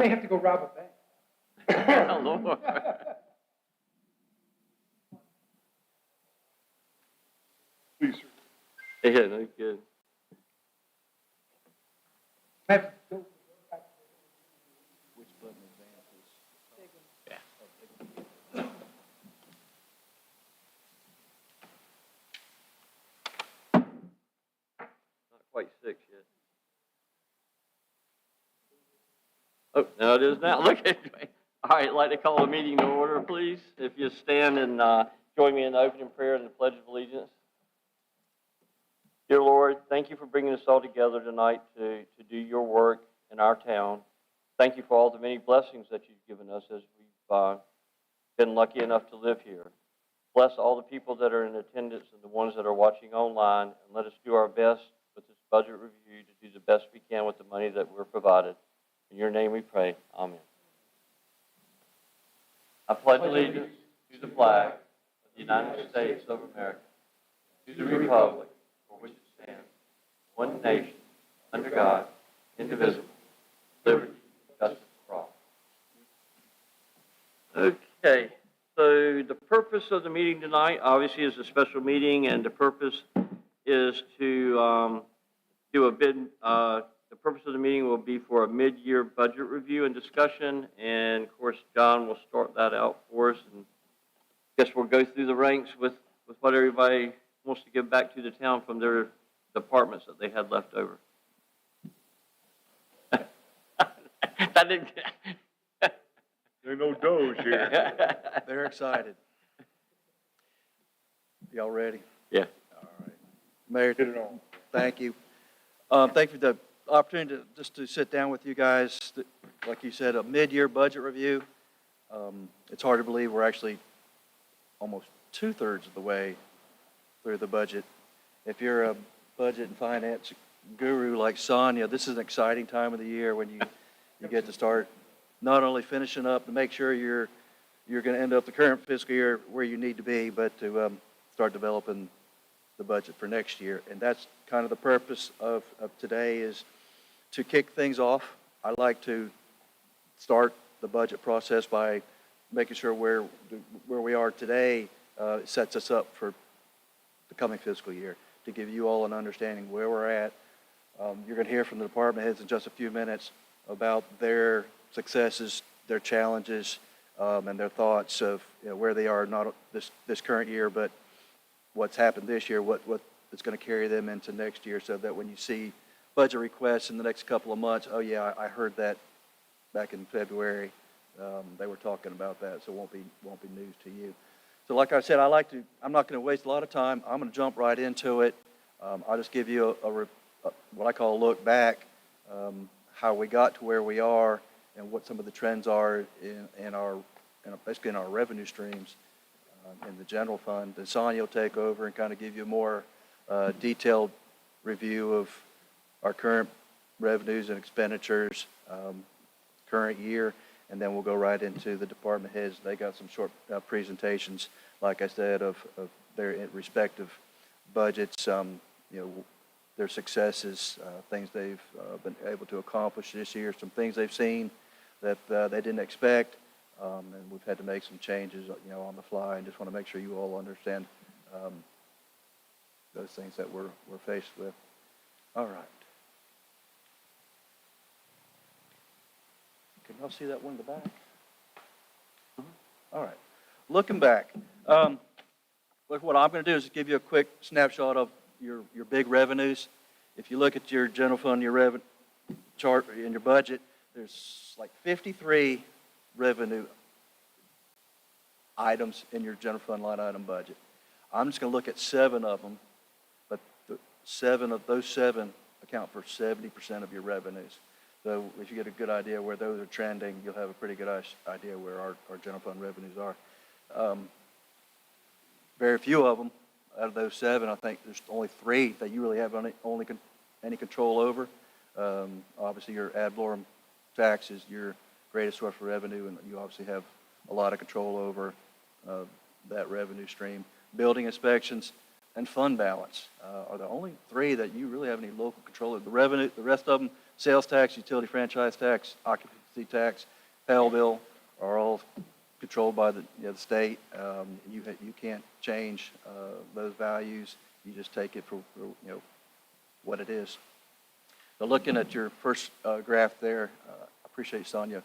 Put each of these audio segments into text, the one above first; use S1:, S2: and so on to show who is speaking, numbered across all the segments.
S1: May have to go rob a bank.
S2: Oh, Lord.
S1: Please, sir.
S2: Yeah, no good.
S1: May have to go back.
S3: Which button advances?
S2: Yeah. Not quite 6 yet. Oh, no, it is now. Look at me. All right, I'd like to call the meeting to order, please. If you stand and join me in the opening prayer and the Pledge of Allegiance. Dear Lord, thank you for bringing us all together tonight to do your work in our town. Thank you for all the many blessings that you've given us as we've been lucky enough to live here. Bless all the people that are in attendance and the ones that are watching online, and let us do our best with this budget review to do the best we can with the money that we're provided. In your name we pray. Amen. I pledge allegiance to the flag of the United States of America, to the republic for which it stands, one nation, under God, indivisible, liberty, justice for all. Okay, so the purpose of the meeting tonight obviously is a special meeting, and the purpose is to do a bid. The purpose of the meeting will be for a mid-year budget review and discussion, and of course, John will start that out for us, and I guess we'll go through the ranks with what everybody wants to give back to the town from their departments that they had left over. That didn't.
S4: There's no Doge here.
S3: They're excited. Y'all ready?
S2: Yeah.
S3: All right. Mayor,
S4: Get it on.
S3: thank you. Thank you for the opportunity to sit down with you guys. Like you said, a mid-year budget review. It's hard to believe we're actually almost 2/3 of the way through the budget. If you're a budget and finance guru like Sonia, this is an exciting time of the year when you get to start not only finishing up to make sure you're going to end up the current fiscal year where you need to be, but to start developing the budget for next year. And that's kind of the purpose of today, is to kick things off. I like to start the budget process by making sure where we are today sets us up for the coming fiscal year, to give you all an understanding where we're at. You're going to hear from the department heads in just a few minutes about their successes, their challenges, and their thoughts of where they are, not this current year, but what's happened this year, what is going to carry them into next year, so that when you see budget requests in the next couple of months, oh yeah, I heard that back in February. They were talking about that, so it won't be news to you. So like I said, I'm not going to waste a lot of time. I'm going to jump right into it. I'll just give you what I call a look back, how we got to where we are, and what some of the trends are basically in our revenue streams in the general fund. Then Sonia will take over and kind of give you a more detailed review of our current revenues and expenditures, current year, and then we'll go right into the department heads. They got some short presentations, like I said, of their respective budgets, their successes, things they've been able to accomplish this year, some things they've seen that they didn't expect, and we've had to make some changes, on the fly, and just want to make sure you all understand those things that we're faced with. All right. Can y'all see that one in the back? All right. Looking back, look, what I'm going to do is give you a quick snapshot of your big revenues. If you look at your general fund, your revenue chart in your budget, there's like 53 revenue items in your general fund line item budget. I'm just going to look at 7 of them, but those 7 account for 70% of your revenues. So if you get a good idea where those are trending, you'll have a pretty good idea where our general fund revenues are. Very few of them, out of those 7, I think there's only 3 that you really have any control over. Obviously, your ad valorem tax is your greatest source of revenue, and you obviously have a lot of control over that revenue stream. Building inspections and fund balance are the only 3 that you really have any local control of. The rest of them, sales tax, utility franchise tax, occupancy electricity tax, power bill are all controlled by the, the state. You can't change those values. You just take it for what it is. So looking at your first graph there, I appreciate Sonia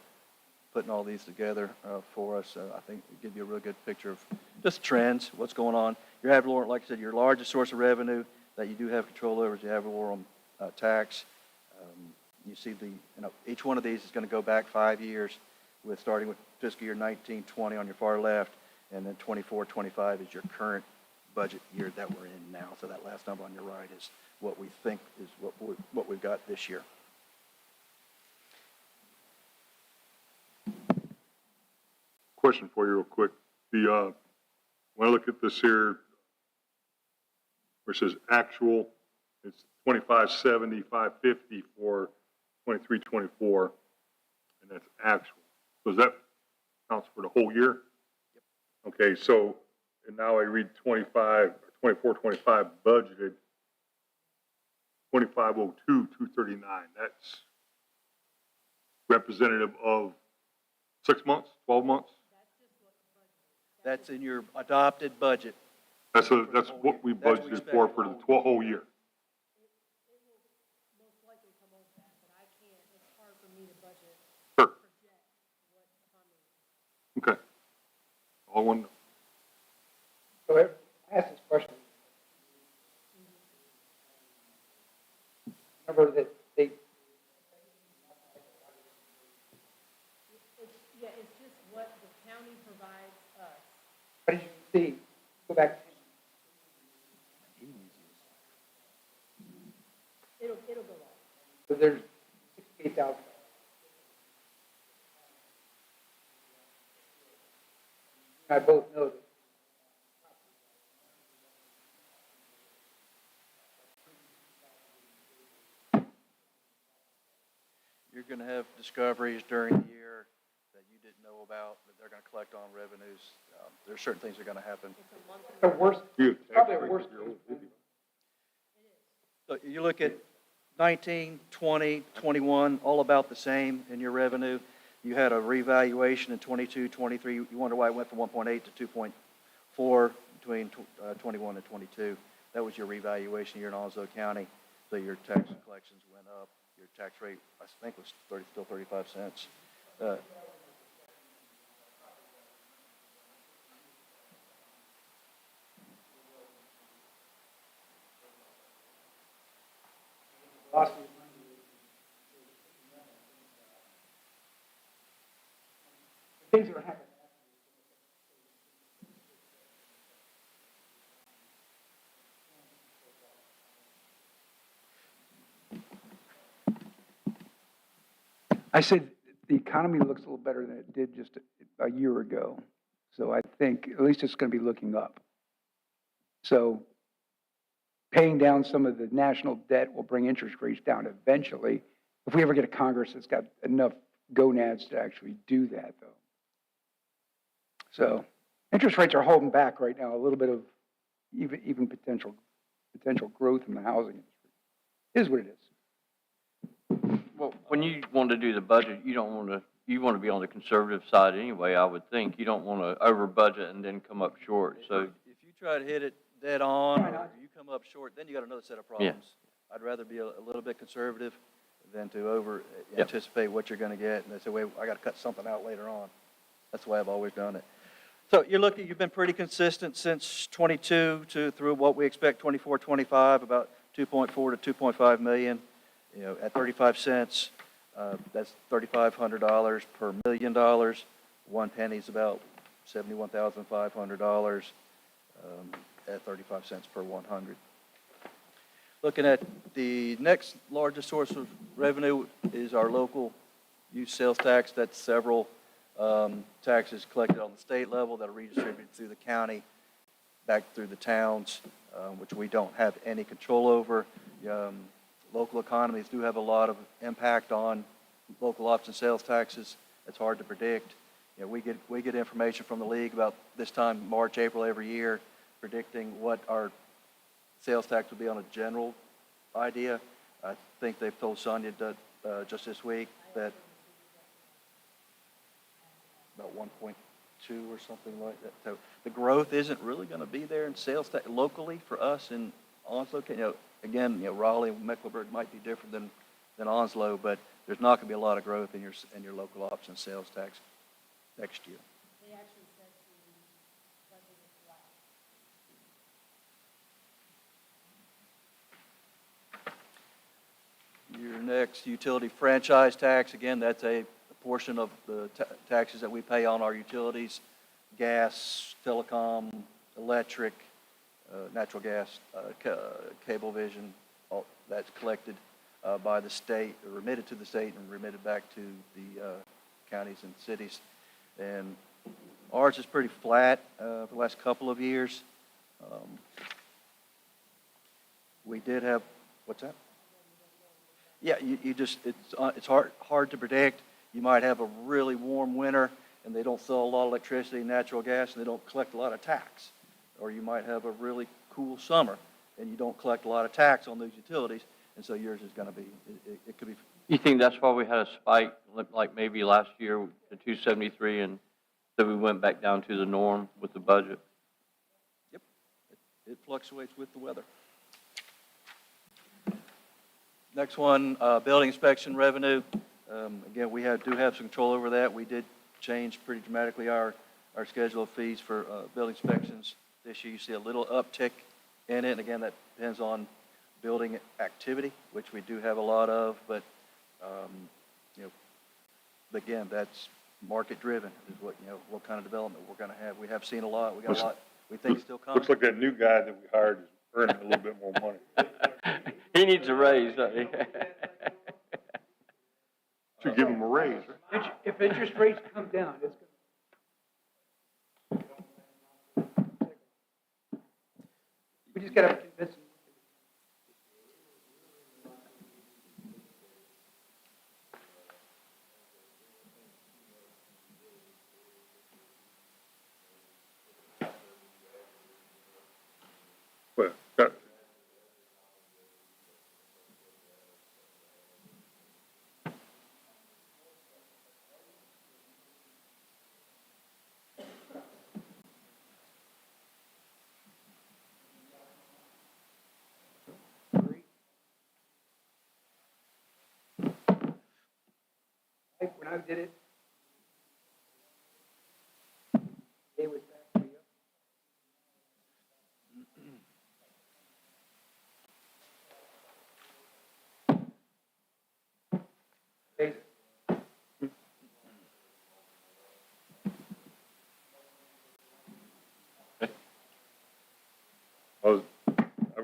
S3: putting all these together for us. I think it gives you a real good picture of just trends, what's going on. You have, like I said, your largest source of revenue that you do have control over is you have rural tax. You see each one of these is going to go back 5 years, starting with fiscal year 19-20 on your far left, and then 24-25 is your current budget year that we're in now. So that last number on your right is what we think is what we've got this year.
S4: Question for you real quick. When I look at this here, where it says actual, it's 2570, 550 for 23-24, and that's actual. So does that counts for the whole year? Yep. Okay, so, and now I read 24-25 budgeted, 2502, 239. That's representative of 6 months, 12 months?
S3: That's in your adopted budget.
S4: That's what we budgeted for the whole year.
S5: It will most likely come over that, but I can't, it's hard for me to budget,
S4: Sure.
S5: project what coming.
S4: Okay. All one.
S1: So I asked this question. Remember that they,
S5: It's just what the county provides us.
S1: what did you see? Go back.
S5: It'll go up.
S1: So there's 68,000. I both know that.
S3: You're going to have discoveries during the year that you didn't know about, that they're going to collect on revenues. There's certain things that are going to happen.
S5: It's a monthly.
S1: The worst,
S4: You
S1: probably the worst.
S3: So you look at 19, 20, 21, all about the same in your revenue. You had a revaluation in 22, 23. You wonder why it went from 1.8 to 2.4 between 21 and 22. That was your revaluation year in Onslow County. So your tax collections went up. Your tax rate, I think, was still 35 cents.
S1: Things that are happening. I said the economy looks a little better than it did just a year ago. So I think at least it's going to be looking up. So paying down some of the national debt will bring interest rates down eventually. If we ever get a Congress that's got enough gonads to actually do that, though. So interest rates are holding back right now a little bit of even potential growth in the housing industry. It is what it is.
S2: Well, when you want to do the budget, you want to be on the conservative side anyway, I would think. You don't want to over budget and then come up short, so.
S3: If you try to hit it dead on,
S1: Why
S3: or
S1: not?
S3: you come up short, then you got another set of problems. I'd rather be a little bit conservative than to over anticipate what you're going to get, and they say, wait, I got to cut something out later on. That's the way I've always done it. So you've been pretty consistent since 22 through what we expect 24, 25, about 2.4 to 2.5 million. At 35 cents, that's $3,500 per $1 million. 1 penny is about $71,500 at 35 cents per 100. Looking at the next largest source of revenue is our local use sales tax. That's several taxes collected on the state level that are redistributed through the county back through the towns, which we don't have any control over. Local economies do have a lot of impact on local option sales taxes. It's hard to predict. We get information from the league about this time, March, April every year, predicting what our sales tax will be on a general idea. I think they've told Sonia that, just this week that about 1.2 or something like that. So the growth isn't really going to be there in sales tax locally for us in Onslow. Again, Raleigh and Mecklenburg might be different than Onslow, but there's not going to be a lot of growth in your local option sales tax next year.
S5: They actually said the budget is flat.
S3: Your next utility franchise tax, again, that's a portion of the taxes that we pay on our utilities, gas, telecom, electric, natural gas, Cablevision, all that's collected by the state, or remitted to the state and remitted back to the counties and cities. And ours is pretty flat for the last couple of years. We did have, what's that? Yeah, you just, it's hard to predict. You might have a really warm winter and they don't sell a lot of electricity and natural gas and they don't collect a lot of tax. Or you might have a really cool summer and you don't collect a lot of tax on those utilities, and so yours is going to be, it could be.
S2: You think that's why we had a spike, like maybe last year, to 273, and so we went back down to the norm with the budget?
S3: Yep, it fluctuates with the weather. Next one, building inspection revenue. Again, we do have some control over that. We did change pretty dramatically our schedule of fees for building inspections this year. You see a little uptick in it, and again, that depends on building activity, which we do have a lot of, but again, that's market driven is what kind of development we're going to have. We have seen a lot. We got a lot we think still coming.
S4: Looks like that new guy that we hired is earning a little bit more money.
S2: He needs a raise, doesn't he?
S4: Should give him a raise, right?
S1: If interest rates come down, it's going to. We just got to convince them.
S4: Well, got,
S1: When I did it, they was back to you.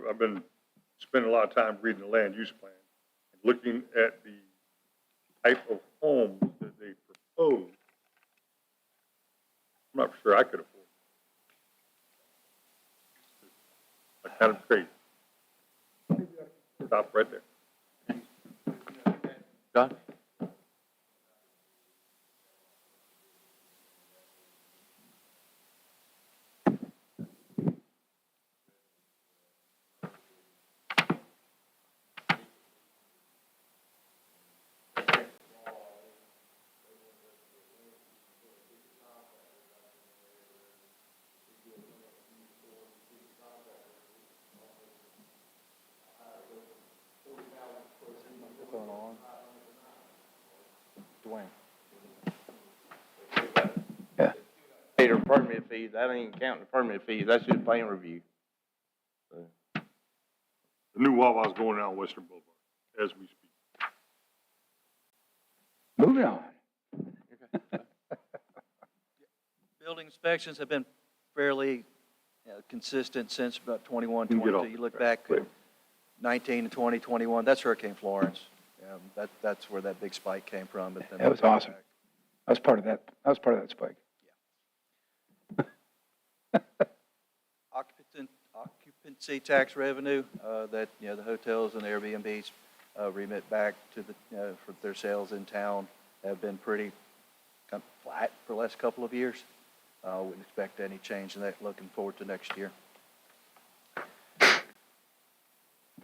S4: I've been spending a lot of time reading the land use plan, and looking at the type of homes that they propose. I'm not sure I could afford it. That's kind of crazy. Stop right there.
S2: John?
S3: Going on. Dwayne.
S1: Yeah.
S6: Pay their permit fees, that ain't counting the permit fees, that's just plan review.
S4: The new Wawa's going down Western Boulevard as we speak.
S1: Moving on.
S3: Building inspections have been fairly consistent since about 21,
S4: You can get
S3: 22.
S4: off
S3: You look
S4: the
S3: back
S4: track.
S3: at 19 and 20, 21, that's Hurricane Florence. That's where that big spike came from. But then
S1: That was awesome. I was part of that. I was part of that spike.
S3: Occupancy tax revenue that, the hotels and Airbnbs remit back to for their sales in town have been pretty kind of flat for the last couple of years. Wouldn't expect any change in that looking forward to next year.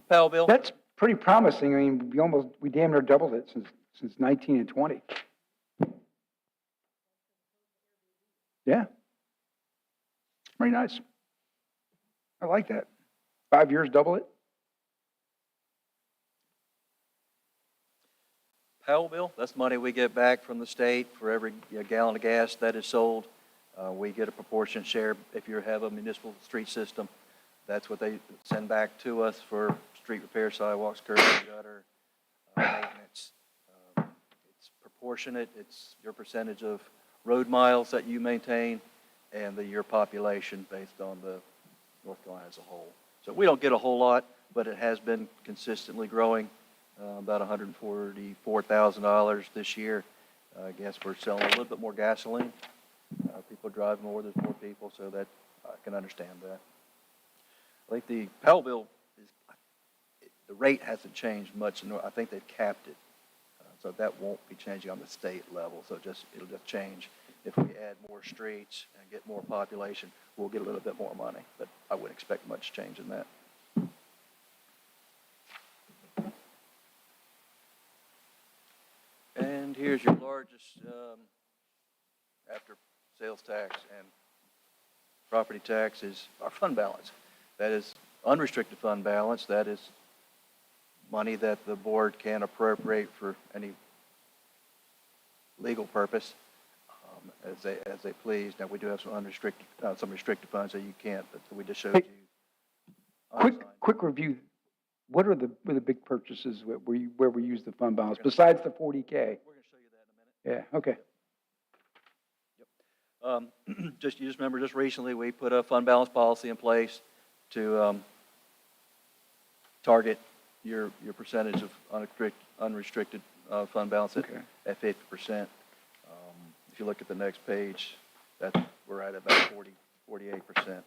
S3: Powell bill?
S1: That's pretty promising. I mean, we damn near doubled it since 19 and 20. Yeah. Very nice. I like that. 5 years, double it?
S3: Powell bill, that's money we get back from the state for every gallon of gas that is sold. We get a proportionate share if you have a municipal street system. That's what they send back to us for street repair, sidewalks, curb and gutter, maintenance. It's proportionate. It's your percentage of road miles that you maintain and your population based on the North Carolina as a whole. So we don't get a whole lot, but it has been consistently growing. About $144,000 this year. I guess we're selling a little bit more gasoline. People drive more, there's more people, so that I can understand that. I think the Powell bill, the rate hasn't changed much. I think they've capped it. So that won't be changing on the state level. So it'll just change. If we add more streets and get more population, we'll get a little bit more money. But I wouldn't expect much change in that. And here's your largest, after sales tax and property tax, is our fund balance. That is unrestricted fund balance. That is money that the board can appropriate for any legal purpose as they please. Now, we do have some restricted funds that you can't, but we just showed
S1: Hey,
S3: you.
S1: Quick review. What are the big purchases where we use the fund balance besides the 40K?
S3: We're going to show you that in a minute.
S1: Yeah, okay.
S3: You just remember, just recently, we put a fund balance policy in place to target your percentage of unrestricted fund balance at 50%. If you look at the next page, we're at about 48%.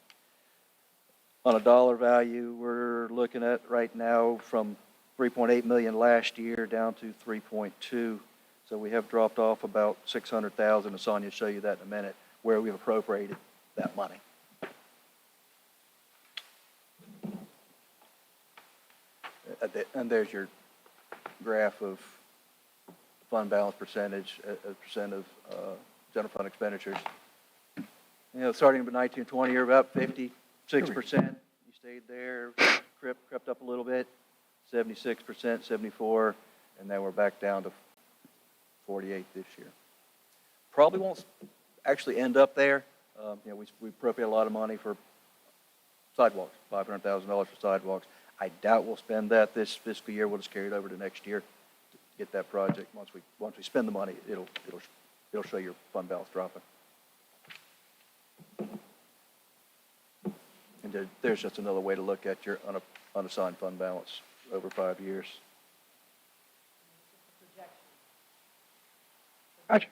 S3: On a dollar value, we're looking at right now from 3.8 million last year down to 3.2. So we have dropped off about 600,000, and Sonia will show you that in a minute, where we've appropriated that money. And there's your graph of fund balance percentage, a percent of general fund expenditures. Starting with 1920, you're about 56%. You stayed there, crept up a little bit, 76%, 74, and then we're back down to 48 this year. Probably won't actually end up there. We appropriate a lot of money for sidewalks, $500,000 for sidewalks. I doubt we'll spend that this fiscal year. We'll just carry it over to next year to get that project. Once we spend the money, it'll show your fund balance dropping. And there's just another way to look at your unassigned fund balance over 5 years.
S1: Gotcha.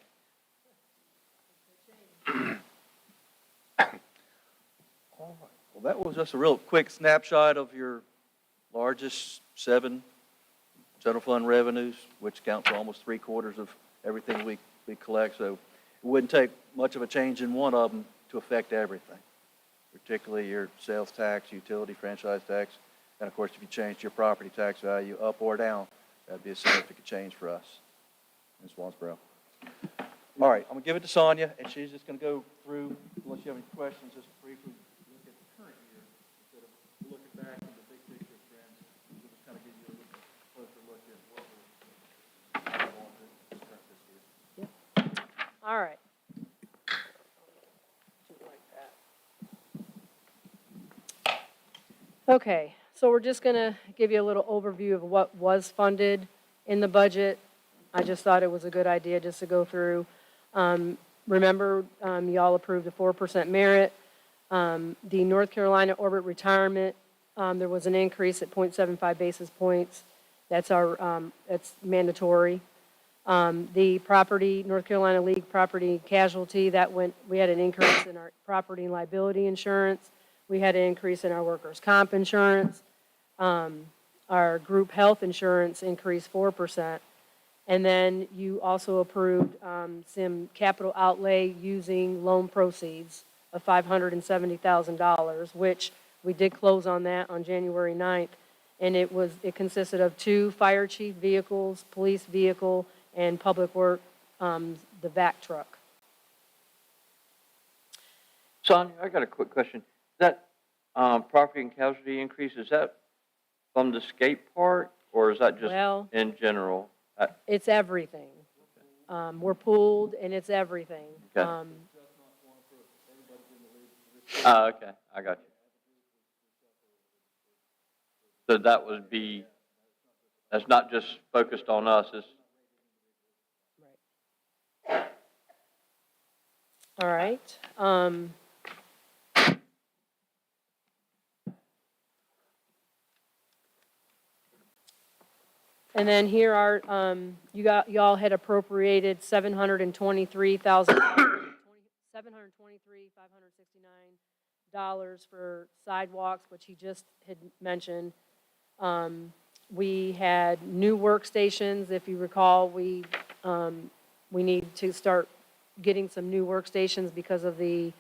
S3: All right. Well, that was just a real quick snapshot of your largest 7 general fund revenues, which account for almost 3/4 of everything we collect. So it wouldn't take much of a change in one of them to affect everything, particularly your sales tax, utility, franchise tax, and of course, if you changed your property tax value up or down, that'd be a significant change for us in Swansboro. All right, I'm going to give it to Sonia, and she's just going to go through, unless you have any questions, just briefly look at the current year instead of looking back at the big picture trends. We'll just kind of give you a little closer look at what we're going through this current fiscal year.
S5: All right. Okay, so we're just going to give you a little overview of what was funded in the budget. I just thought it was a good idea just to go through. Remember, y'all approved a 4% merit. The North Carolina Orbit retirement, there was an increase at 0.75 basis points. That's mandatory. The property, North Carolina League property casualty, we had an increase in our property and liability insurance. We had an increase in our workers' comp insurance. Our group health insurance increased 4%. And then you also approved some capital outlay using loan proceeds of $570,000, which we did close on that on January 9th. And it consisted of 2 fire chief vehicles, police vehicle, and public work, the vac truck.
S2: Sonia, I got a quick question. That, property and casualty increase, is that from the skate park, or is that just
S5: Well,
S2: in general?
S5: it's everything. We're pooled and it's everything.
S2: Okay. Oh, okay, I got you. So that would be, that's not just focused on us, it's,
S5: All right. And then here are, y'all had appropriated $723,569 for sidewalks, which he just had mentioned. We had new workstations, if you recall, we need to start getting some new workstations because of the,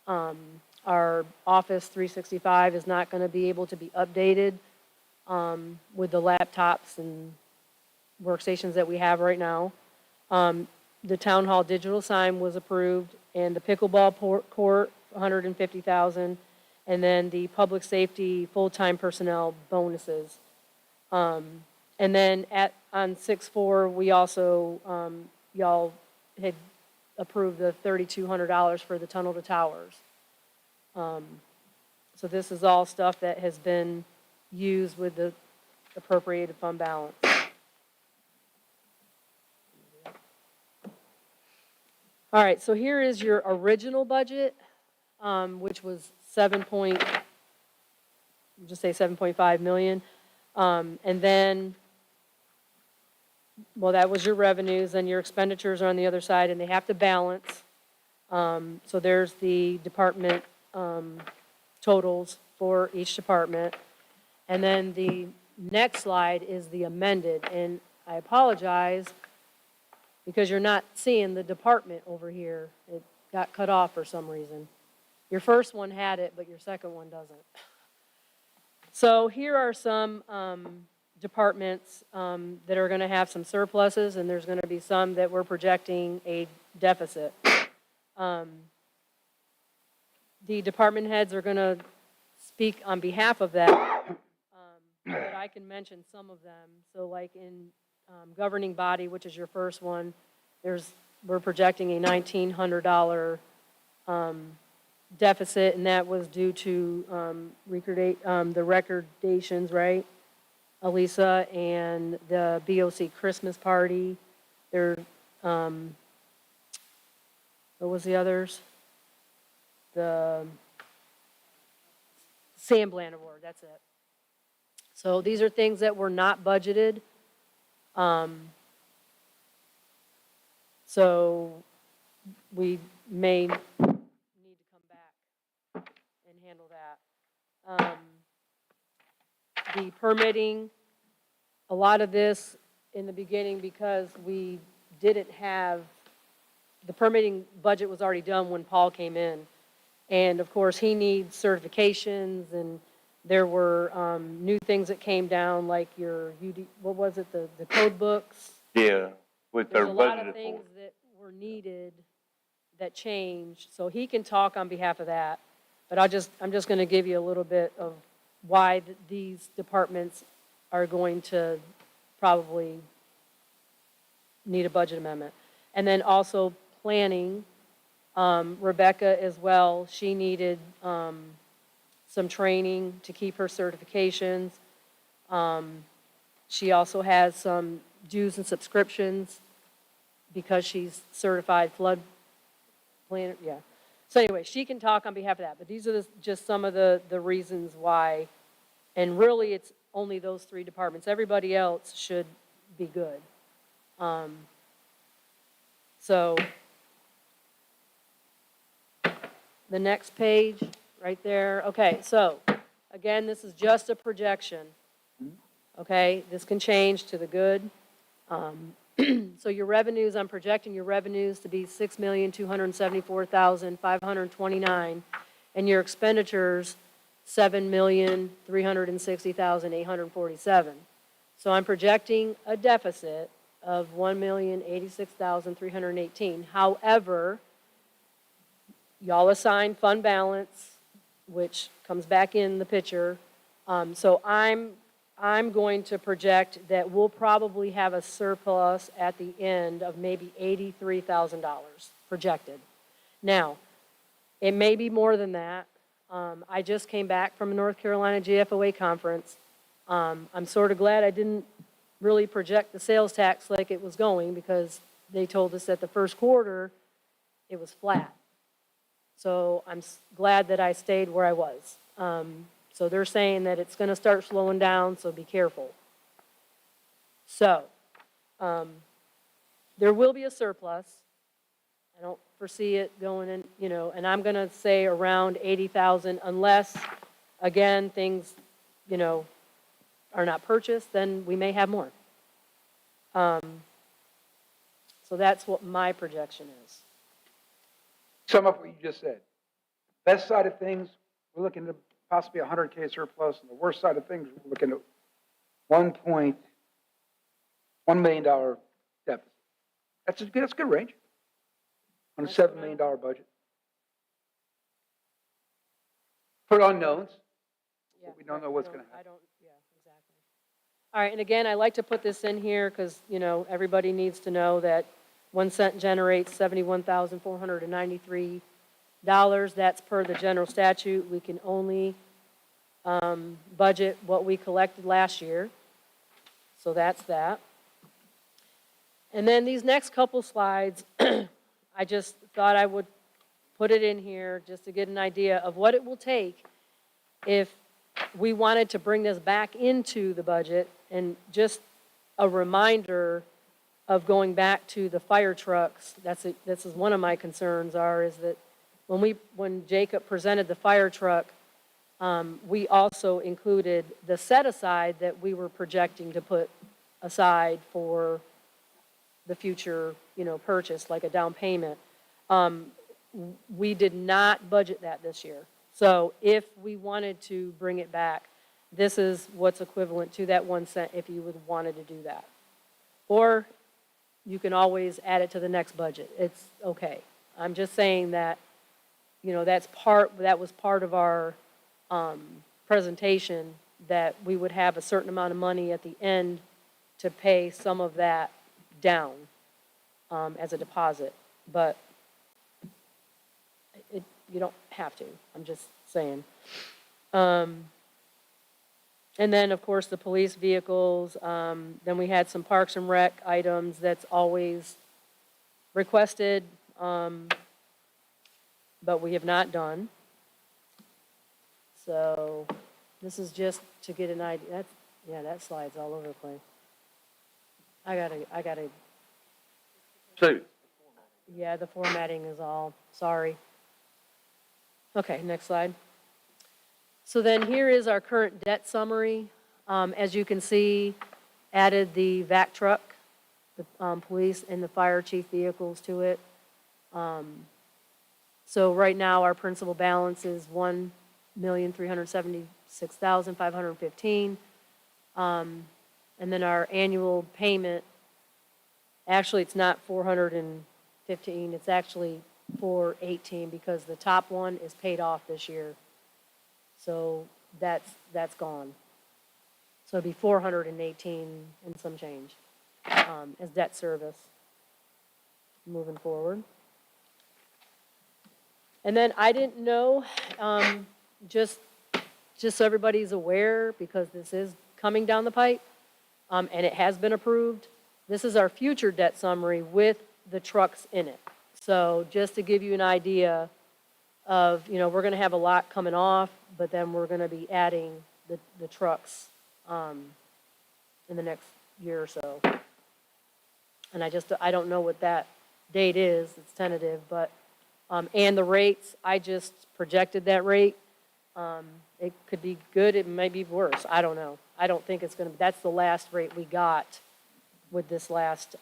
S5: our Office 365 is not going to be able to be updated with the laptops and workstations that we have right now. The town hall digital sign was approved, and the pickleball court, $150,000, and then the public safety full-time personnel bonuses. And then on 6-4, we also, y'all had approved the $3,200 for the tunnel to towers. So this is all stuff that has been used with the appropriated fund balance. All right, so here is your original budget, which was just say 7.5 million. And then, well, that was your revenues, and your expenditures are on the other side, and they have to balance. So there's the department totals for each department. And then the next slide is the amended, and I apologize because you're not seeing the department over here. It got cut off for some reason. Your first one had it, but your second one doesn't. So here are some departments that are going to have some surpluses, and there's going to be some that we're projecting a deficit. The department heads are going to speak on behalf of that, but I can mention some of them. So like in governing body, which is your first one, we're projecting a $1,900 deficit, and that was due to the recordations, right, Elisa, and the BOC Christmas party. What was the others? The Sam Bland Award, that's it. So these are things that were not budgeted. So we may need to come back and handle that. The permitting, a lot of this in the beginning, because we didn't have, the permitting budget was already done when Paul came in. And of course, he needs certifications, and there were new things that came down, like your what was it, the code books?
S6: Yeah, with their
S5: There's a lot of
S6: budget
S5: things
S6: for.
S5: that were needed that changed, so he can talk on behalf of that. But I'm just going to give you a little bit of why these departments are going to probably need a budget amendment. And then also planning, Rebecca as well, she needed some training to keep her certifications. She also has some dues and subscriptions because she's certified flood planner, yeah. So anyway, she can talk on behalf of that, but these are just some of the reasons why, and really it's only those three departments. Everybody else should be good. So the next page, right there. Okay, so again, this is just a projection. Okay, this can change to the good. So your revenues, I'm projecting your revenues to be $6,274,529, and your expenditures $7,360,847. So I'm projecting a deficit of $1,086,318. However, y'all assign fund balance, which comes back in the picture. So I'm going to project that we'll probably have a surplus at the end of maybe $83,000 projected. Now, it may be more than that. I just came back from a North Carolina GFOA conference. I'm sort of glad I didn't really project the sales tax like it was going, because they told us that the first quarter, it was flat. So I'm glad that I stayed where I was. So they're saying that it's going to start slowing down, so be careful. So there will be a surplus. I don't foresee it going in, and I'm going to say around 80,000 unless, again, things, are not purchased, then we may have more. So that's what my projection is.
S1: Sum up what you just said. Best side of things, we're looking at possibly $100K surplus, and the worst side of things, we're looking at $1.1 million deficit. That's a good range on a $7 million budget. For unknowns,
S5: Yeah,
S1: we don't know what's going to happen.
S5: Yeah, exactly. All right, and again, I like to put this in here because, everybody needs to know that 1 cent generates $71,493. That's per the general statute. We can only budget what we collected last year. So that's that. And then these next couple slides, I just thought I would put it in here just to get an idea of what it will take if we wanted to bring this back into the budget. And just a reminder of going back to the fire trucks, this is one of my concerns is that when Jacob presented the fire truck, we also included the set aside that we were projecting to put aside for the future, purchase, like a down payment. We did not budget that this year. So if we wanted to bring it back, this is what's equivalent to that 1 cent if you would wanted to do that. Or you can always add it to the next budget. It's okay. I'm just saying that, that was part of our presentation, that we would have a certain amount of money at the end to pay some of that down as a deposit. But you don't have to. I'm just saying. And then, of course, the police vehicles. Then we had some Parks and Rec items that's always requested, but we have not done. So this is just to get an idea. That slide's all over the place. I gotta.
S2: So,
S5: Yeah, the formatting is all, sorry. Okay, next slide. So then here is our current debt summary. As you can see, added the VAC truck, the police and the fire chief vehicles to it. So right now, our principal balance is $1,376,515. And then our annual payment, actually, it's not 415, it's actually 418 because the top one is paid off this year. So that's gone. So it'd be 418 and some change as debt service moving forward. And then I didn't know, just so everybody's aware, because this is coming down the pipe, and it has been approved. This is our future debt summary with the trucks in it. So just to give you an idea of, we're going to have a lot coming off, but then we're going to be adding the trucks in the next year or so. And I don't know what that date is. It's tentative, but, and the rates, I just projected that rate. It could be good, it may be worse. I don't know. I don't think it's going to be, that's the last rate we got with this last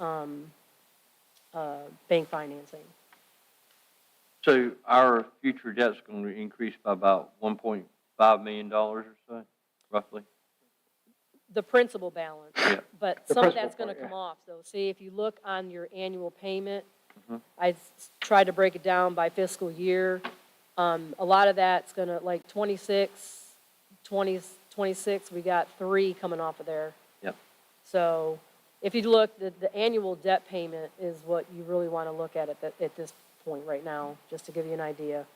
S5: bank financing.
S2: So our future debt's going to increase by about $1.5 million or so, roughly?
S5: The principal balance.
S2: Yeah.
S5: But
S1: The
S5: some of
S1: principal
S5: that's going to
S1: part,
S5: come off, though. See, if you look on your annual payment, tried to break it down by fiscal year. A lot of that's gonna, like 26, we got 3 coming off of there.
S2: Yep.
S5: So if you look, the annual debt payment is what you really want to look at this point right now, just to give you an idea.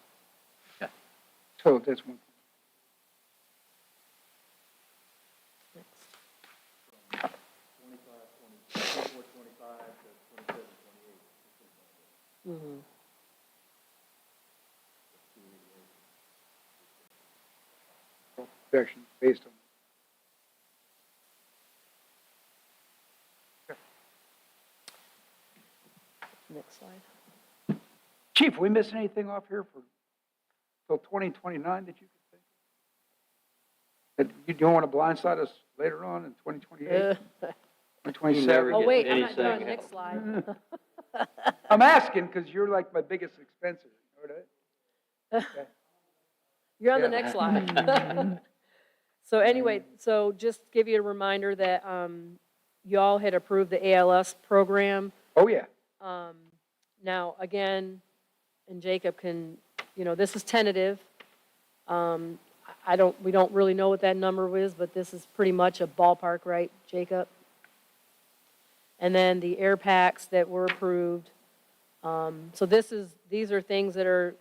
S1: So that's one.
S5: Mhm.
S1: Projection based on.
S5: Next slide.
S1: Chief, are we missing anything off here for, till 2029 that you could think of? That you don't want to blindside us later on in 2028, 2027?
S5: Oh,
S2: get
S5: wait, I'm not
S2: anything.
S5: done on the next slide.
S1: I'm asking because you're like my biggest expenser, you know that?
S5: You're on the
S1: Yeah.
S5: next slide. So anyway, so just give you a reminder that y'all had approved the ALS program.
S1: Oh, yeah.
S5: Now, again, and Jacob can, this is tentative. We don't really know what that number is, but this is pretty much a ballpark, right, Jacob? And then the air packs that were approved. So these are things that are,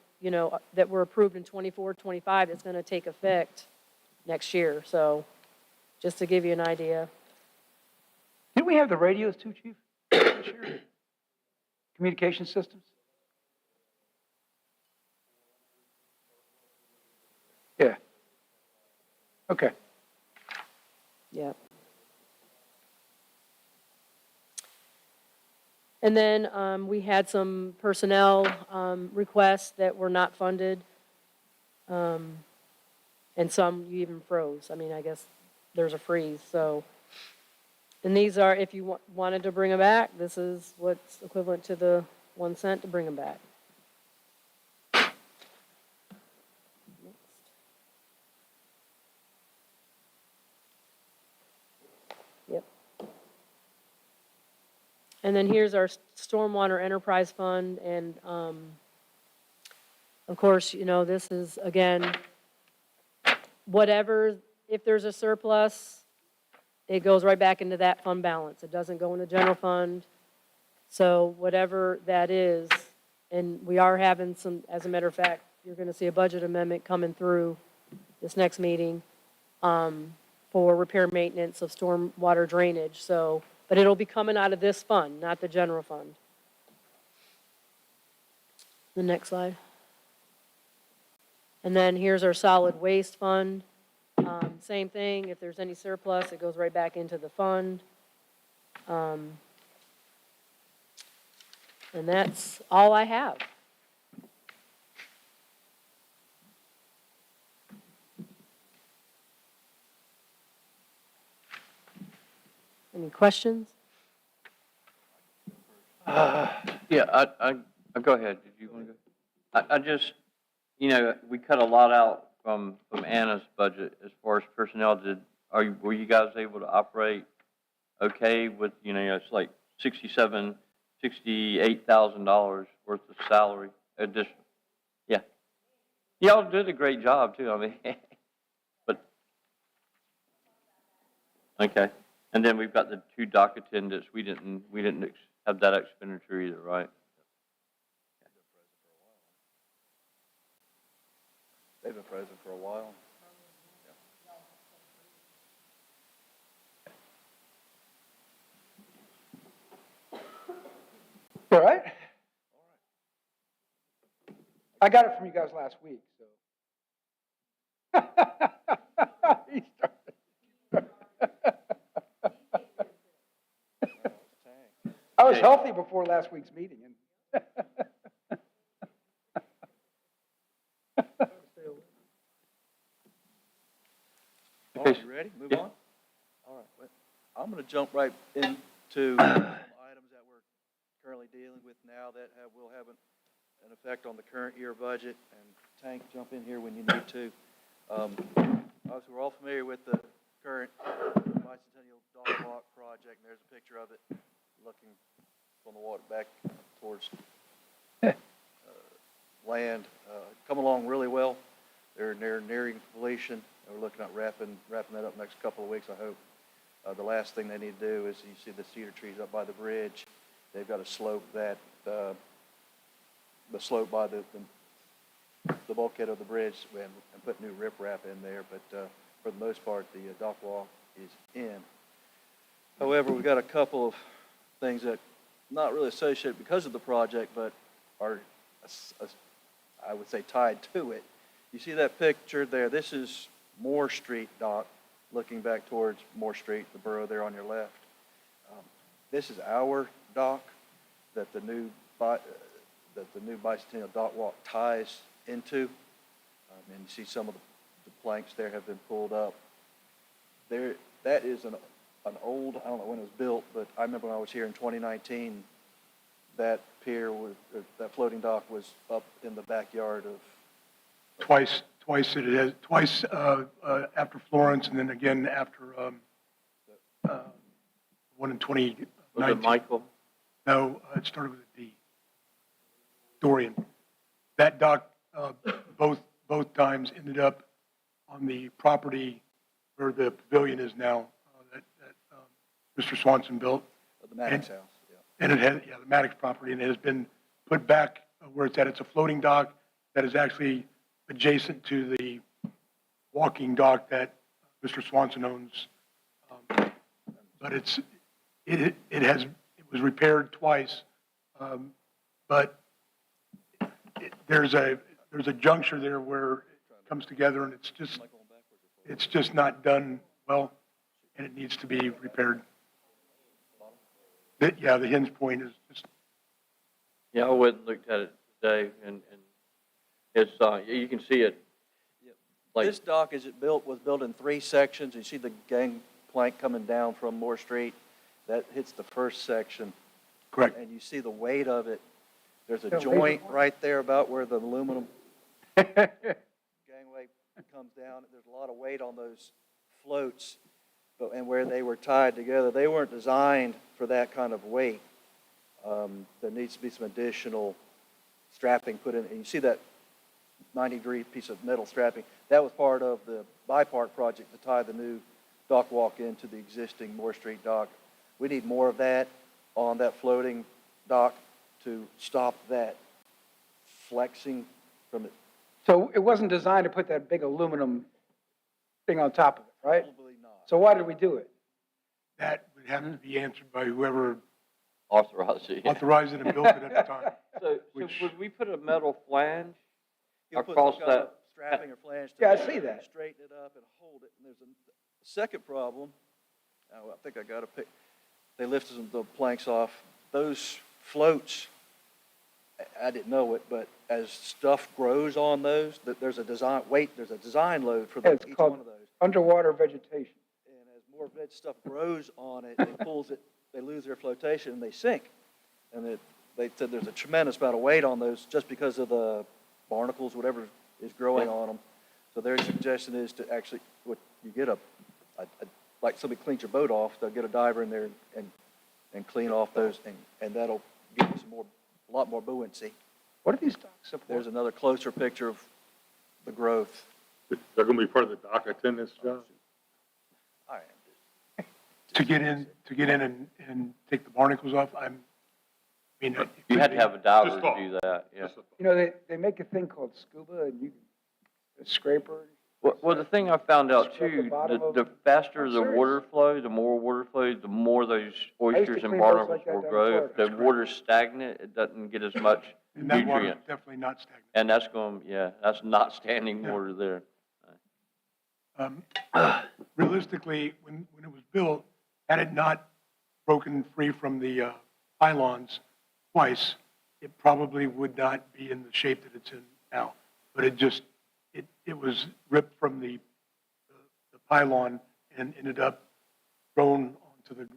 S5: that were approved in 24, 25, that's going to take effect next year. So just to give you an idea.
S1: Didn't we have the radios too, Chief, this year? Communication systems? Yeah. Okay.
S5: Yeah. And then we had some personnel requests that were not funded. And some you even froze. I mean, I guess there's a freeze, so. And these are, if you wanted to bring them back, this is what's equivalent to the 1 cent to bring them back. Yep. And then here's our Stormwater Enterprise Fund, and of course, this is, again, whatever, if there's a surplus, it goes right back into that fund balance. It doesn't go in the general fund. So whatever that is, and we are having some, as a matter of fact, you're going to see a budget amendment coming through this next meeting for repair maintenance of stormwater drainage. So, but it'll be coming out of this fund, not the general fund. The next slide. And then here's our solid waste fund. Same thing, if there's any surplus, it goes right back into the fund. And that's all I have. Any questions?
S2: Yeah, I go ahead. Did you want to go? I just, we cut a lot out from Anna's budget as far as personnel. Were you guys able to operate okay with, it's like $68,000 worth of salary additional? Yeah. Y'all did a great job too, I mean, but, okay. And then we've got the 2 dock attendants. We didn't have that expenditure either, right?
S3: They've been present for a while.
S1: All right. I got it from you guys last week, so. He started. I was healthy before last week's meeting.
S3: All right, you ready? Move on? All right. Well, I'm going to jump right into items that we're currently dealing with now that will have an effect on the current year budget. And Tank, jump in here when you need to. Obviously, we're all familiar with the current bicentennial dog walk project, and there's a picture of it looking on the water back towards land, come along really well. They're nearing completion. We're looking at wrapping that up next couple of weeks, I hope. The last thing they need to do is, you see the cedar trees up by the bridge. They've got to slope that, the slope by the bulkhead of the bridge and put new riprap in there. But for the most part, the dock walk is in. However, we've got a couple of things that not really associated because of the project, but are, I would say, tied to it. You see that picture there? This is Moore Street dock, looking back towards Moore Street, the borough there on your left. This is our dock that the new bicentennial dock walk ties into. And you see some of the planks there have been pulled up. There, that is an old, I don't know when it was built, but I remember when I was here in 2019, that pier was, that floating dock was up in the backyard of.
S7: Twice it has, twice after Florence, and then again after one in 2019.
S2: Was it Michael?
S7: No, it started with a D. Dorian. That dock, both times ended up on the property where the pavilion is now, that Mr. Swanson built.
S3: The Maddox house, yeah.
S7: And it has, yeah, the Maddox property, and it has been put back where it's at. It's a floating dock that is actually adjacent to the walking dock that Mr. Swanson owns. But it was repaired twice, but there's a juncture there where it comes together, and it's just not done well, and it needs to be repaired. Yeah, the hinge point is just.
S2: Yeah, I went and looked at it today, and it's, you can see it. Like,
S3: This dock, as it was built in 3 sections. You see the gangplank coming down from Moore Street. That hits the first section.
S7: Correct.
S3: And you see the weight of it. There's a joint right there about where the aluminum gangway comes down. There's a lot of weight on those floats, and where they were tied together, they weren't designed for that kind of weight. There needs to be some additional strapping put in. And you see that 90-degree piece of metal strapping. That was part of the Bi-Park project to tie the new dock walk into the existing Moore Street dock. We need more of that on that floating dock to stop that flexing from it.
S1: So it wasn't designed to put that big aluminum thing on top of it, right?
S3: Probably not.
S1: So why did we do it?
S7: That would have to be answered by whoever
S2: authorized it.
S7: authorized it and built it at the time.
S2: So
S7: Which-
S2: would we put a metal flange
S3: You'll put
S2: across
S3: some kind of
S2: that?
S3: strapping or flange to
S1: Yeah, I see that.
S3: straighten it up and hold it. And there's a second problem. Oh, I think I got to pick. They lifted the planks off. Those floats, I didn't know it, but as stuff grows on those, there's a design load for
S1: Yeah, it's
S3: each
S1: called
S3: one of those.
S1: underwater vegetation.
S3: And as more veg stuff grows on it, it pulls it, they lose their flotation and they sink. And they said there's a tremendous amount of weight on those just because of the barnacles, whatever is growing on them. So their suggestion is to actually, you get like somebody cleans your boat off, they'll get a diver in there and clean off those, and that'll give you a lot more buoyancy.
S1: What are these docks support?
S3: There's another closer picture of the growth.
S4: They're going to be part of the dock attendance job?
S3: I am.
S7: To get in and take the barnacles off,
S2: You had to have a diver
S4: Just
S2: to
S4: thought.
S2: do that, yeah.
S4: Just a-
S1: You know, they make a thing called scuba, and a scraper.
S2: Well, the thing I found out
S1: Scrub the
S2: too,
S1: bottom of
S2: the
S1: them.
S2: faster
S1: I'm
S2: the
S1: serious.
S2: water flow, the more water flow, the more those oysters and
S1: clean boats
S2: barnacles
S1: like that
S2: will
S1: down in
S2: grow.
S1: Florida.
S2: If the
S7: That's
S2: water's stagnant, it doesn't get as much
S7: and that water's
S2: nutrient.
S7: definitely not stagnant.
S2: And that's that's not standing
S7: Yeah.
S2: water there.
S7: Realistically, when it was built, had it not broken free from the pylons twice, it probably would not be in the shape that it's in now. But it was ripped from the pylon and ended up thrown onto the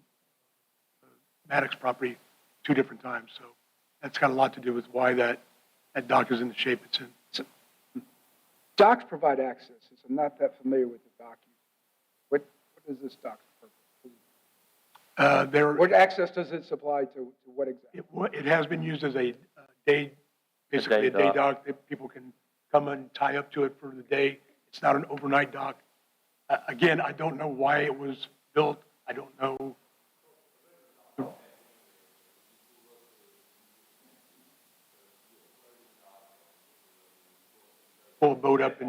S7: Maddox property 2 different times. So that's got a lot to do with why that dock is in the shape it's in.
S1: Docks provide access, so I'm not that familiar with the docking. What is this dock's purpose? What access does it supply to what exactly?
S7: It has been used as a day, basically a day
S2: dock.
S7: dock that people can come and tie up to it for the day. It's not an overnight dock. Again, I don't know why it was built. I don't know. Pull a boat up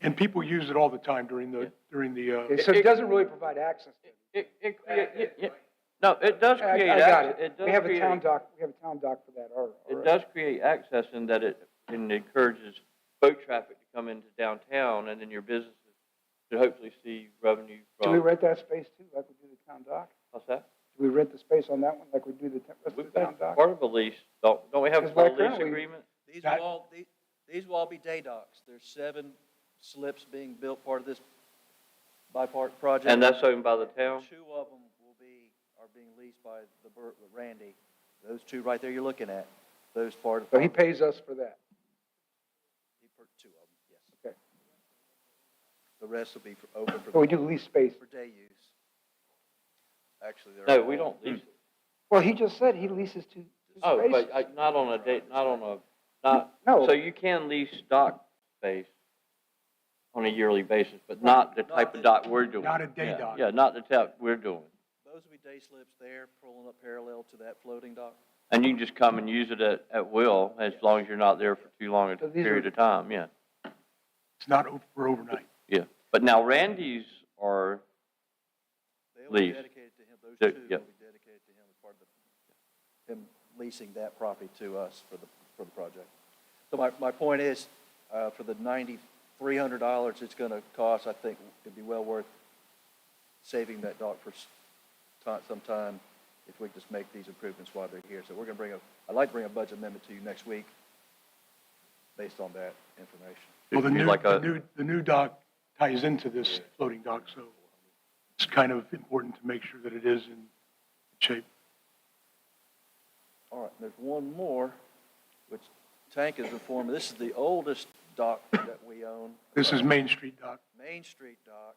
S7: and people use it all the time during the,
S1: Okay, so it doesn't really provide access to it.
S2: No, it does
S1: I
S2: create,
S1: got
S2: ac-
S1: it.
S2: it does
S1: We have a
S2: create,
S1: town dock, we have a town dock for that, all
S2: it
S1: right.
S2: does create access in that it encourages boat traffic to come into downtown, and then your businesses should hopefully see revenue
S1: Do we
S2: from,
S1: rent that space too, like we do the town dock?
S2: what's that?
S1: Do we rent the space on that one like we do the rest of
S2: We've
S1: the town
S2: got
S1: dock?
S2: part of a lease, don't we have
S1: Because
S2: a
S1: like
S2: lease
S1: currently-
S2: agreement?
S3: These will all be day docks. There's 7 slips being built part of this bi-part project.
S2: And that's owned by the town?
S3: 2 of them are being leased by Randy. Those 2 right there you're looking at, those part of.
S1: So he pays us for that.
S3: He purchased 2 of them, yes.
S1: Okay.
S3: The rest will be open for.
S1: So we do lease space.
S3: For day use. Actually, they're.
S2: No, we don't lease it.
S1: Well, he just said he leases two
S2: Oh,
S1: spaces.
S2: but not on a date, not on a, not,
S1: No.
S2: so you can lease dock space on a yearly basis, but not the type of dock we're doing.
S7: Not a day
S2: Yeah,
S7: dock.
S2: Yeah, not the type we're doing.
S3: Those will be day slips there, pulling up parallel to that floating dock.
S2: And you can just come and use it at will, as long as you're not there for too long a
S1: So these
S2: period
S1: are-
S2: of time, yeah,
S7: It's not for overnight.
S2: yeah. But now Randy's are,
S3: They'll be
S2: Lease.
S3: dedicated to him, those
S2: They're-
S3: 2 will
S2: yep.
S3: be dedicated to him as part of him leasing that property to us for the project. So my point is, for the $9,300 it's gonna cost, I think it'd be well worth saving that dock for some time if we just make these improvements while they're here. So we're gonna I'd like to bring a budget amendment to you next week based on that information.
S7: Well,
S2: It'd be like a-
S7: the new dock ties into this floating dock, so it's kind of important to make sure that it is in shape.
S3: All right, there's one more, which Tank has informed me, this is the oldest dock that we own.
S7: This is Main Street dock.
S3: Main Street dock.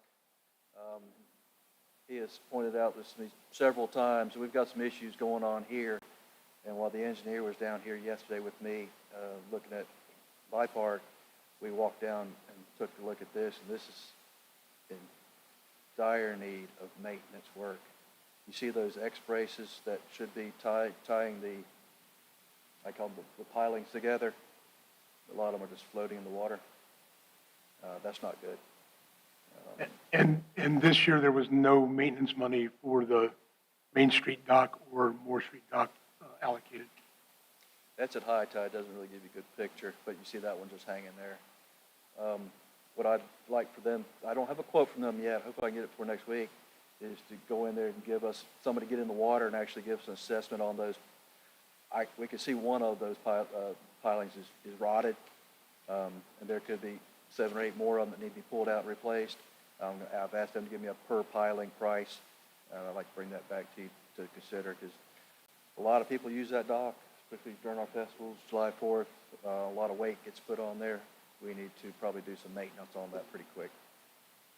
S3: He has pointed out this to me several times, we've got some issues going on here. And while the engineer was down here yesterday with me, looking at Park, we walked down and took a look at this, and this is in dire need of maintenance work. You see those X braces that should be tying I call them the pilings together. A lot of them are just floating in the water. That's not good.
S7: And this year, there was no maintenance money for the Main Street dock or Moore Street dock allocated.
S3: That's at high tide, doesn't really give you a good picture, but you see that one just hanging there. What I'd like for them, I don't have a quote from them yet, hope I can get it for next week, is to go in there and give us, somebody get in the water and actually give us an assessment on those. We can see one of those pilings is rotted, and there could be 7 or 8 more of them that need to be pulled out and replaced. I've asked them to give me a per piling price, and I'd like to bring that back to you to consider, because a lot of people use that dock, especially during our festivals, July 4th, a lot of weight gets put on there. We need to probably do some maintenance on that pretty quick.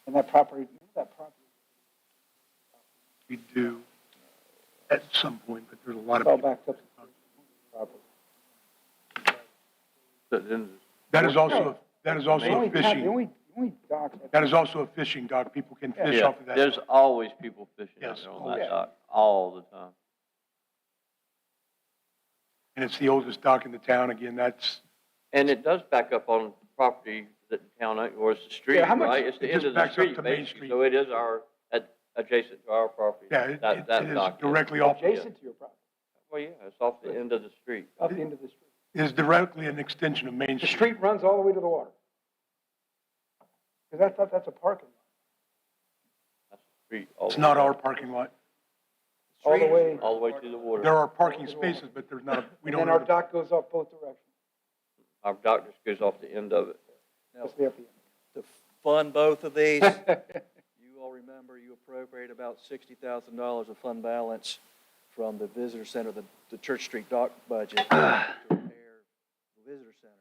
S1: And that property.
S7: We do at some point, but there's a lot
S1: It's all
S7: of people.
S1: backed up. Property.
S7: That is also a
S1: The
S7: fishing,
S1: only dock.
S7: that is also a fishing dock. People can fish
S2: yeah,
S7: off of that.
S2: there's always people fishing out
S7: Yes.
S2: there on
S1: Oh,
S2: that
S1: yeah.
S2: dock, all the time.
S7: And it's the oldest dock in the town. Again, that's,
S2: And it does back up on property that the town, or it's the street,
S1: Yeah, how much-
S2: right? It's the
S7: it
S2: end
S7: just
S2: of the
S7: backs up
S2: street,
S7: to Main
S2: basically,
S7: Street.
S2: so it is adjacent to our property.
S7: yeah, it
S2: That
S7: is
S2: dock
S7: directly off,
S1: Adjacent to your property,
S2: Well, yeah, it's off the end of the street.
S1: up the end of the street.
S7: is directly an extension of Main
S1: The
S7: Street.
S1: street runs all the way to the water. Because I thought that's a parking lot.
S2: That's the street. all
S7: It's
S2: the
S7: not
S2: way
S7: our
S2: down.
S7: parking lot.
S1: All the way.
S2: All the way to the water.
S7: There are parking spaces, but there's not, we
S1: And
S7: don't
S1: then our
S7: have,
S1: dock goes off both directions.
S2: Our dock just goes off the end of it.
S3: Now,
S1: Just the up the end.
S3: to fund both of these, you all remember you appropriate about $60,000 of fund balance from the visitor center, the Church Street dock budget to repair the visitor center.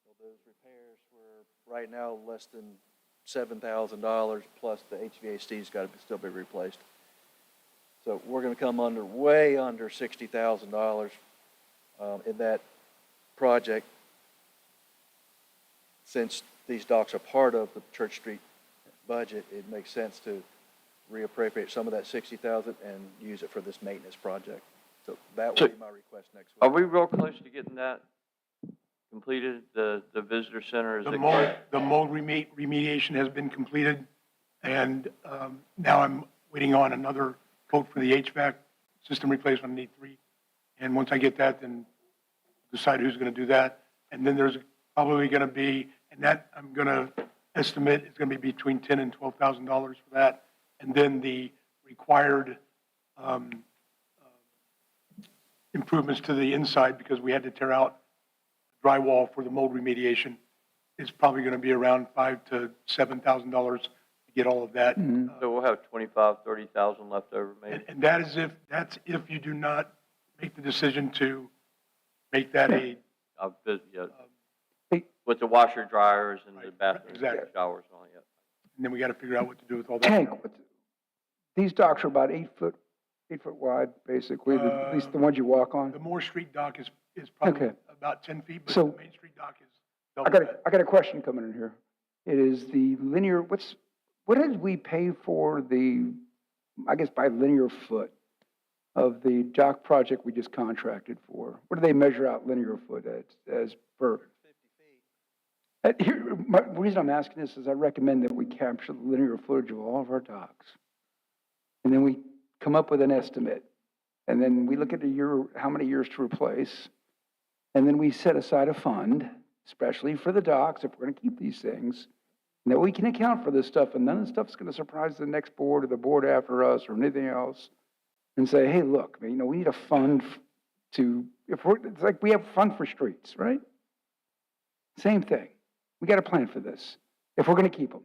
S3: So those repairs were right now less than $7,000, plus the HVAC's got to still be replaced. So we're going to come way under $60,000 in that project. Since these docks are part of the Church Street budget, it makes sense to reappropriate some of that 60,000 and use it for this maintenance project. So that will be my request next
S2: Are
S3: week.
S2: we real close to getting that completed, the visitor center? Is
S7: The
S2: it
S7: mold,
S2: close?
S7: the mold remediation has been completed, and now I'm waiting on another quote for the HVAC system replacement. I need 3. And once I get that, then decide who's going to do that. And then there's probably going to be, and that I'm going to estimate is going to be between $10,000 and $12,000 for that. And then the required improvements to the inside, because we had to tear out drywall for the mold remediation, is probably going to be around $5,000 to $7,000 to get all of that.
S2: So we'll have 25, 30,000 left over maybe?
S7: And that's if you do not make the decision to make that a,
S2: Yeah.
S1: Hey.
S2: With the washer dryers and the
S7: Right,
S2: bathrooms,
S7: exactly.
S2: showers and all that.
S7: and then we got to figure out what to do with all that.
S1: Tank, these docks are about 8 foot wide, basically, at least the ones you walk on.
S7: The Moore Street dock is probably
S1: Okay.
S7: about 10 feet, but
S1: So-
S7: the Main Street dock is
S1: I
S7: double
S1: got
S7: that.
S1: I got a question coming in here. It is the linear, what did we pay for the, I guess by linear foot of the dock project we just contracted for? What do they measure out linear foot as per? Here, the reason I'm asking this is I recommend that we capture the linear footage of all of our docks. And then we come up with an estimate. And then we look at how many years to replace. And then we set aside a fund, especially for the docks, if we're going to keep these things, and that we can account for this stuff, and none of the stuff's going to surprise the next board or the board after us or anything else. And say, hey, look, we need a fund it's like we have a fund for streets, right? Same thing. We got a plan for this, if we're going to keep them.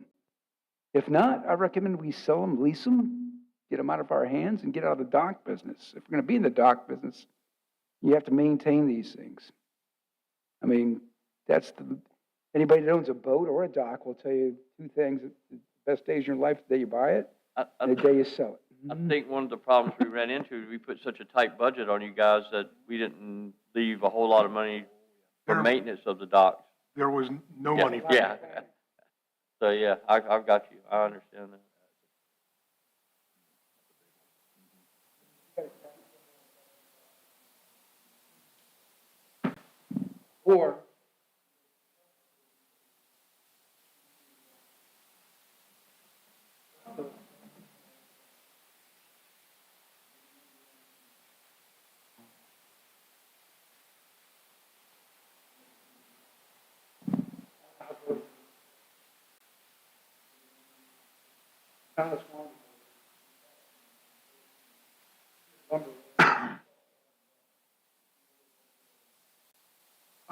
S1: If not, I recommend we sell them, lease them, get them out of our hands, and get out of the dock business. If we're going to be in the dock business, you have to maintain these things. I mean, anybody that owns a boat or a dock will tell you 2 things. The best days of your life, the day you buy it, and the day you sell it.
S2: I think one of the problems we ran into, we put such a tight budget on you guys that we didn't leave a whole lot of money for
S7: There-
S2: maintenance of the docks.
S7: There was no
S2: Yeah,
S7: money for
S2: yeah.
S7: that.
S2: So, yeah, I've got you. I understand that.
S1: Or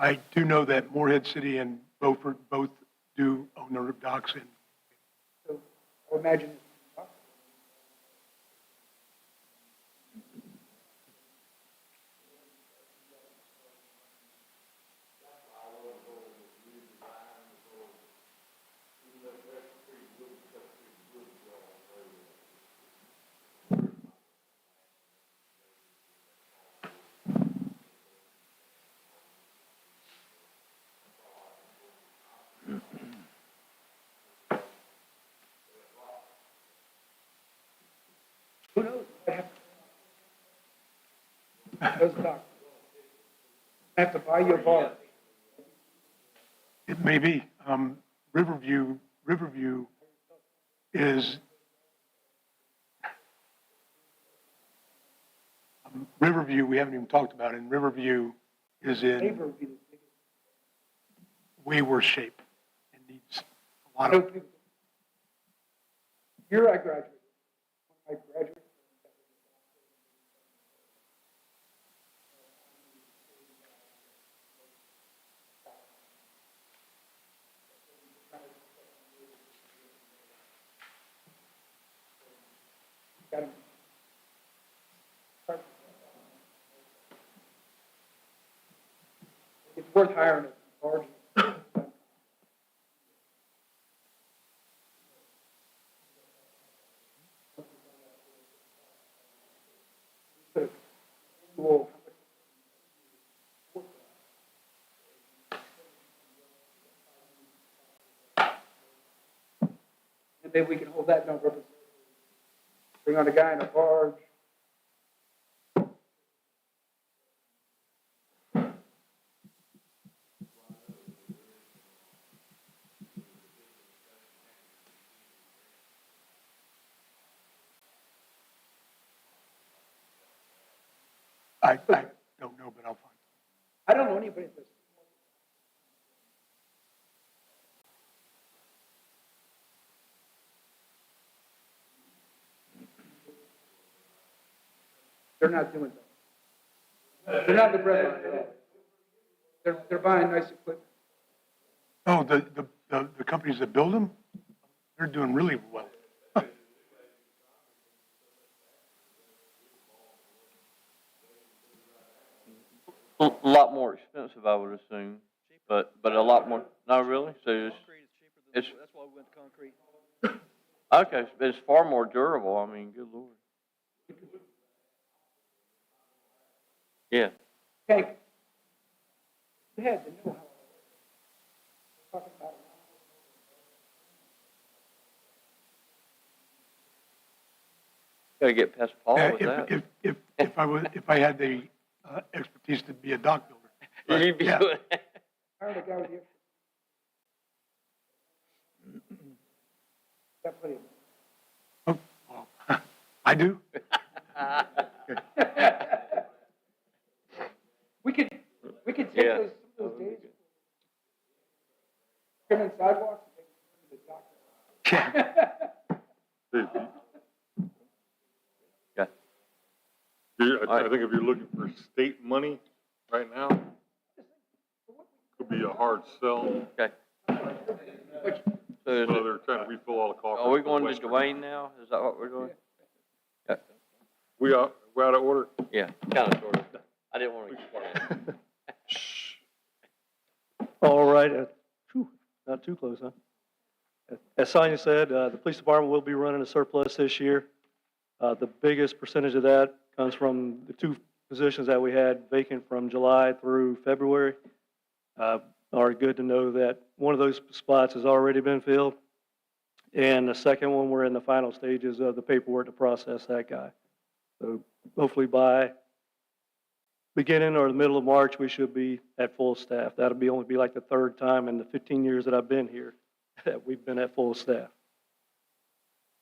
S7: I do know that Morehead City and Beaufort both do own their docks, and
S1: So I would imagine. Who knows? Those docks. I have to buy you a bar.
S7: it may be. Riverview is, Riverview, we haven't even talked about it, and Riverview is in
S1: Neighbor would be the biggest.
S7: way worse shape. It needs a
S1: I
S7: lot
S1: don't
S7: of,
S1: think. Year I graduated. When I graduated. Got 'em. It's worth hiring a large. Well, and maybe we can hold that number. Bring on a guy in a barge.
S7: I don't know, but I'll find.
S1: I don't know anybody that's. They're not doing that. They're not the bread line at all. They're buying nice equipment.
S7: Oh, the companies that build them, they're doing really well.
S2: A lot more expensive, I would assume, but a lot more, not really, so
S3: Concrete is cheaper than,
S2: it's-
S3: that's why we went to concrete.
S2: okay, it's far more durable, I mean, good lord. Yeah,
S1: Okay. You had to know how. Talking about it.
S2: gotta get past Paul
S7: Yeah,
S2: with that.
S7: if I had the expertise to be a dock builder. But,
S2: You'd be
S7: yeah.
S2: good.
S1: Hire the guy with the. Got plenty of.
S7: Oh, well, I do.
S1: We could take
S2: Yeah.
S1: those, some of those days. Trimming sidewalks and take them to the dock.
S7: Yeah.
S2: Yeah.
S4: I think if you're looking for state money right now, could be a hard sell.
S2: Okay. So is
S4: So
S2: it,
S4: they're trying to refill all the coffers.
S2: are we
S4: for
S2: going to
S4: Western.
S2: Dwayne now? Is that what we're doing?
S4: We're out of order?
S2: Yeah, kind of, sort of. I didn't want to explain.
S8: All right, not too close, huh? As Sonia said, the police department will be running a surplus this year. The biggest percentage of that comes from the two positions that we had vacant from July through February. Are good to know that one of those spots has already been filled. And the second one, we're in the final stages of the paperwork to process that guy. So hopefully by beginning or the middle of March, we should be at full staff. That'll only be like the third time in the 15 years that I've been here that we've been at full staff.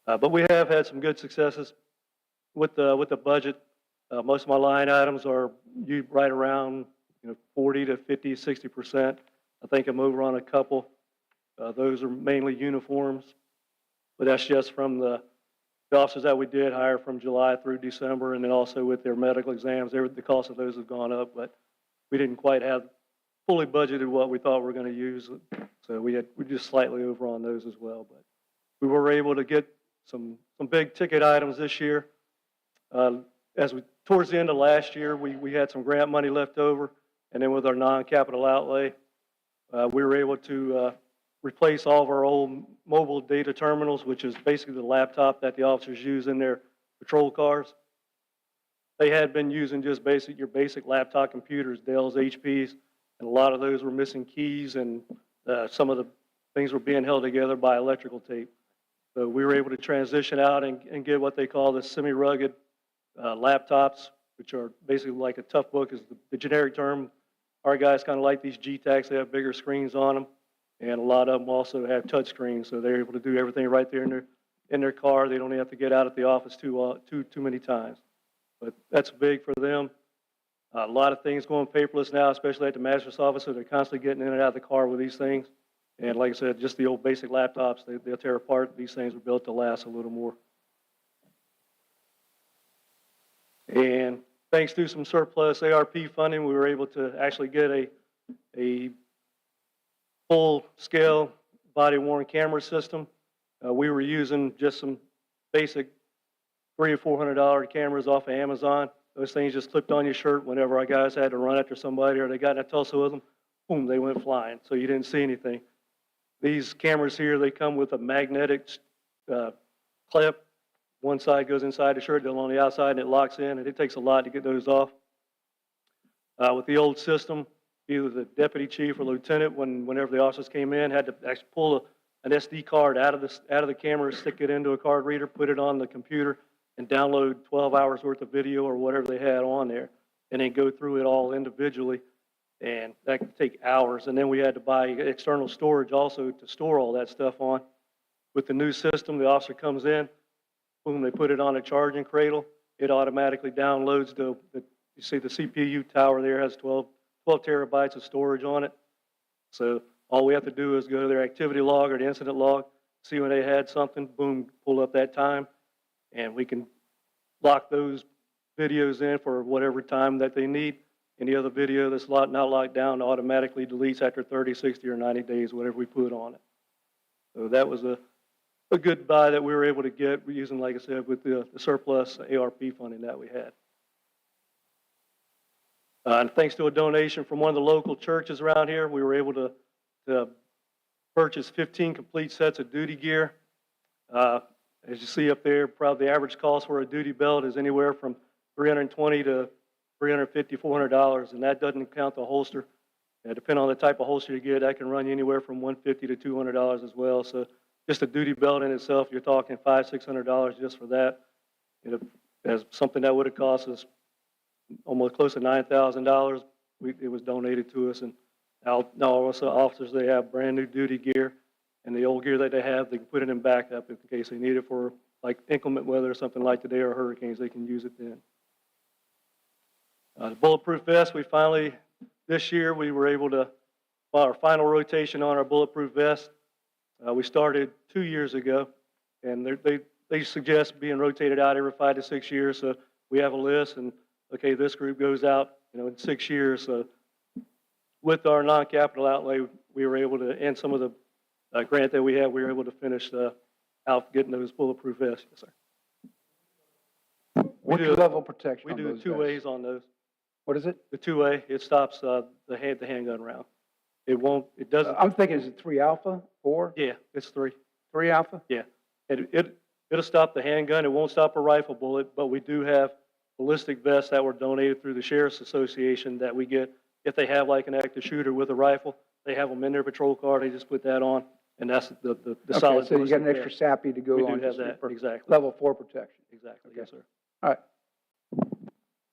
S8: But we have had some good successes with the budget. Most of my line items are right around 40 to 50, 60%. I think I'm over on a couple. Those are mainly uniforms, but that's just from the officers that we did hire from July through December, and then also with their medical exams. The cost of those have gone up, but we didn't quite have fully budgeted what we thought we were going to use, so we're just slightly over on those as well. But we were able to get some big ticket items this year. Towards the end of last year, we had some grant money left over, and then with our non-capital outlay, we were able to replace all of our old mobile data terminals, which is basically the laptop that the officers use in their patrol cars. They had been using just your basic laptop computers, Dell's, HP's, and a lot of those were missing keys, and some of the things were being held together by electrical tape. So we were able to transition out and get what they call the semi-rugged laptops, which are basically like a tough book is the generic term. Our guys kind of like these GTACs. They have bigger screens on them, and a lot of them also have touch screens, so they're able to do everything right there in their car. They don't have to get out at the office too many times. But that's big for them. A lot of things going paperless now, especially at the magistrate's office, so they're constantly getting in and out of the car with these things. And like I said, just the old basic laptops, they'll tear apart. These things were built to last a little more. And thanks to some surplus ARP funding, we were able to actually get a full-scale body-worn camera system. We were using just some basic $300 or $400 cameras off of Amazon. Those things just clipped on your shirt whenever our guys had to run after somebody or they got in a tussle with them. Boom, they went flying, so you didn't see anything. These cameras here, they come with a magnetic clip. One side goes inside the shirt, the other on the outside, and it locks in, and it takes a lot to get those off. With the old system, either the deputy chief or lieutenant, whenever the officers came in, had to actually pull an SD card out of the camera, stick it into a card reader, put it on the computer, and download 12 hours worth of video or whatever they had on there, and then go through it all individually. And that could take hours. And then we had to buy external storage also to store all that stuff on. With the new system, the officer comes in, boom, they put it on a charging cradle. It automatically downloads you see the CPU tower there has 12 terabytes of storage on it. So all we have to do is go to their activity log or the incident log, see when they had something, boom, pull up that time, and we can lock those videos in for whatever time that they need. Any other video that's not locked down automatically deletes after 30, 60, or 90 days, whatever we put on it. So that was a good buy that we were able to get using, like I said, with the surplus ARP funding that we had. And thanks to a donation from one of the local churches around here, we were able to purchase 15 complete sets of duty gear. As you see up there, probably the average cost for a duty belt is anywhere from $320 to $350, $400, and that doesn't count the holster. Depending on the type of holster you get, that can run you anywhere from $150 to $200 as well. So just a duty belt in itself, you're talking $500, $600 just for that. As something that would have cost us almost close to $9,000, it was donated to us. And now also officers, they have brand new duty gear, and the old gear that they have, they can put it in backup in case they need it for like inclement weather or something like today or hurricanes, they can use it then. The bulletproof vest, this year we were able to, our final rotation on our bulletproof vest, we started 2 years ago, and they suggest being rotated out every 5 to 6 years. So we have a list, and okay, this group goes out, in 6 years. So with our non-capital outlay, we were able to, and some of the grant that we had, we were able to finish out getting those bulletproof vests. Yes, sir.
S1: What level of protection
S8: We
S1: on
S8: do
S1: those
S8: 2 ways
S1: vests?
S8: on those.
S1: What is it?
S8: The 2A, it stops the handgun round. It doesn't.
S1: I'm thinking, is it 3 alpha, 4?
S8: Yeah, it's 3.
S1: 3 alpha?
S8: Yeah. It'll stop the handgun. It won't stop a rifle bullet, but we do have ballistic vests that were donated through the Sheriff's Association that we get. If they have like an active shooter with a rifle, they have them in their patrol car. They just put that on, and that's the
S1: Okay,
S8: solid.
S1: so you got an
S8: ballistic
S1: extra
S8: vest.
S1: SAPI to go
S8: We
S1: on.
S8: do have
S1: just
S8: that,
S1: for
S8: exactly.
S1: Level 4 protection.
S8: Exactly,
S1: Okay.
S8: yes, sir.
S1: All right.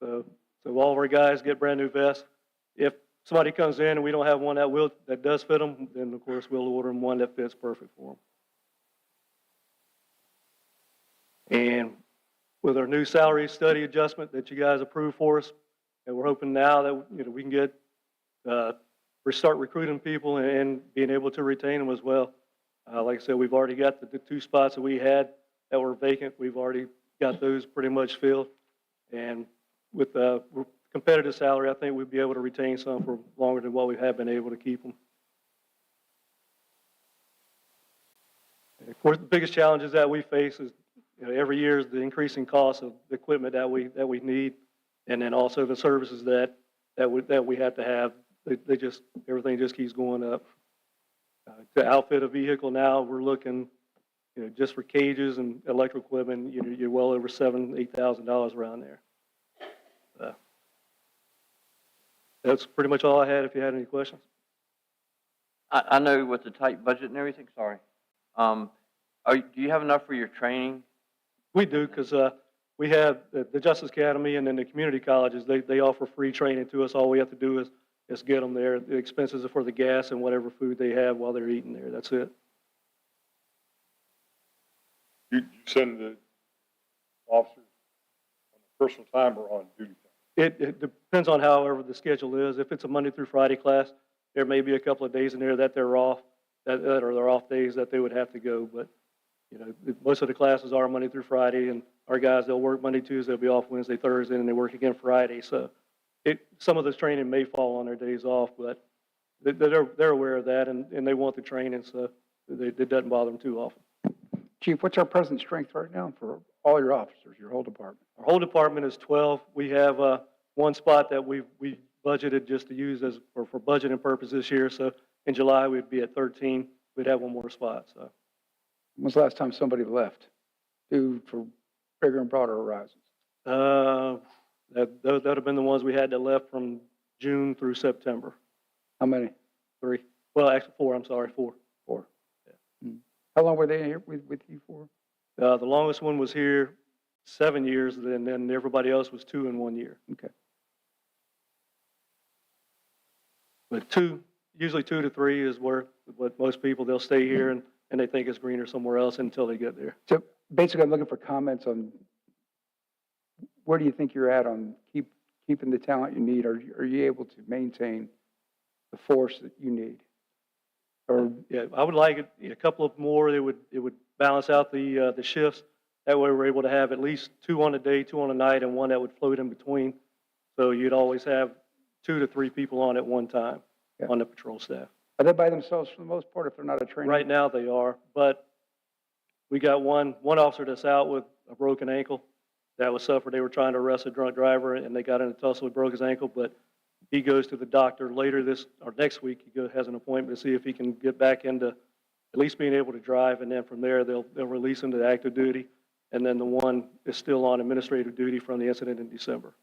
S8: So all of our guys get brand new vests. If somebody comes in and we don't have one that does fit them, then of course we'll order them one that fits perfect for them. And with our new salary study adjustment that you guys approved for us, and we're hoping now that we can get start recruiting people and being able to retain them as well. Like I said, we've already got the 2 spots that we had that were vacant. We've already got those pretty much filled, and with competitive salary, I think we'd be able to retain some for longer than what we have been able to keep them. And of course, the biggest challenges that we face is every year is the increasing cost of the equipment that we need, and then also the services that we have to have. Everything just keeps going up. To outfit a vehicle now, we're looking, just for cages and electrical equipment, you're well over $7,000, $8,000 around there. That's pretty much all I had. If you had any questions.
S2: I know with the tight budget and everything, sorry. Do you have enough for your training?
S8: We do, because we have the Justice Academy and then the community colleges. They offer free training to us. All we have to do is get them there. The expenses are for the gas and whatever food they have while they're eating there. That's it.
S4: You send the officers on personal time or on duty time?
S8: It depends on however the schedule is. If it's a Monday through Friday class, there may be a couple of days in there that they're off, that are their off days that they would have to go. But most of the classes are Monday through Friday, and our guys, they'll work Monday, Tuesday, they'll be off Wednesday, Thursday, and they work again Friday. So some of this training may fall on their days off, but they're aware of that, and they want the training, so it doesn't bother them too often.
S1: Chief, what's our present strength right now for all your officers, your whole department?
S8: Our whole department is 12. We have one spot that we budgeted just to use for budgeting purposes this year. So in July, we'd be at 13. We'd have one more spot. So
S1: When was the last time somebody left for bigger and broader horizons?
S8: that would have been the ones we had that left from June through September.
S1: How many?
S8: 3. Well, actually 4, I'm sorry, 4.
S1: 4. How long were they here with you for?
S8: The longest one was here 7 years, and then everybody else was 2 in 1 year.
S1: Okay.
S8: But usually 2 to 3 is where, what most people, they'll stay here and they think it's greener somewhere else until they get there.
S1: So basically, I'm looking for comments on where do you think you're at on keeping the talent you need? Are you able to maintain the force that you need? Or,
S8: Yeah, I would like a couple of more. It would balance out the shifts. That way we're able to have at least 2 on a day, 2 on a night, and 1 that would float in between. So you'd always have 2 to 3 people on at one time
S1: Yeah.
S8: on the patrol staff.
S1: are they by themselves for the most part if they're not a trainer?
S8: Right now they are, but we got one officer that's out with a broken ankle that was suffered. They were trying to arrest a drunk driver and they got in a tussle, he broke his ankle, but he goes to the doctor later next week. He has an appointment to see if he can get back into at least being able to drive, and then from there they'll release him to active duty. And then the one is still on administrative duty from the incident in December.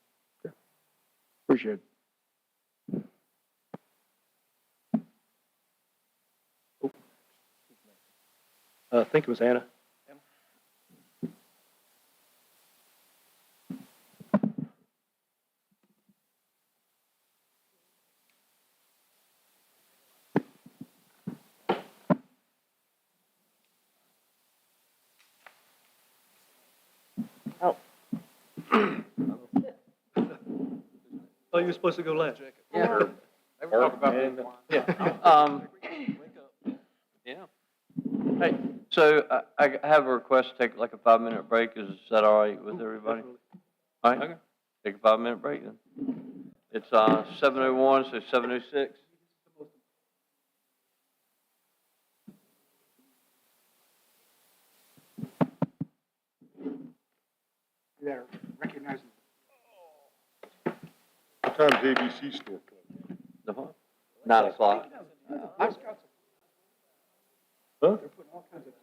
S1: Appreciate it.
S8: I think it was Anna. Oh, you were supposed to go last.
S2: Yeah.
S6: They were talking about it.
S2: Yeah. Hey, so I have a request to take like a 5-minute break. Is that all right with everybody? All right, take a 5-minute break then. It's 7:01, so 7:06.
S1: They're recognizing.
S4: What time's ABC store close?
S2: The what? 9 o'clock.
S1: Boy Scouts,
S8: Huh?
S1: they're putting all kinds of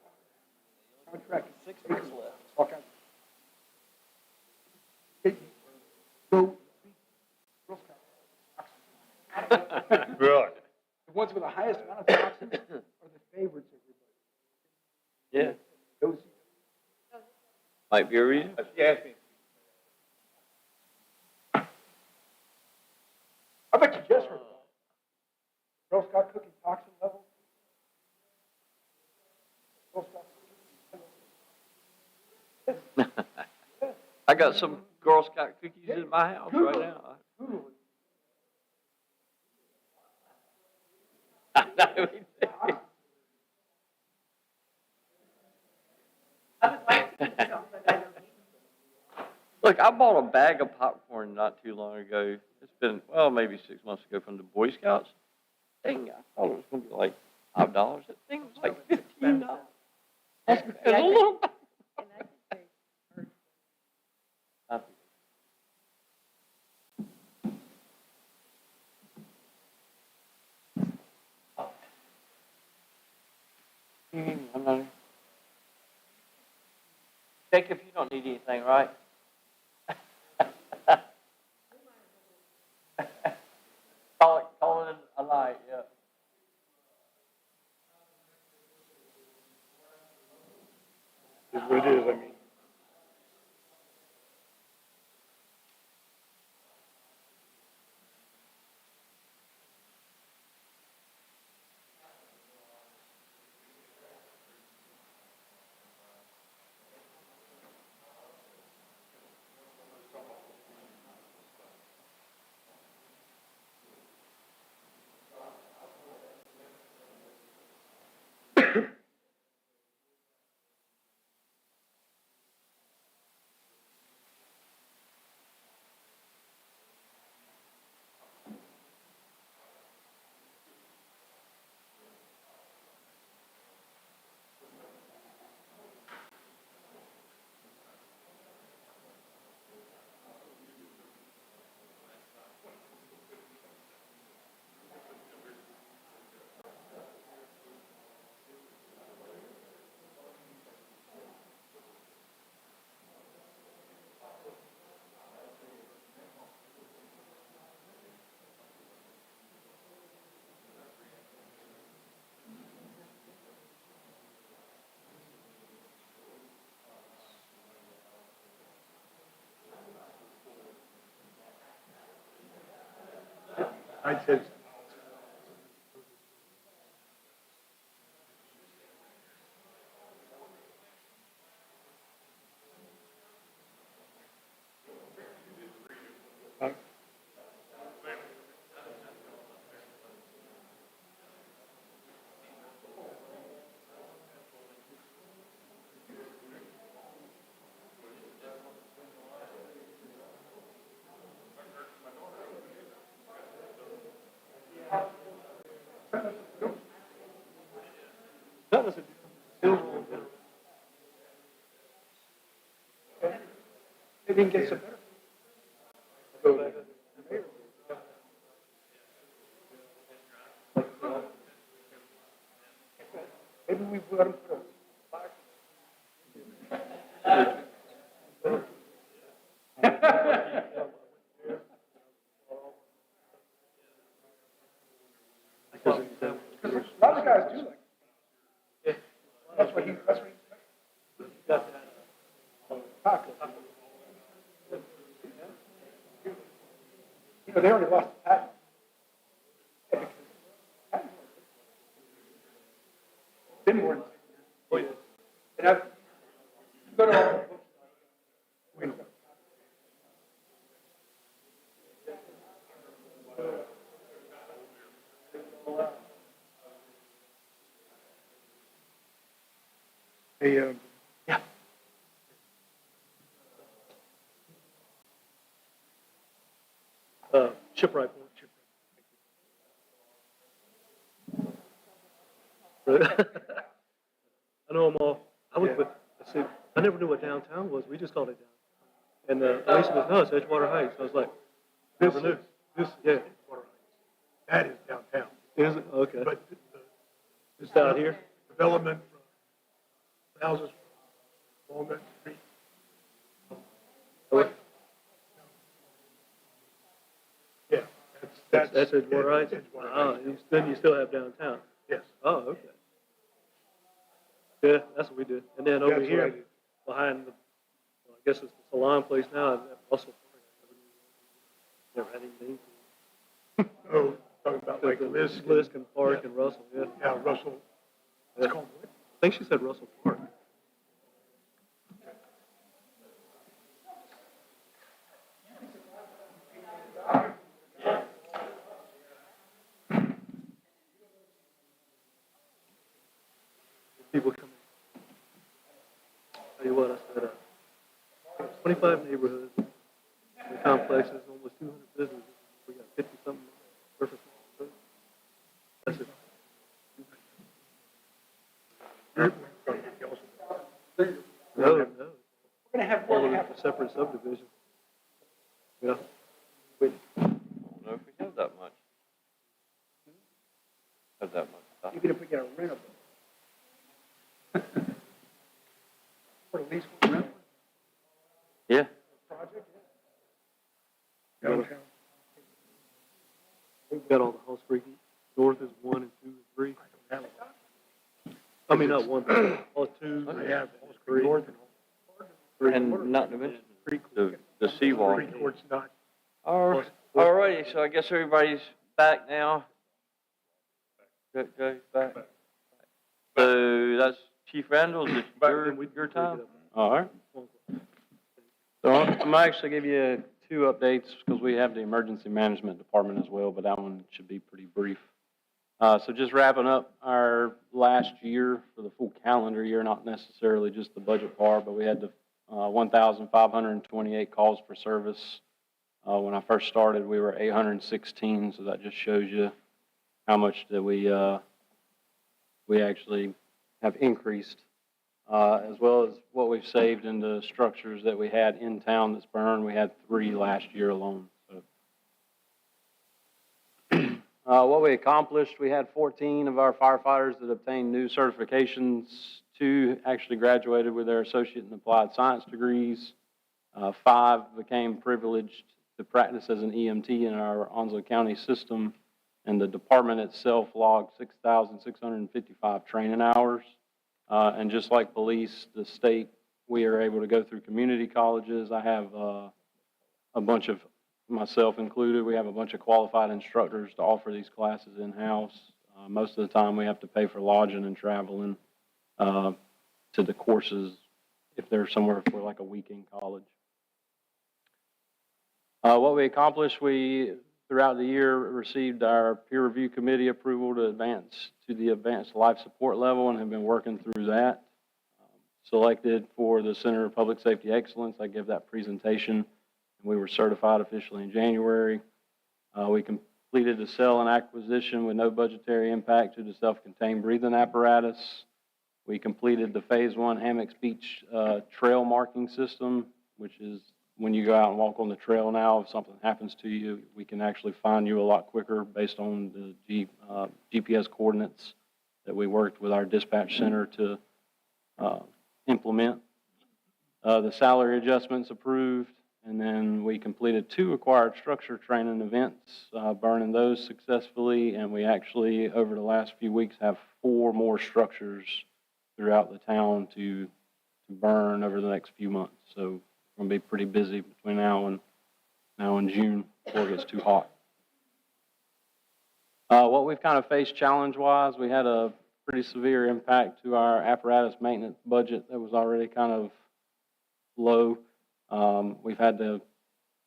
S1: contract.
S3: 6 weeks left.
S1: All kinds. So, Girl Scouts.
S4: Really?
S1: The ones with the highest amount of toxins are the favorites, everybody.
S2: Yeah,
S1: Those,
S2: might be a reason.
S6: She asked me.
S1: I bet you just heard about it. Girl Scout cookie toxin levels. Girl Scout.
S2: I got some Girl Scout cookies in my house right now. I know he did. Look, I bought a bag of popcorn not too long ago. It's been, well, maybe 6 months ago from the Boy Scouts. Dang, I thought it was gonna be like $5. That thing was like $15. It's a little bag. Jacob, you don't need anything, right? Call it a night, yeah.
S7: Is what it is, I mean. Mine says, they didn't get some better. Maybe we let them put a because a lot of guys do like it. That's what he. You know, they already lost the patent. Been more than 10 years. Oh, yeah. And I've, go to all the books. Wait a minute. Hey, yeah.
S8: Shipwright. I know them all. I never knew what downtown was. We just called it downtown. And Lisa goes, no, it's Edgewater Heights. I was like, never knew. Yeah.
S7: That is downtown.
S8: Is it? Okay.
S7: But
S8: It's down here?
S7: development from houses along that street. Yeah,
S8: That's Edgewater Heights?
S7: Edgewater
S8: Oh,
S7: Heights.
S8: then you still have downtown.
S7: Yes.
S8: Oh, okay. Yeah, that's what we did. And then over
S7: That's what I
S8: here,
S7: did.
S8: behind the, well, I guess it's the salon place now, that Russell Park. Never had anything.
S7: Oh, talking about like Lisk.
S8: Lisk and Park and Russell, yeah.
S7: Yeah, Russell. It's
S8: Yeah.
S7: called what?
S8: I think she said Russell Park. People come in. Tell you what, I said, 25 neighborhoods, the complexes, almost 200 businesses. We got 50-something surface. That's it. No.
S7: We're gonna have
S8: All
S7: more
S8: of
S7: happen.
S8: it's a separate subdivision. Yeah.
S2: I don't know if we have that much. Have that much stuff.
S7: Even if we get a rental. For at least one rental
S2: Yeah.
S7: project. Downtown.
S8: We've got all the house freaking. North is 1 and 2 and 3. I mean, not 1, all 2.
S7: I have all
S8: Three.
S7: north and
S2: And not to mention the seawall.
S7: Creek Court's not.
S2: All righty, so I guess everybody's back now. Joe's back. So that's Chief Randall, is it your time? All right. So I'm actually give you 2 updates because we have the emergency management department as well, but that one should be pretty brief. So just wrapping up our last year for the full calendar year, not necessarily just the budget part, but we had the 1,528 calls for service. When I first started, we were 816, so that just shows you how much that we actually have increased, as well as what we've saved in the structures that we had in town that's burned. We had 3 last year alone. So. What we accomplished, we had 14 of our firefighters that obtained new certifications. 2 actually graduated with their associate in applied science degrees. 5 became privileged to practice as an EMT in our Onslow County system. And the department itself logged 6,655 training hours. And just like police, the state, we are able to go through community colleges. I have a bunch of
S9: myself included, we have a bunch of qualified instructors to offer these classes in-house. Most of the time, we have to pay for lodging and traveling to the courses if they're somewhere for like a week in college. What we accomplished, we throughout the year received our peer review committee approval to advance to the advanced life support level and have been working through that. Selected for the Center of Public Safety Excellence, I gave that presentation, and we were certified officially in January. We completed the sale and acquisition with no budgetary impact to the self-contained breathing apparatus. We completed the Phase 1 Hammocks Beach trail marking system, which is when you go out and walk on the trail now, if something happens to you, we can actually find you a lot quicker based on the GPS coordinates that we worked with our dispatch center to implement. The salary adjustments approved, and then we completed 2 acquired structure training events, burning those successfully, and we actually, over the last few weeks, have 4 more structures throughout the town to burn over the next few months. So we're going to be pretty busy between now and June before it gets too hot. What we've kind of faced challenge-wise, we had a pretty severe impact to our apparatus maintenance budget that was already kind of low. We've had to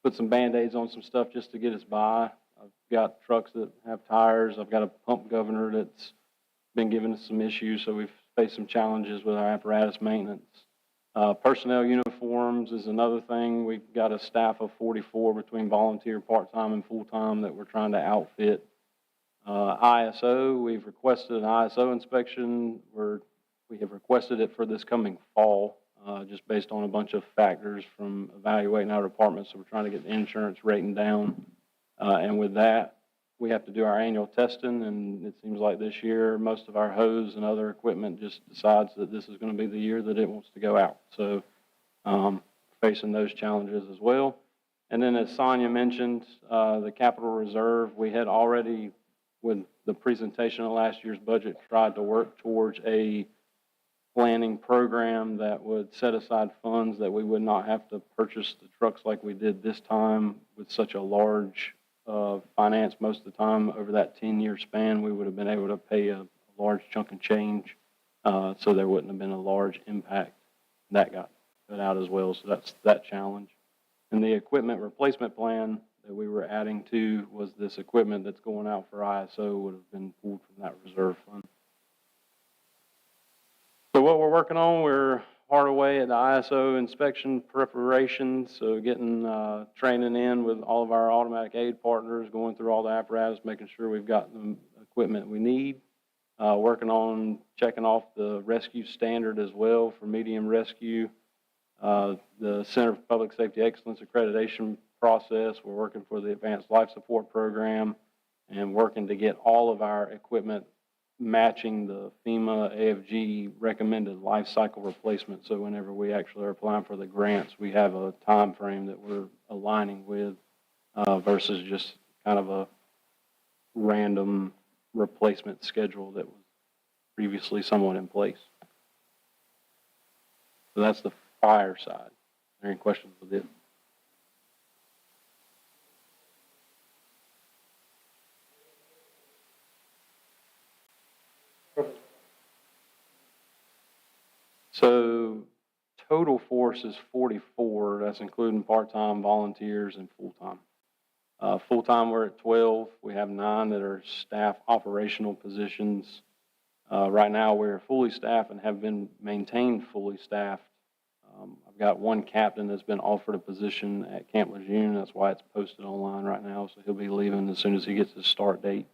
S9: put some Band-Aids on some stuff just to get us by. I've got trucks that have tires. I've got a pump governor that's been giving us some issues, so we've faced some challenges with our apparatus maintenance. Personnel uniforms is another thing. We've got a staff of 44 between volunteer, part-time, and full-time that we're trying to outfit. ISO, we've requested an ISO inspection. We have requested it for this coming fall, just based on a bunch of factors from evaluating our department. So we're trying to get the insurance rating down. And with that, we have to do our annual testing. And it seems like this year, most of our hose and other equipment just decides that this is going to be the year that it wants to go out. So facing those challenges as well. And then as Sonia mentioned, the capital reserve, we had already, with the presentation of last year's budget, tried to work towards a planning program that would set aside funds that we would not have to purchase the trucks like we did this time with such a large finance. Most of the time over that 10-year span, we would have been able to pay a large chunk of change, so there wouldn't have been a large impact. That got cut out as well, so that's that challenge. And the equipment replacement plan that we were adding to was this equipment that's going out for ISO would have been pulled from that reserve fund. So what we're working on, we're hard away at the ISO inspection preparations, so getting training in with all of our automatic aid partners, going through all the apparatus, making sure we've got the equipment we need. Working on checking off the rescue standard as well for medium rescue. The Center for Public Safety Excellence accreditation process. We're working for the Advanced Life Support Program and working to get all of our equipment matching the FEMA AFG recommended life cycle replacement. So whenever we actually are applying for the grants, we have a time frame that we're aligning with versus just kind of a random replacement schedule that was previously somewhat in place. So that's the fire side. Are there any questions with it? So total force is 44. That's including part-time, volunteers, and full-time. Full-time, we're at 12. We have 9 that are staff operational positions. Right now, we're fully staffed and have been maintained fully staffed. I've got 1 captain that's been offered a position at Camp Lejeune. That's why it's posted online right now. So he'll be leaving as soon as he gets his start date.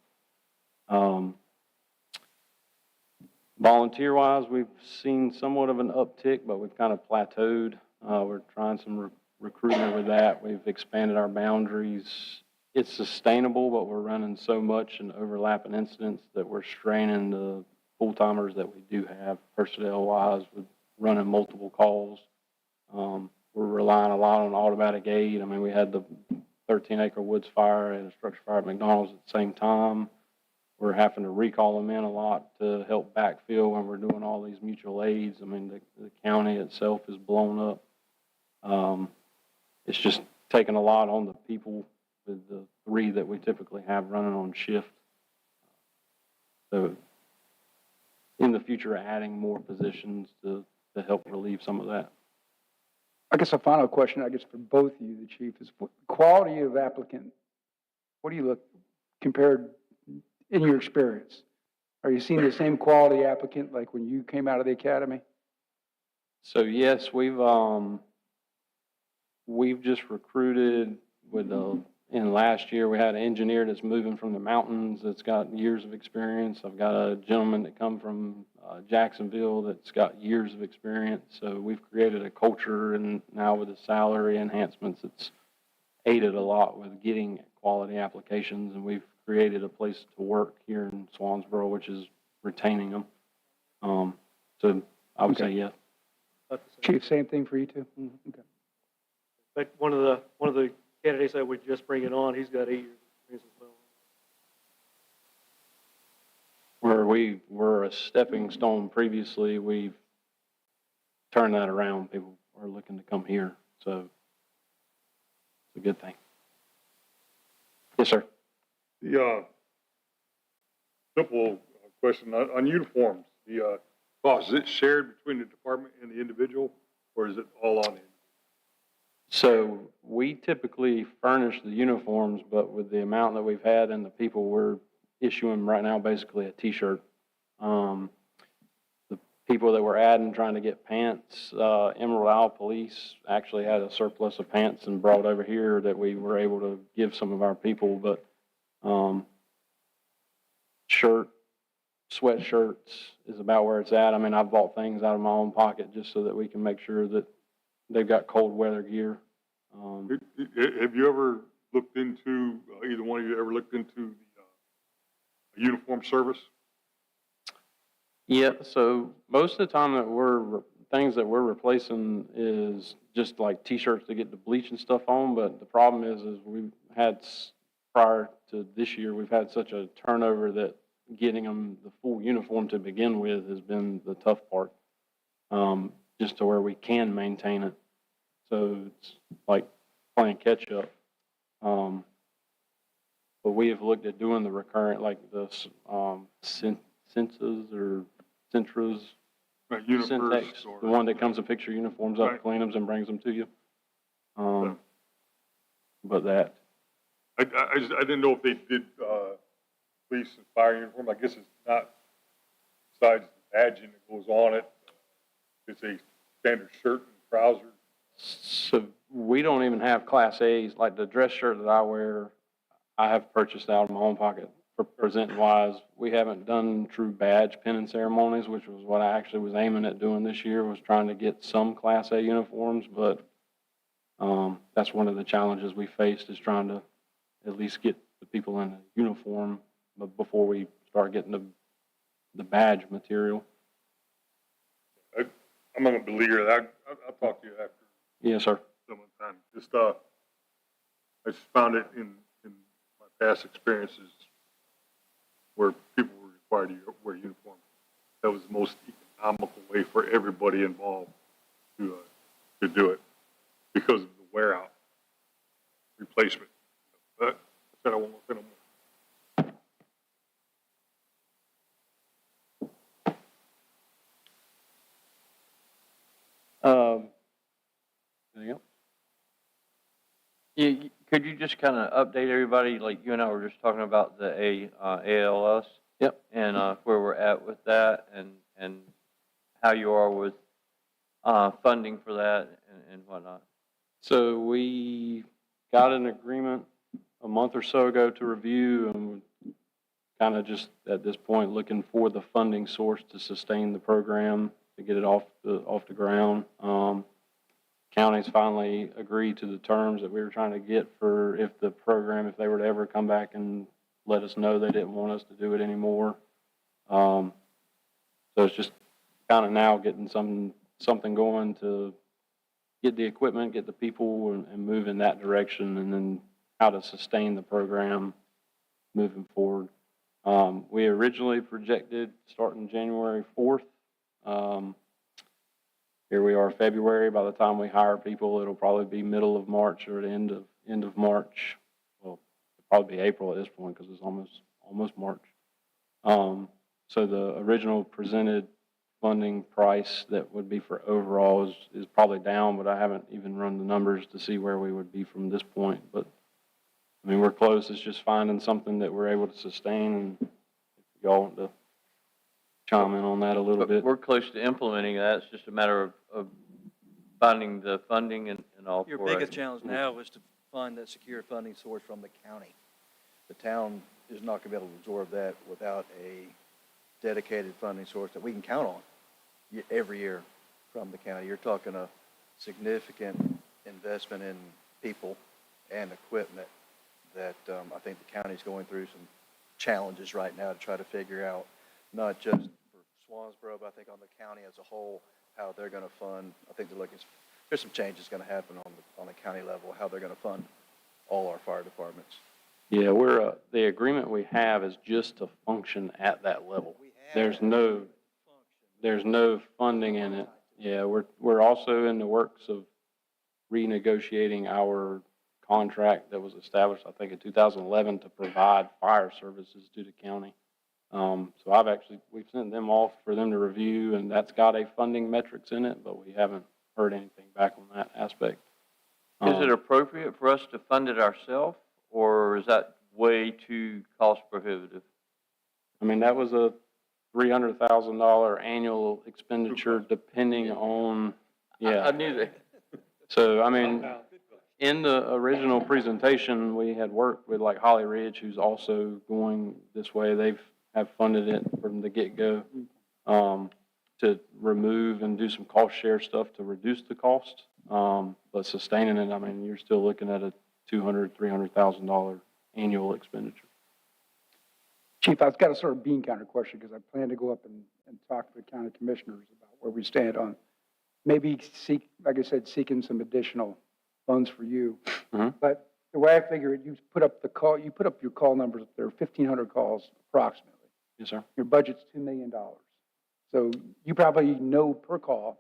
S9: Volunteer-wise, we've seen somewhat of an uptick, but we've kind of plateaued. We're trying some recruitment with that. We've expanded our boundaries. It's sustainable, but we're running so much and overlapping incidents that we're straining the full-timers that we do have personnel-wise with running multiple calls. We're relying a lot on automatic aid. I mean, we had the 13-acre woods fire and a structure fire at McDonald's at the same time. We're having to recall them in a lot to help backfill when we're doing all these mutual aids. I mean, the county itself is blown up. It's just taking a lot on the people 3 that we typically have running on shift. So in the future, adding more positions to help relieve some of that.
S1: I guess a final question, I guess for both of you, the chief, is what quality of applicant, what do you look compared in your experience? Are you seeing the same quality applicant like when you came out of the academy?
S9: So yes, we've just recruited with in last year, we had an engineer that's moving from the mountains that's got years of experience. I've got a gentleman that come from Jacksonville that's got years of experience. So we've created a culture, and now with the salary enhancements, it's aided a lot with getting quality applications, and we've created a place to work here in Swansboro, which is retaining them. So I would say yes.
S1: Chief, same thing for you too? Okay.
S8: But one of the candidates that we're just bringing on, he's got 8 years of experience as well.
S9: Where we were a stepping stone previously, we've turned that around. People are looking to come here, so it's a good thing. Yes, sir.
S4: The, simple question on uniforms, the, cost, is it shared between the department and the individual, or is it all on it?
S9: So we typically furnish the uniforms, but with the amount that we've had and the people we're issuing right now, basically a T-shirt. The people that we're adding, trying to get pants, Emerald Isle Police actually had a surplus of pants and brought over here that we were able to give some of our people, but sweatshirts is about where it's at. I mean, I've bought things out of my own pocket just so that we can make sure that they've got cold weather gear.
S4: Have you ever looked into, either one of you ever looked into the uniform service?
S9: Yeah, so most of the time that things that we're replacing is just like T-shirts to get the bleach and stuff on, but the problem is we've had, prior to this year, we've had such a turnover that getting them the full uniform to begin with has been the tough part, just to where we can maintain it. So it's like playing catch up. But we have looked at doing the recurrent, like the Sentas or Centras,
S4: Universe
S9: Syntex,
S4: or
S9: the one that comes and picks your uniforms up,
S4: Right.
S9: clean them, and brings them to you. But that.
S4: I didn't know if they did police and fire uniform. I guess it's not, besides the badging that goes on it, it's a standard shirt and trousers.
S9: So we don't even have Class A's, like the dress shirt that I wear, I have purchased out of my own pocket for presenting wise. We haven't done true badge pinning ceremonies, which was what I actually was aiming at doing this year, was trying to get some Class A uniforms, but that's one of the challenges we faced, is trying to at least get the people in a uniform before we start getting the badge material.
S4: I'm not going to beleaguer that. I'll talk to you after
S9: Yes, sir.
S4: some time. Just, I just found it in my past experiences where people were required to wear uniforms. That was the most economical way for everybody involved to do it because of the wear out replacement. But I said I won't say no more.
S9: Anything else?
S2: Could you just kind of update everybody, like you and I were just talking about the ALS?
S9: Yep.
S2: And where we're at with that, and how you are with funding for that and whatnot?
S9: So we got an agreement a month or so ago to review, and we're kind of just at this point looking for the funding source to sustain the program, to get it off the ground. Counties finally agreed to the terms that we were trying to get for if the program, if they were to ever come back and let us know they didn't want us to do it anymore. So it's just kind of now getting something going to get the equipment, get the people, and move in that direction, and then how to sustain the program moving forward. We originally projected starting January 4th. Here we are, February. By the time we hire people, it'll probably be middle of March or the end of March. Well, probably be April at this point because it's almost March. So the original presented funding price that would be for overall is probably down, but I haven't even run the numbers to see where we would be from this point. But I mean, we're close. It's just finding something that we're able to sustain, and if y'all want to chime in on that a little
S2: But
S9: bit.
S2: we're close to implementing that. It's just a matter of finding the funding and all for it.
S3: Your biggest challenge now is to find that secure funding source from the county. The town is not going to be able to absorb that without a dedicated funding source that we can count on every year from the county. You're talking a significant investment in people and equipment that I think the county's going through some challenges right now to try to figure out, not just for Swansboro, but I think on the county as a whole, how they're going to fund. I think there's some changes going to happen on the county level, how they're going to fund all our fire departments.
S9: Yeah, the agreement we have is just to function at that level. There's no funding in it. Yeah, we're also in the works of renegotiating our contract that was established, I think, in 2011 to provide fire services to the county. So we've sent them off for them to review, and that's got a funding metrics in it, but we haven't heard anything back on that aspect.
S2: Is it appropriate for us to fund it ourselves, or is that way too cost prohibitive?
S9: I mean, that was a $300,000 annual expenditure depending on, yeah.
S2: I knew that.
S9: So, I mean, in the original presentation, we had worked with like Holly Ridge, who's also going this way. Have funded it from the get-go, to remove and do some cost share stuff to reduce the cost. But sustaining it, I mean, you're still looking at a $200,000, $300,000 annual expenditure.
S1: Chief, I've got a sort of bean counter question because I plan to go up and talk to the county commissioners about where we stand on maybe like I said, seeking some additional funds for you.
S9: Mm-hmm.
S1: But the way I figure it, you put up your call numbers. There are 1,500 calls approximately.
S9: Yes, sir.
S1: Your budget's $2 million. So you probably know per call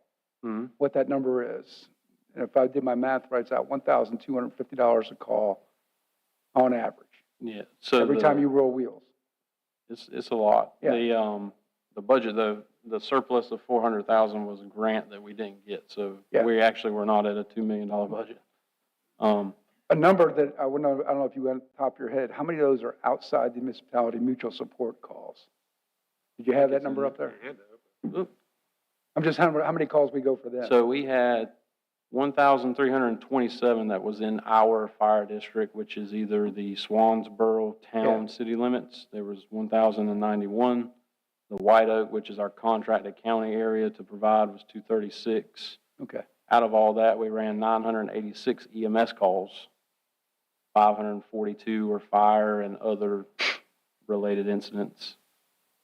S1: what that number is. And if I did my math right, it's out $1,250 a call on average.
S9: Yeah. So
S1: every time you roll wheels.
S9: It's a lot.
S1: Yeah.
S9: The budget, the surplus of 400,000 was a grant that we didn't get. So
S1: Yeah.
S9: we actually were not at a $2 million budget.
S1: A number that I don't know if you went top of your head, how many of those are outside the municipality mutual support calls? Did you have that number up there? I'm just, how many calls we go for that?
S9: So we had 1,327 that was in our fire district, which is either the Swansboro town city limits. There was 1,091. The White Oak, which is our contracted county area to provide, was 236.
S1: Okay.
S9: Out of all that, we ran 986 EMS calls. 542 were fire and other related incidents.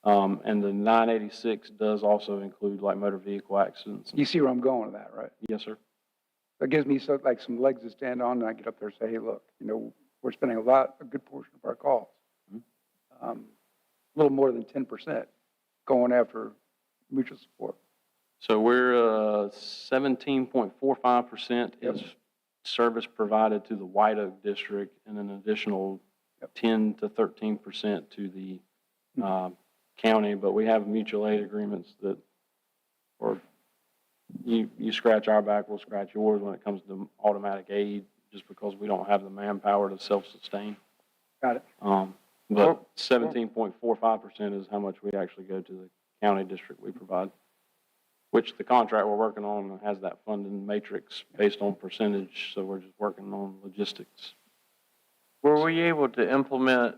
S9: And the 986 does also include like motor vehicle accidents.
S1: You see where I'm going with that, right?
S9: Yes, sir.
S1: That gives me some legs to stand on, and I get up there and say, hey, look, we're spending a good portion of our calls. A little more than 10% going after mutual support.
S9: So we're 17.45% is service provided to the White Oak district, and an additional 10 to 13% to the county. But we have mutual aid agreements that, or you scratch our back, we'll scratch yours when it comes to automatic aid, just because we don't have the manpower to self-sustain.
S1: Got it.
S9: But 17.45% is how much we actually go to the county district we provide, which the contract we're working on has that funding matrix based on percentage, so we're just working on logistics.
S2: Were we able to implement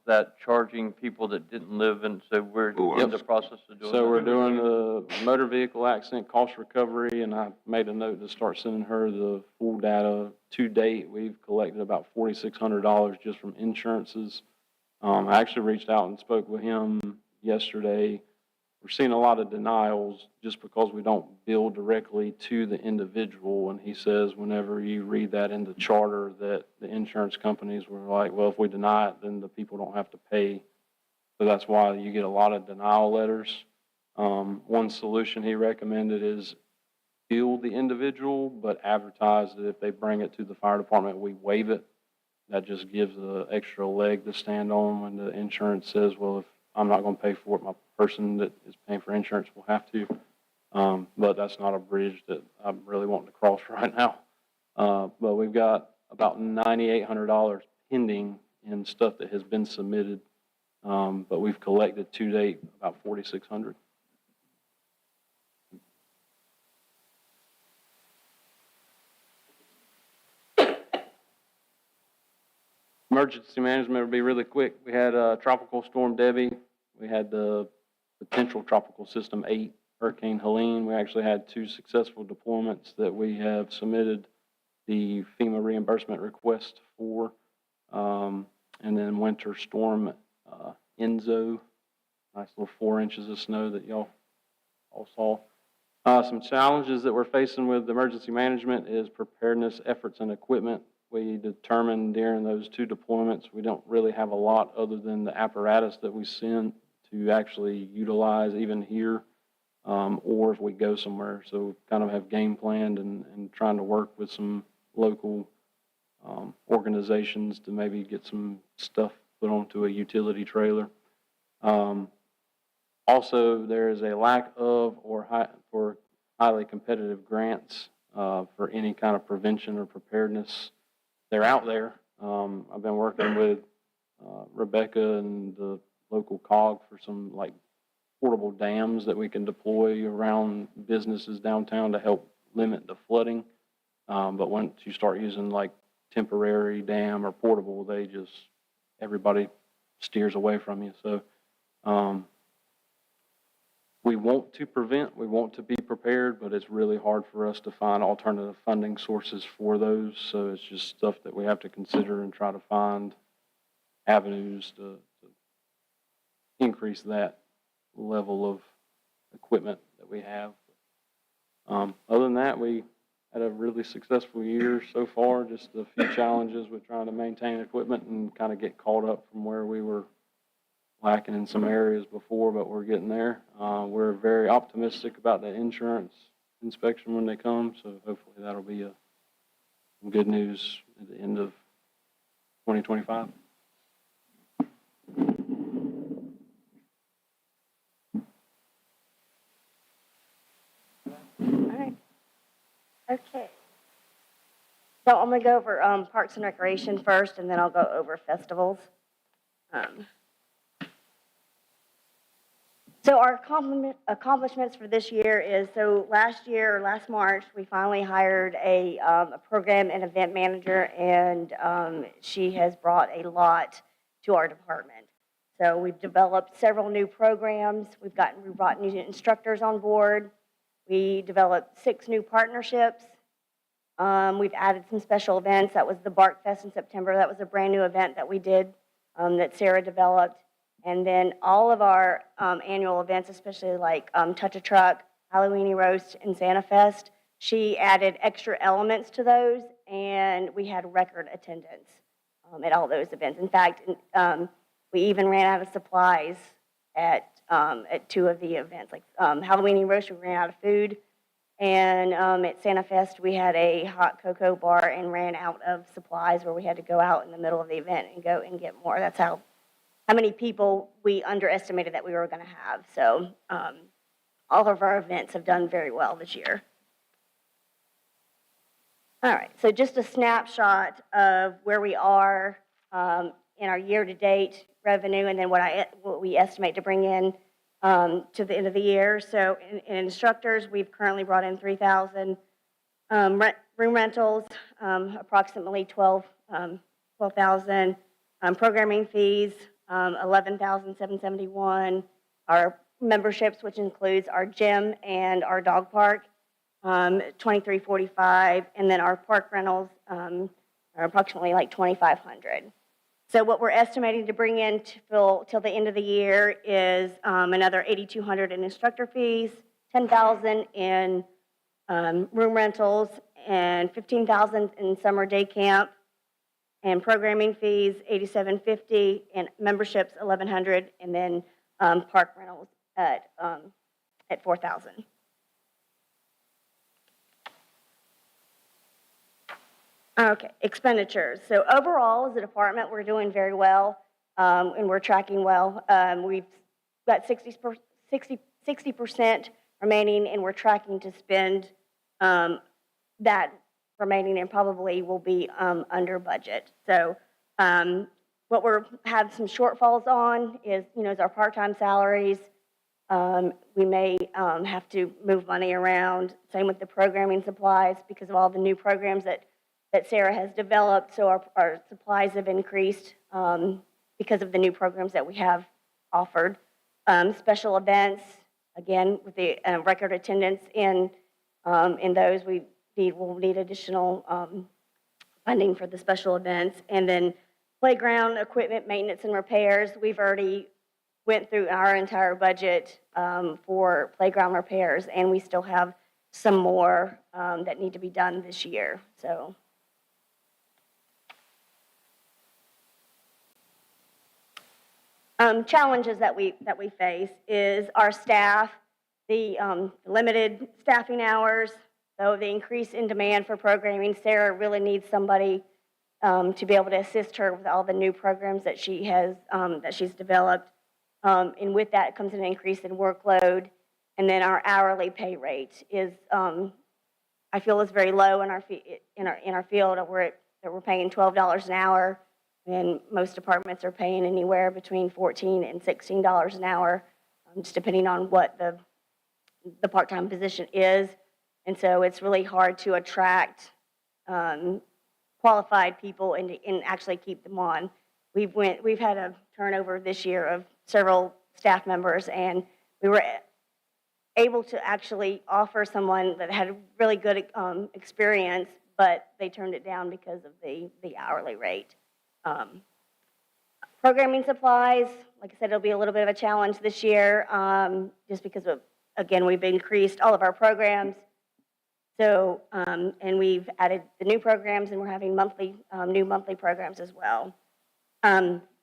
S2: that charging people that didn't live in, so we're in the process of doing that?
S9: So we're doing the motor vehicle accident cost recovery, and I made a note to start sending her the full data. To date, we've collected about $4,600 just from insurances. I actually reached out and spoke with him yesterday. We're seeing a lot of denials just because we don't bill directly to the individual. And he says whenever you read that in the charter that the insurance companies were like, well, if we deny it, then the people don't have to pay. So that's why you get a lot of denial letters. One solution he recommended is bill the individual, but advertise that if they bring it to the fire department, we waive it. that just gives an extra leg to stand on when the insurance says, well, if I'm not going to pay for it, my person that is paying for insurance will have to. But that's not a bridge that I'm really wanting to cross right now. But we've got about $9,800 pending in stuff that has been submitted. But we've collected to date about $4,600. Emergency management would be really quick. We had Tropical Storm Debbie. We had the potential Tropical System 8, Hurricane Helene. We actually had 2 successful deployments that we have submitted the FEMA reimbursement request for. And then Winter Storm Enzo, nice little 4 inches of snow that y'all all saw. Some challenges that we're facing with emergency management is preparedness efforts and equipment. We determined during those 2 deployments, we don't really have a lot other than the apparatus that we send to actually utilize even here, or if we go somewhere. So kind of have game planned and trying to work with some local organizations to maybe get some stuff put onto a utility trailer. Also, there is a lack of or highly competitive grants for any kind of prevention or preparedness. They're out there. I've been working with Rebecca and the local COG for some like portable dams that we can deploy around businesses downtown to help limit the flooding. But once you start using like temporary dam or portable, everybody steers away from you. So we want to prevent, we want to be prepared, but it's really hard for us to find alternative funding sources for those. So it's just stuff that we have to consider and try to find avenues to increase that level of equipment that we have. Other than that, we had a really successful year so far, just a few challenges with trying to maintain equipment and kind of get caught up from where we were lacking in some areas before, but we're getting there. We're very optimistic about the insurance inspection when they come, so hopefully that'll be some good news at the end of 2025.
S10: All right. Okay. So I'm going to go over Parks and Recreation first, and then I'll go over festivals. So our accomplishments for this year is, so last March, we finally hired a program and event manager, and she has brought a lot to our department. So we've developed several new programs. We brought new instructors on board. We developed 6 new partnerships. We've added some special events. That was the Bark Fest in September. That was a brand new event that we did that Sarah developed. And then all of our annual events, especially like Touch a Truck, Halloweeny Roast, and Santa Fest, she added extra elements to those, and we had record attendance at all those events. In fact, we even ran out of supplies at 2 of the events. Like Halloweeny Roast, we ran out of food. And at Santa Fest, we had a hot cocoa bar and ran out of supplies where we had to go out in the middle of the event and go and get more. That's how many people we underestimated that we were going to have. So all of our events have done very well this year. All right, so just a snapshot of where we are in our year-to-date revenue, and then what we estimate to bring in to the end of the year. So in instructors, we've currently brought in 3,000. Room rentals, approximately 12,000. Programming fees, 11,771. Our memberships, which includes our gym and our dog park, 2,345. And then our park rentals are approximately like 2,500. So what we're estimating to bring in till the end of the year is another 8,200 in instructor fees, 10,000 in room rentals, and 15,000 in summer day camp, and programming fees 8,750, and memberships 1,100, and then park rentals at 4,000. Okay, expenditures. So overall, as a department, we're doing very well, and we're tracking well. We've got 60% remaining, and we're tracking to spend that remaining, and probably will be under budget. So what we're have some shortfalls on is, is our part-time salaries. We may have to move money around. Same with the programming supplies because of all the new programs that Sarah has developed. So our supplies have increased because of the new programs that we have offered. Special events, again, with the record attendance in those, we'll need additional funding for the special events. And then playground equipment maintenance and repairs, we've already went through our entire budget for playground repairs, and we still have some more that need to be done this year. So. Challenges that we face is our staff, the limited staffing hours, so the increase in demand for programming. Sarah really needs somebody to be able to assist her with all the new programs that she has that she's developed, and with that comes an increase in workload. And then our hourly pay rate is, I feel, is very low in our field. We're paying $12 an hour. And most departments are paying anywhere between $14 and $16 an hour, just depending on what the part-time position is. And so it's really hard to attract qualified people and actually keep them on. We've had a turnover this year of several staff members, and we were able to actually offer someone that had a really good experience, but they turned it down because of the hourly rate. Programming supplies, like I said, it'll be a little bit of a challenge this year, just because of, again, we've increased all of our programs. So, and we've added the new programs, and we're having new monthly programs as well.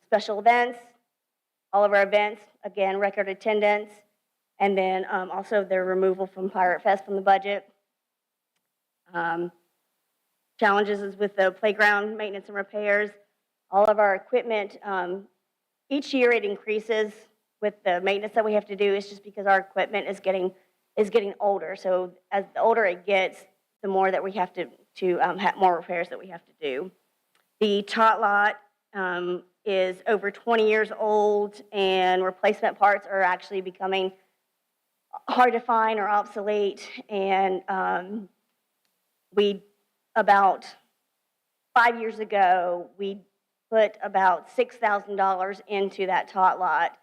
S10: Special events, all of our events, again, record attendance, and then also their removal from Pirate Fest from the budget. Challenges is with the playground maintenance and repairs. All of our equipment, each year it increases with the maintenance that we have to do. It's just because our equipment is getting older. So as the older it gets, the more that we have to have more repairs that we have to do. The tot lot is over 20 years old, and replacement parts are actually becoming hard to find or obsolete. And about 5 years ago, we put about $6,000 into that tot lot,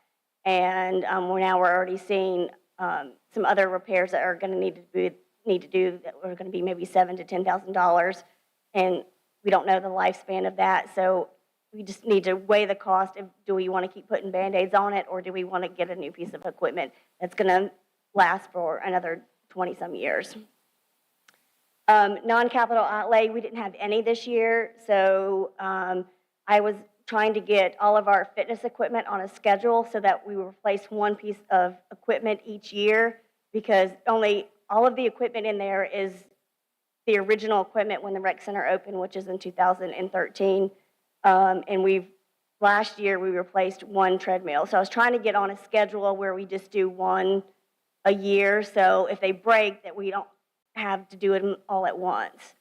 S10: and we're already seeing some other repairs that are going to need to do that are going to be maybe $7,000 to $10,000, and we don't know the lifespan of that. So we just need to weigh the cost of, do we want to keep putting Band-Aids on it, or do we want to get a new piece of equipment that's going to last for another 20-some years? Non-capital outlay, we didn't have any this year, so I was trying to get all of our fitness equipment on a schedule so that we would replace one piece of equipment each year, because all of the equipment in there is the original equipment when the rec center opened, which is in 2013. And last year we replaced one treadmill. So I was trying to get on a schedule where we just do one a year, so if they break, that we don't have to do it all at once.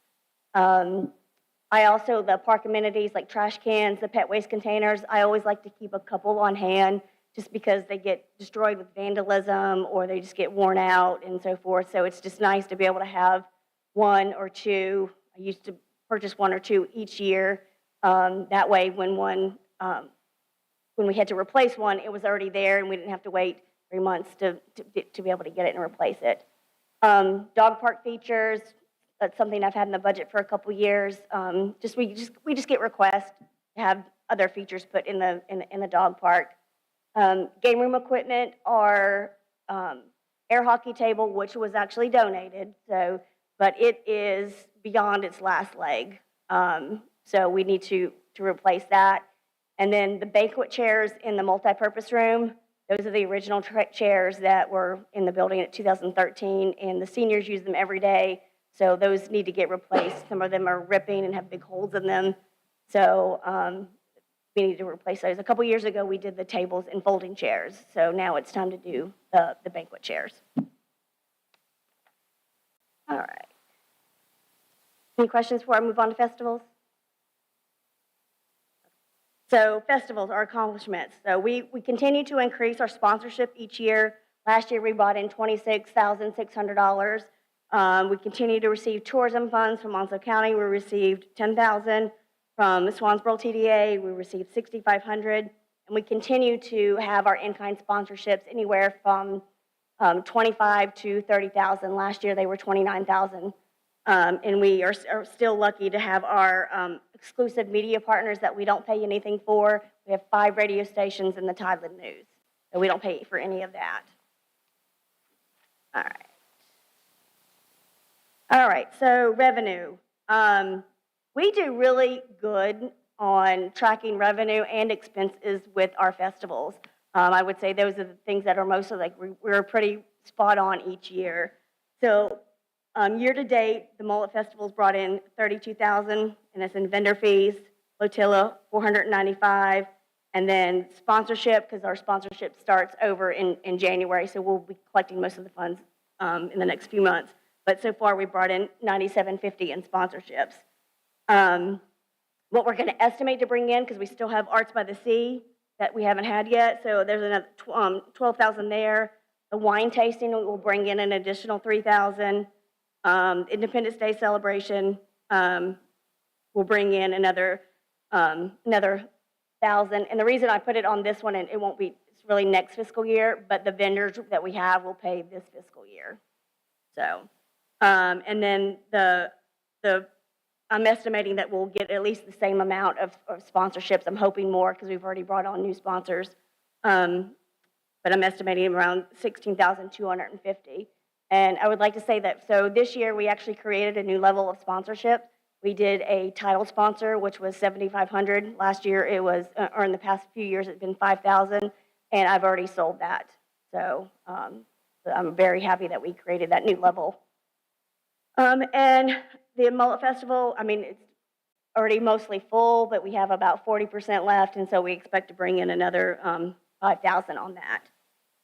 S10: The park amenities like trash cans, the pet waste containers, I always like to keep a couple on hand just because they get destroyed with vandalism or they just get worn out and so forth. So it's just nice to be able to have one or two. I used to purchase one or two each year. That way when we had to replace one, it was already there and we didn't have to wait 3 months to be able to get it and replace it. Dog park features, that's something I've had in the budget for a couple years. We just get requests to have other features put in the dog park. Game room equipment, our air hockey table, which was actually donated, but it is beyond its last leg. So we need to replace that. And then the banquet chairs in the multipurpose room, those are the original chairs that were in the building in 2013, and the seniors use them every day. So those need to get replaced. Some of them are ripping and have big holes in them. So we need to replace those. A couple years ago, we did the tables and folding chairs. So now it's time to do the banquet chairs. All right. Any questions before I move on to festivals? So festivals, our accomplishments. So we continue to increase our sponsorship each year. Last year, we brought in $26,600. We continue to receive tourism funds from Onslow County. We received $10,000 from Swansboro TDA. We received $6,500, and we continue to have our in-kind sponsorships anywhere from $25,000 to $30,000. Last year, they were $29,000. And we are still lucky to have our exclusive media partners that we don't pay anything for. We have 5 radio stations in the Tideland News, so we don't pay for any of that. All right. All right, so revenue. We do really good on tracking revenue and expenses with our festivals. I would say those are the things that are mostly like we're pretty spot on each year. So year to date, the Mullet Festival's brought in $32,000, and it's in vendor fees. Flotilla, $495, and then sponsorship, because our sponsorship starts over in January, so we'll be collecting most of the funds in the next few months. But so far, we brought in $97.50 in sponsorships. What we're going to estimate to bring in, because we still have Arts by the Sea that we haven't had yet, so there's another $12,000 there. The wine tasting will bring in an additional $3,000. Independence Day celebration will bring in another $1,000. And the reason I put it on this one, and it won't be, it's really next fiscal year, but the vendors that we have will pay this fiscal year. So, and then I'm estimating that we'll get at least the same amount of sponsorships. I'm hoping more because we've already brought on new sponsors. But I'm estimating around $16,250. And I would like to say that, so this year we actually created a new level of sponsorship. We did a title sponsor, which was $7,500. Last year it was, or in the past few years, it's been $5,000, and I've already sold that. So I'm very happy that we created that new level. And the Mullet Festival, I mean, it's already mostly full, but we have about 40% left, and so we expect to bring in another $5,000 on that.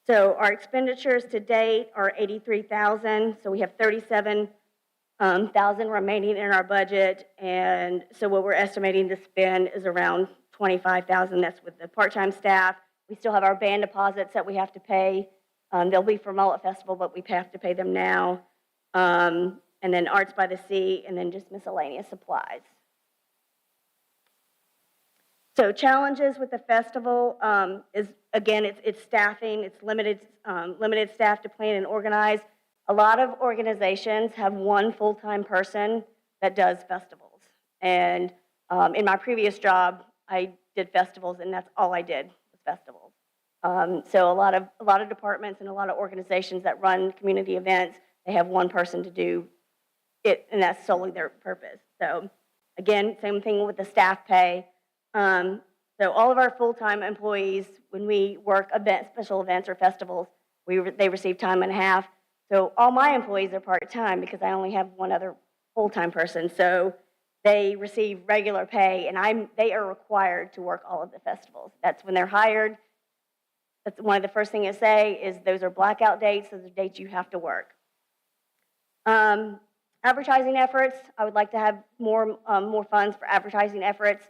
S10: So our expenditures to date are $83,000. So we have $37,000 remaining in our budget, and so what we're estimating to spend is around $25,000. That's with the part-time staff. We still have our band deposits that we have to pay. They'll be for Mullet Festival, but we have to pay them now. And then Arts by the Sea, and then just miscellaneous supplies. So challenges with the festival is, again, it's staffing. It's limited staff to plan and organize. A lot of organizations have one full-time person that does festivals. And in my previous job, I did festivals, and that's all I did was festivals. So a lot of departments and a lot of organizations that run community events, they have one person to do it, and that's solely their purpose. So again, same thing with the staff pay. So all of our full-time employees, when we work special events or festivals, they receive time and a half. So all my employees are part-time because I only have one other full-time person. So they receive regular pay, and they are required to work all of the festivals. That's when they're hired. That's one of the first things I say is those are blackout dates. Those are dates you have to work. Advertising efforts, I would like to have more funds for advertising efforts.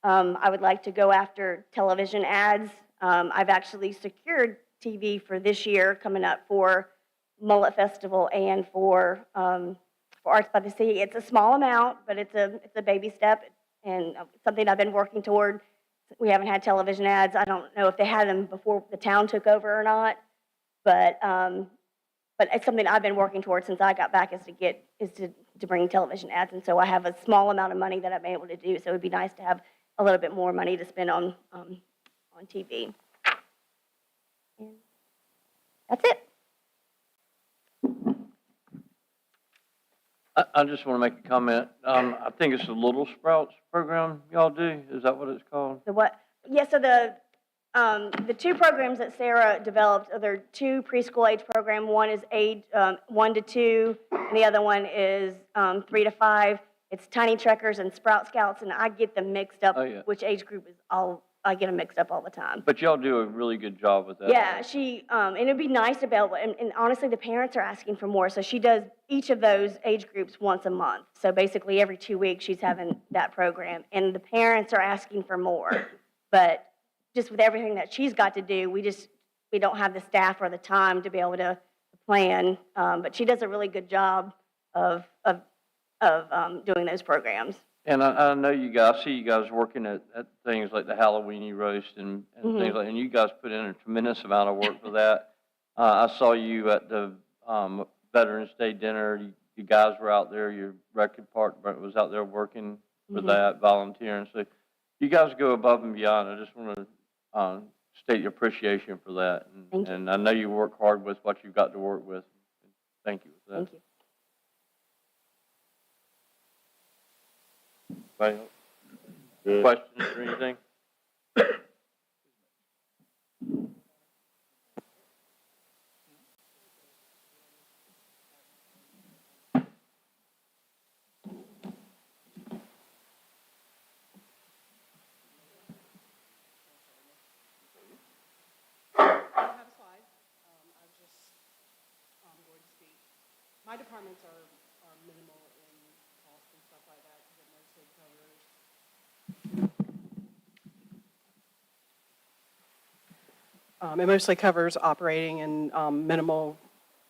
S10: I would like to go after television ads. I've actually secured TV for this year coming up for Mullet Festival and for Arts by the Sea. It's a small amount, but it's a baby step and something I've been working toward. We haven't had television ads. I don't know if they had them before the town took over or not, but it's something I've been working towards since I got back is to bring television ads. And so I have a small amount of money that I'm able to do. So it would be nice to have a little bit more money to spend on TV. And that's it.
S2: I just want to make a comment. I think it's the Little Sprouts program y'all do. Is that what it's called?
S10: The what? Yeah, so the The two programs that Sarah developed are their two preschool age program. One is age 1 to 2, and the other one is 3 to 5. It's Tiny Trekkers and Sprout Scouts, and I get them mixed up.
S2: Oh, yeah.
S10: Which age group is I get them mixed up all the time.
S2: But y'all do a really good job with that.
S10: Yeah, and it'd be nice to be able, and honestly, the parents are asking for more. So she does each of those age groups once a month. So basically, every 2 weeks, she's having that program. And the parents are asking for more. But just with everything that she's got to do, we don't have the staff or the time to be able to plan. But she does a really good job of doing those programs.
S2: And I know you guys, I see you guys working at things like the Halloweeny roast and things like, and you guys put in a tremendous amount of work for that. I saw you at the Veterans Day dinner. You guys were out there, your rec department was out there working for that, volunteering. So you guys go above and beyond. I just want to state your appreciation for that.
S10: Thank you.
S2: And I know you work hard with what you've got to work with. Thank you for that.
S10: Thank you.
S2: Anybody else? Questions or anything?
S11: My departments are minimal in cost and stuff like that, because it mostly covers. It mostly covers operating and minimal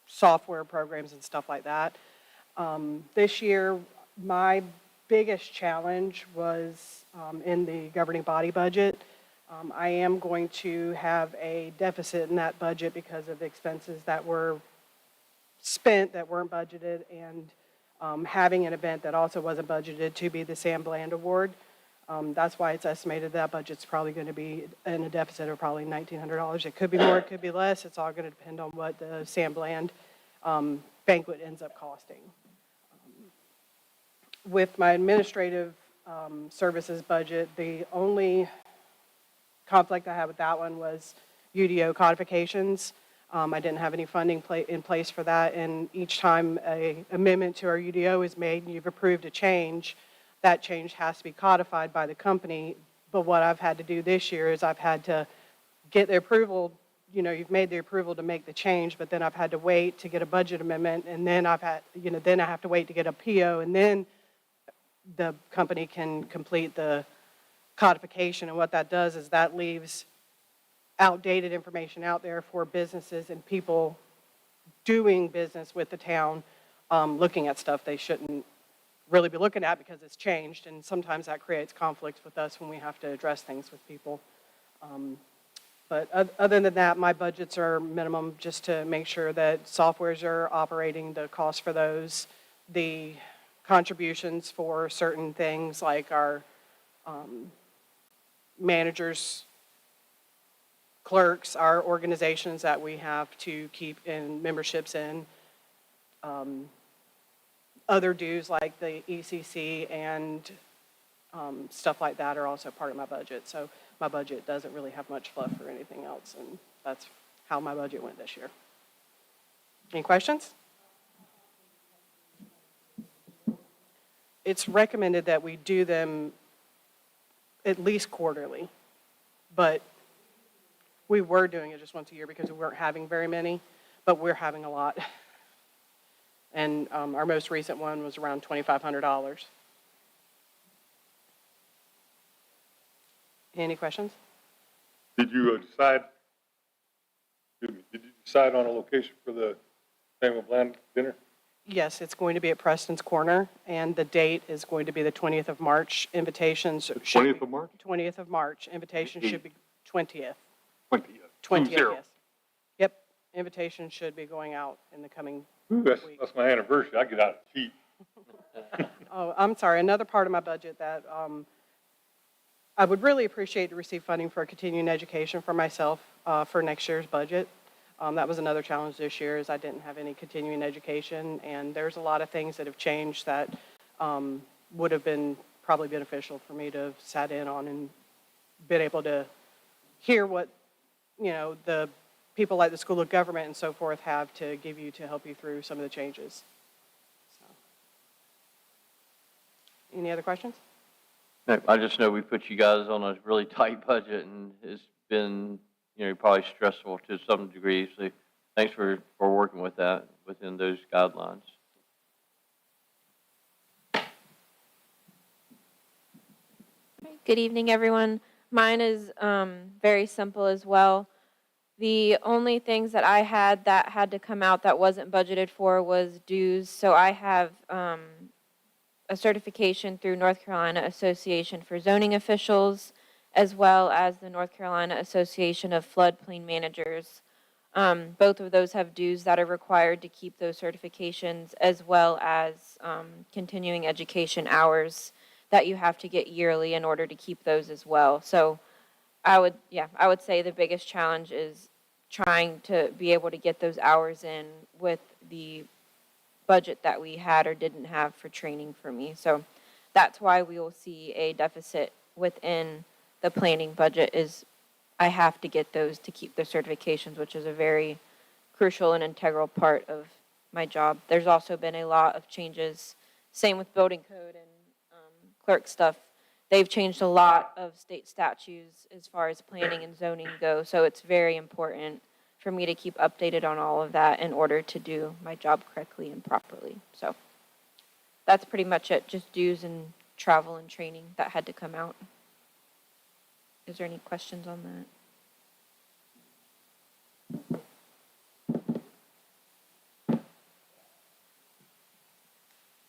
S11: software programs and stuff like that. This year, my biggest challenge was in the governing body budget. I am going to have a deficit in that budget because of expenses that were spent that weren't budgeted, and having an event that also wasn't budgeted to be the Sam Bland Award. That's why it's estimated that budget's probably going to be in a deficit of probably $1,900. It could be more, it could be less. It's all going to depend on what the Sam Bland banquet ends up costing. With my administrative services budget, the only conflict I had with that one was UDO codifications. I didn't have any funding in place for that, and each time an amendment to our UDO is made and you've approved a change, that change has to be codified by the company. But what I've had to do this year is I've had to get the approval, you've made the approval to make the change, but then I've had to wait to get a budget amendment, and then then I have to wait to get a PO, and then the company can complete the codification. And what that does is that leaves outdated information out there for businesses and people doing business with the town, looking at stuff they shouldn't really be looking at because it's changed, and sometimes that creates conflicts with us when we have to address things with people. But other than that, my budgets are minimum just to make sure that softwares are operating, the cost for those, the contributions for certain things like our managers, clerks, our organizations that we have to keep in memberships in, other dues like the ECC and stuff like that are also part of my budget. So my budget doesn't really have much fluff or anything else, and that's how my budget went this year. Any questions? It's recommended that we do them at least quarterly, but we were doing it just once a year because we weren't having very many, but we're having a lot. And our most recent one was around $2,500. Any questions?
S4: Did you decide on a location for the Samuel Bland dinner?
S11: Yes, it's going to be at Preston's Corner, and the date is going to be the 20th of March. Invitations should
S4: 20th of March?
S11: 20th of March. Invitations should be 20th.
S4: 20th.
S11: 20th,
S4: 20.
S11: yes. Yep, invitations should be going out in the coming week.
S4: That's my anniversary. I get out cheap.
S11: Oh, I'm sorry, another part of my budget that I would really appreciate to receive funding for continuing education for myself for next year's budget. That was another challenge this year, is I didn't have any continuing education, and there's a lot of things that have changed that would have been probably beneficial for me to have sat in on and been able to hear what, the people like the School of Government and so forth have to give you to help you through some of the changes. So. Any other questions?
S2: No, I just know we put you guys on a really tight budget, and it's been, probably stressful to some degree. So thanks for working with that within those guidelines.
S12: Good evening, everyone. Mine is very simple as well. The only things that I had that had to come out that wasn't budgeted for was dues. So I have a certification through North Carolina Association for Zoning Officials, as well as the North Carolina Association of Floodplain Managers. Both of those have dues that are required to keep those certifications, as well as continuing education hours that you have to get yearly in order to keep those as well. So I would say the biggest challenge is trying to be able to get those hours in with the budget that we had or didn't have for training for me. So that's why we will see a deficit within the planning budget is I have to get those to keep the certifications, which is a very crucial and integral part of my job. There's also been a lot of changes, same with building code and clerk stuff. They've changed a lot of state statutes as far as planning and zoning go, so it's very important for me to keep updated on all of that in order to do my job correctly and properly. So that's pretty much it, just dues and travel and training that had to come out. Is there any questions on that?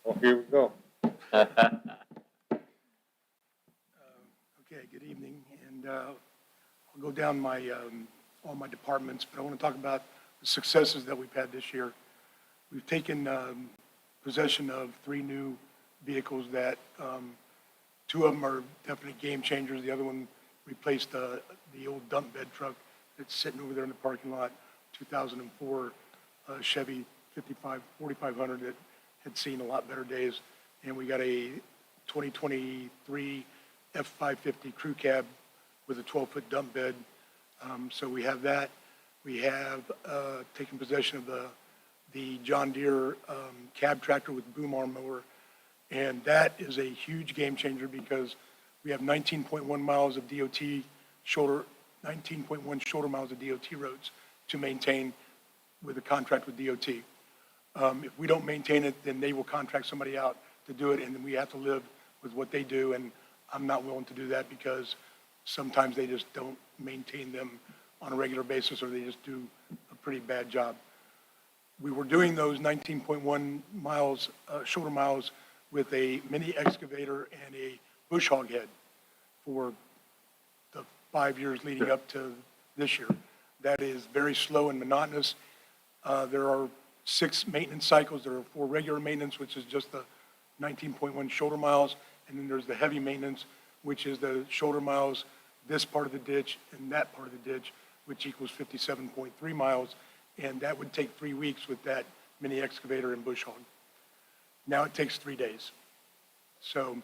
S4: Well, here we go.
S7: Okay, good evening, and I'll go down all my departments, but I want to talk about the successes that we've had this year. We've taken possession of 3 new vehicles that 2 of them are definite game changers. The other one replaced the old dump bed truck that's sitting over there in the parking lot, 2004 Chevy 4500 that had seen a lot better days. And we got a 2023 F550 crew cab with a 12-foot dump bed. So we have that. We have taken possession of the John Deere cab tractor with boom arm mower. And that is a huge game changer because we have 19.1 miles of 19.1 shoulder miles of DOT roads to maintain with a contract with DOT. If we don't maintain it, then they will contract somebody out to do it, and then we have to live with what they do, and I'm not willing to do that because sometimes they just don't maintain them on a regular basis, or they just do a pretty bad job. We were doing those 19.1 miles, shoulder miles, with a mini excavator and a bush hog head for the 5 years leading up to this year. That is very slow and monotonous. There are 6 maintenance cycles. There are 4 regular maintenance, which is just the 19.1 shoulder miles, and then there's the heavy maintenance, which is the shoulder miles, this part of the ditch and that part of the ditch, which equals 57.3 miles, and that would take 3 weeks with that mini excavator and bush hog. Now it takes 3 days. So.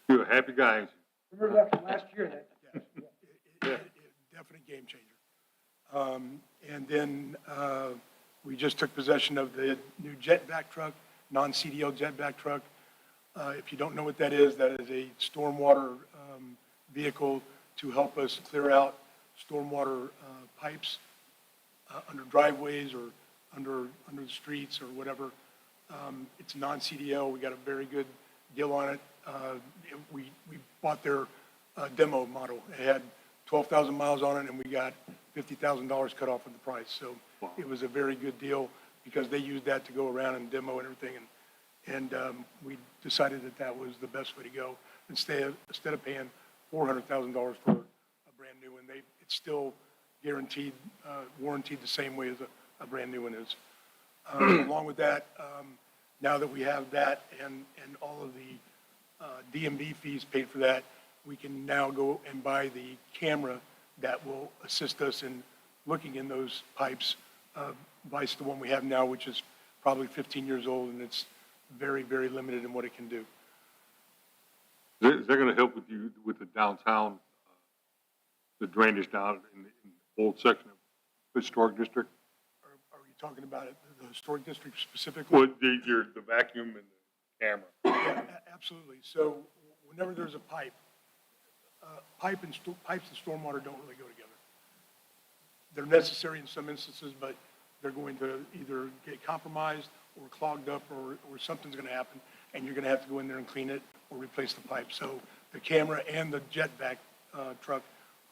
S4: You're a happy guy, ain't you?
S1: Remember that from last year, that.
S7: Definite game changer. And then we just took possession of the new jetback truck, non-CDL jetback truck. If you don't know what that is a stormwater vehicle to help us clear out stormwater pipes under driveways or under the streets or whatever. It's non-CDL. We got a very good deal on it. We bought their demo model. It had 12,000 miles on it, and we got $50,000 cut off of the price. So it was a very good deal because they used that to go around and demo and everything. And we decided that was the best way to go. Instead of paying $400,000 for a brand new one, it's still guaranteed, warranted the same way as a brand new one is. Along with that, now that we have that and all of the DMV fees paid for that, we can now go and buy the camera that will assist us in looking in those pipes, vice the one we have now, which is probably 15 years old, and it's very, very limited in what it can do.
S4: Is that going to help with you with the downtown the drainage down in the old section of historic district?
S7: Are you talking about the historic district specifically?
S4: Well, the vacuum and the camera.
S7: Yeah, absolutely. So whenever there's a pipe, pipes and stormwater don't really go together. They're necessary in some instances, but they're going to either get compromised or clogged up, or something's going to happen, and you're going to have to go in there and clean it or replace the pipe. So the camera and the jet vac truck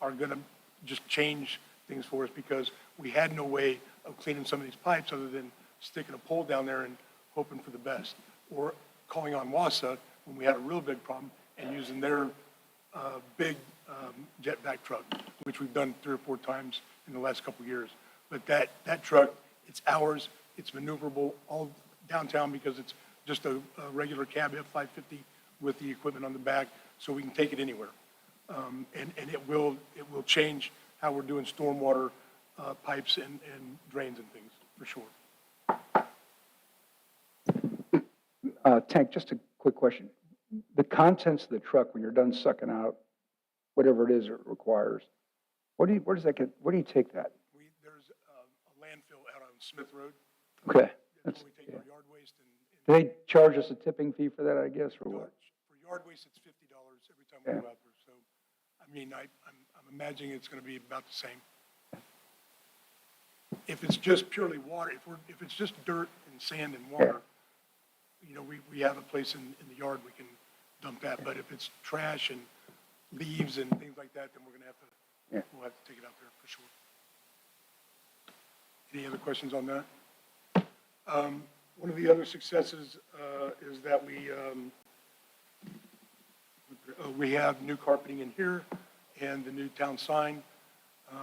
S7: are going to just change things for us, because we had no way of cleaning some of these pipes other than sticking a pole down there and hoping for the best, or calling on WASA when we had a real big problem and using their big jet vac truck, which we've done 3 or 4 times in the last couple of years. But that truck, it's ours, it's maneuverable all downtown, because it's just a regular cab F-550 with the equipment on the back, so we can take it anywhere. And it will change how we're doing stormwater pipes and drains and things, for sure.
S1: Tank, just a quick question. The contents of the truck, when you're done sucking out whatever it is it requires, where does that get, where do you take that?
S7: There's a landfill out on Smith Road.
S1: Okay.
S7: That's where we take our yard waste
S1: Do they charge us a tipping fee for that, I guess, or what?
S7: For yard waste, it's $50 every time we
S1: Yeah.
S7: go out there. So, I mean, I'm imagining it's going to be about the same. If it's just purely water, if it's just dirt and sand and water, you know, we have a place in the yard we can dump that. But if it's trash and leaves and things like that, then we're going to have to, we'll have to take it out there for sure. Any other questions on that? One of the other successes is that we have new carpeting in here and the new town sign,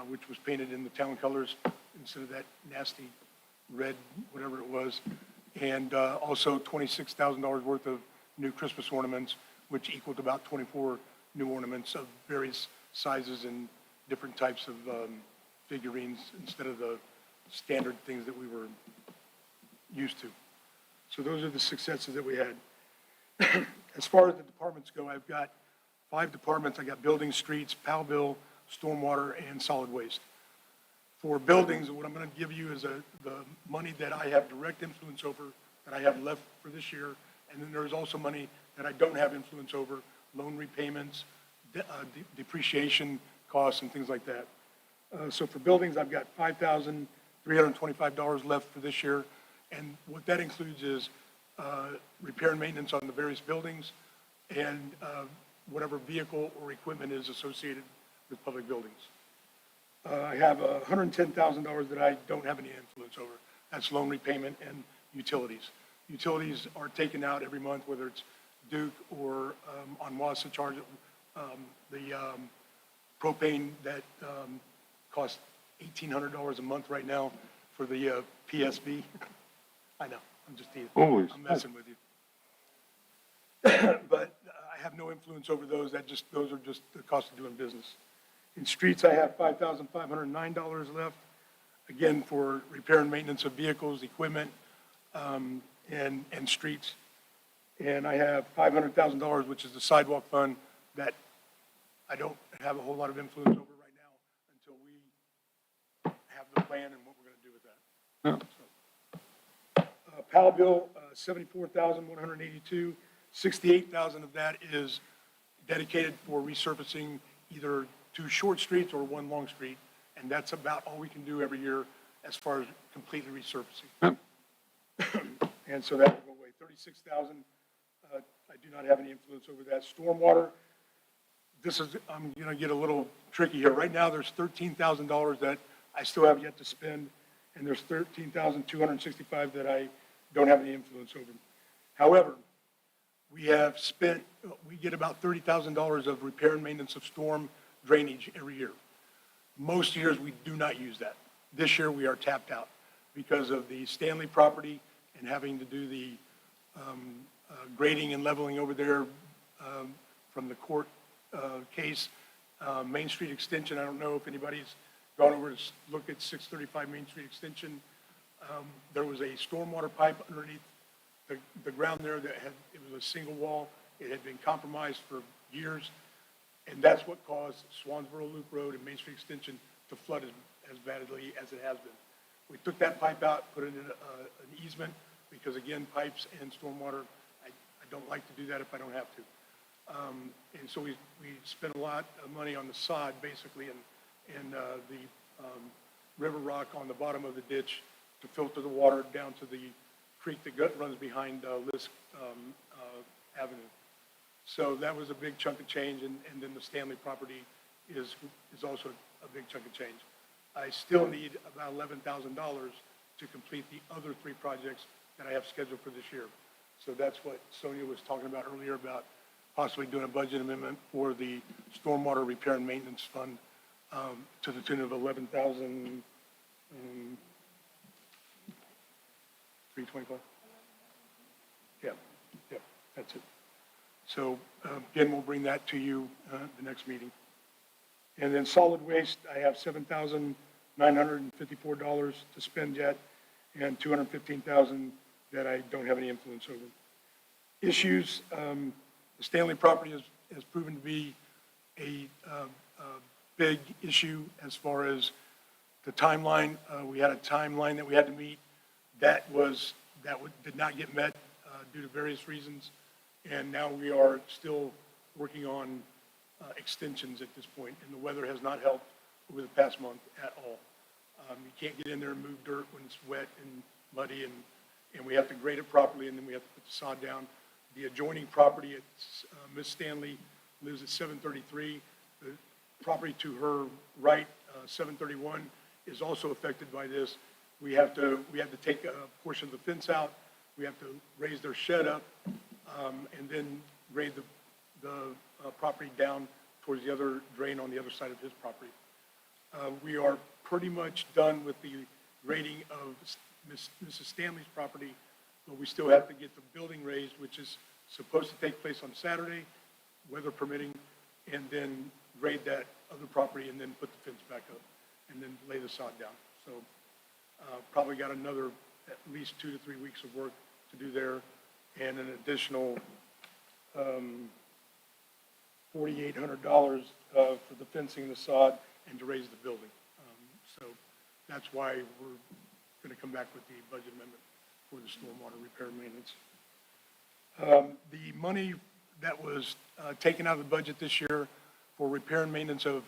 S7: which was painted in the town colors instead of that nasty red, whatever it was. And also $26,000 worth of new Christmas ornaments, which equaled about 24 new ornaments of various sizes and different types of figurines instead of the standard things that we were used to. So those are the successes that we had. As far as the departments go, I've got 5 departments. I got buildings, streets, PAL bill, stormwater, and solid waste. For buildings, what I'm going to give you is the money that I have direct influence over, that I have left for this year, and then there's also money that I don't have influence over, loan repayments, depreciation costs, and things like that. So for buildings, I've got $5,325 left for this year, and what that includes is repair and maintenance on the various buildings and whatever vehicle or equipment is associated with public buildings. I have $110,000 that I don't have any influence over. That's loan repayment and utilities. Utilities are taken out every month, whether it's Duke or on WASA charge, the propane that costs $1,800 a month right now for the PSV. I know, I'm just teasing.
S4: Holy
S7: I'm messing with you. But I have no influence over those. Those are just the cost of doing business. In streets, I have $5,509 left, again, for repair and maintenance of vehicles, equipment, and streets. And I have $500,000, which is the sidewalk fund, that I don't have a whole lot of influence over right now until we have the plan and what we're going to do with that. So, PAL bill, $74,182. $68,000 of that is dedicated for resurfacing either 2 short streets or 1 long street, and that's about all we can do every year as far as completely resurfacing. And so that will go away. $36,000, I do not have any influence over that. Stormwater, I'm going to get a little tricky here. Right now, there's $13,000 that I still have yet to spend, and there's $13,265 that I don't have any influence over. However, we get about $30,000 of repair and maintenance of storm drainage every year. Most years, we do not use that. This year, we are tapped out because of the Stanley property and having to do the grading and leveling over there from the court case. Main Street Extension, I don't know if anybody's gone over to look at 635 Main Street Extension. There was a stormwater pipe underneath the ground there it was a single wall. It had been compromised for years, And that's what caused Swansboro Loop Road and Main Street Extension to flood as badly as it has been. We took that pipe out, put it in an easement, because again, pipes and stormwater, I don't like to do that if I don't have to. And so we spent a lot of money on the sod, basically, and the river rock on the bottom of the ditch to filter the water down to the creek that runs behind Lisk Avenue. So that was a big chunk of change, and then the Stanley property is also a big chunk of change. I still need about $11,000 to complete the other 3 projects that I have scheduled for this year. So that's what Sonia was talking about earlier, about possibly doing a budget amendment for the stormwater repair and maintenance fund to the tune of $11,325. Yeah, that's it. So again, we'll bring that to you the next meeting. And then solid waste, I have $7,954 to spend yet, and $215,000 that I don't have any influence over. Issues, the Stanley property has proven to be a big issue as far as the timeline. We had a timeline that we had to meet that did not get met due to various reasons, and now we are still working on extensions at this point, and the weather has not helped over the past month at all. You can't get in there and move dirt when it's wet and muddy, and we have to grade it properly, and then we have to put the sod down. The adjoining property, Miss Stanley lives at 733. The property to her right, 731, is also affected by this. We have to take a portion of the fence out. We have to raise their shed up, and then grade the property down towards the other drain on the other side of his property. We are pretty much done with the grading of Mrs. Stanley's property, but we still have to get the building raised, which is supposed to take place on Saturday, weather permitting, and then grade that other property and then put the fence back up and then lay the sod down. So probably got another at least 2 to 3 weeks of work to do there, and an additional $4,800 for the fencing, the sod, and to raise the building. So that's why we're going to come back with the budget amendment for the stormwater repair and maintenance. The money that was taken out of the budget this year for repair and maintenance of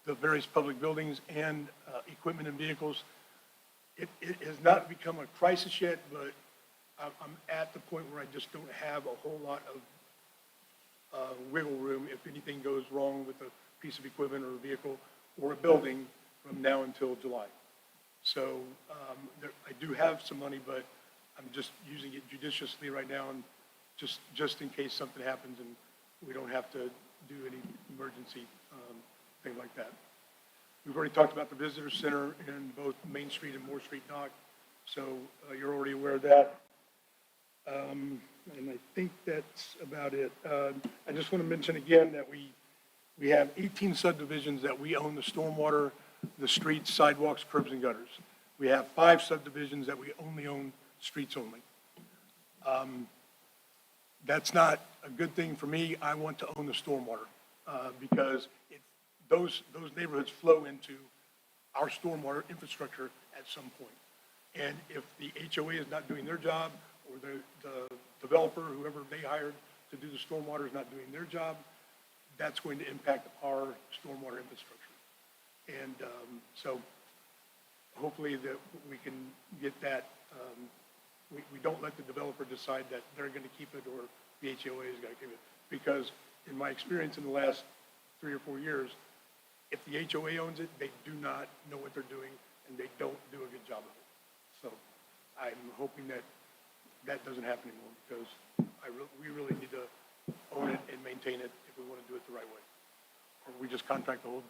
S7: the various public buildings and equipment and vehicles, it has not become a crisis yet, but I'm at the point where I just don't have a whole lot of wiggle room if anything goes wrong with a piece of equipment or a vehicle or a building from now until July. So I do have some money, but I'm just using it judiciously right now, and just in case something happens and we don't have to do any emergency thing like that. We've already talked about the visitor center in both Main Street and Moore Street dock, so you're already aware of that. And I think that's about it. I just want to mention again that we have 18 subdivisions that we own the stormwater, the streets, sidewalks, curbs, and gutters. We have 5 subdivisions that we only own streets only. That's not a good thing for me. I want to own the stormwater because those neighborhoods flow into our stormwater infrastructure at some point. And if the HOA is not doing their job, or the developer, whoever they hired to do the stormwater, is not doing their job, that's going to impact our stormwater infrastructure. And so hopefully that we can get that. We don't let the developer decide that they're going to keep it or the HOA is going to keep it. Because in my experience in the last 3 or 4 years, if the HOA owns it, they do not know what they're doing and they don't do a good job of it. So I'm hoping that that doesn't happen anymore, because we really need to own it and maintain it if we want to do it the right way. Or we just contract the whole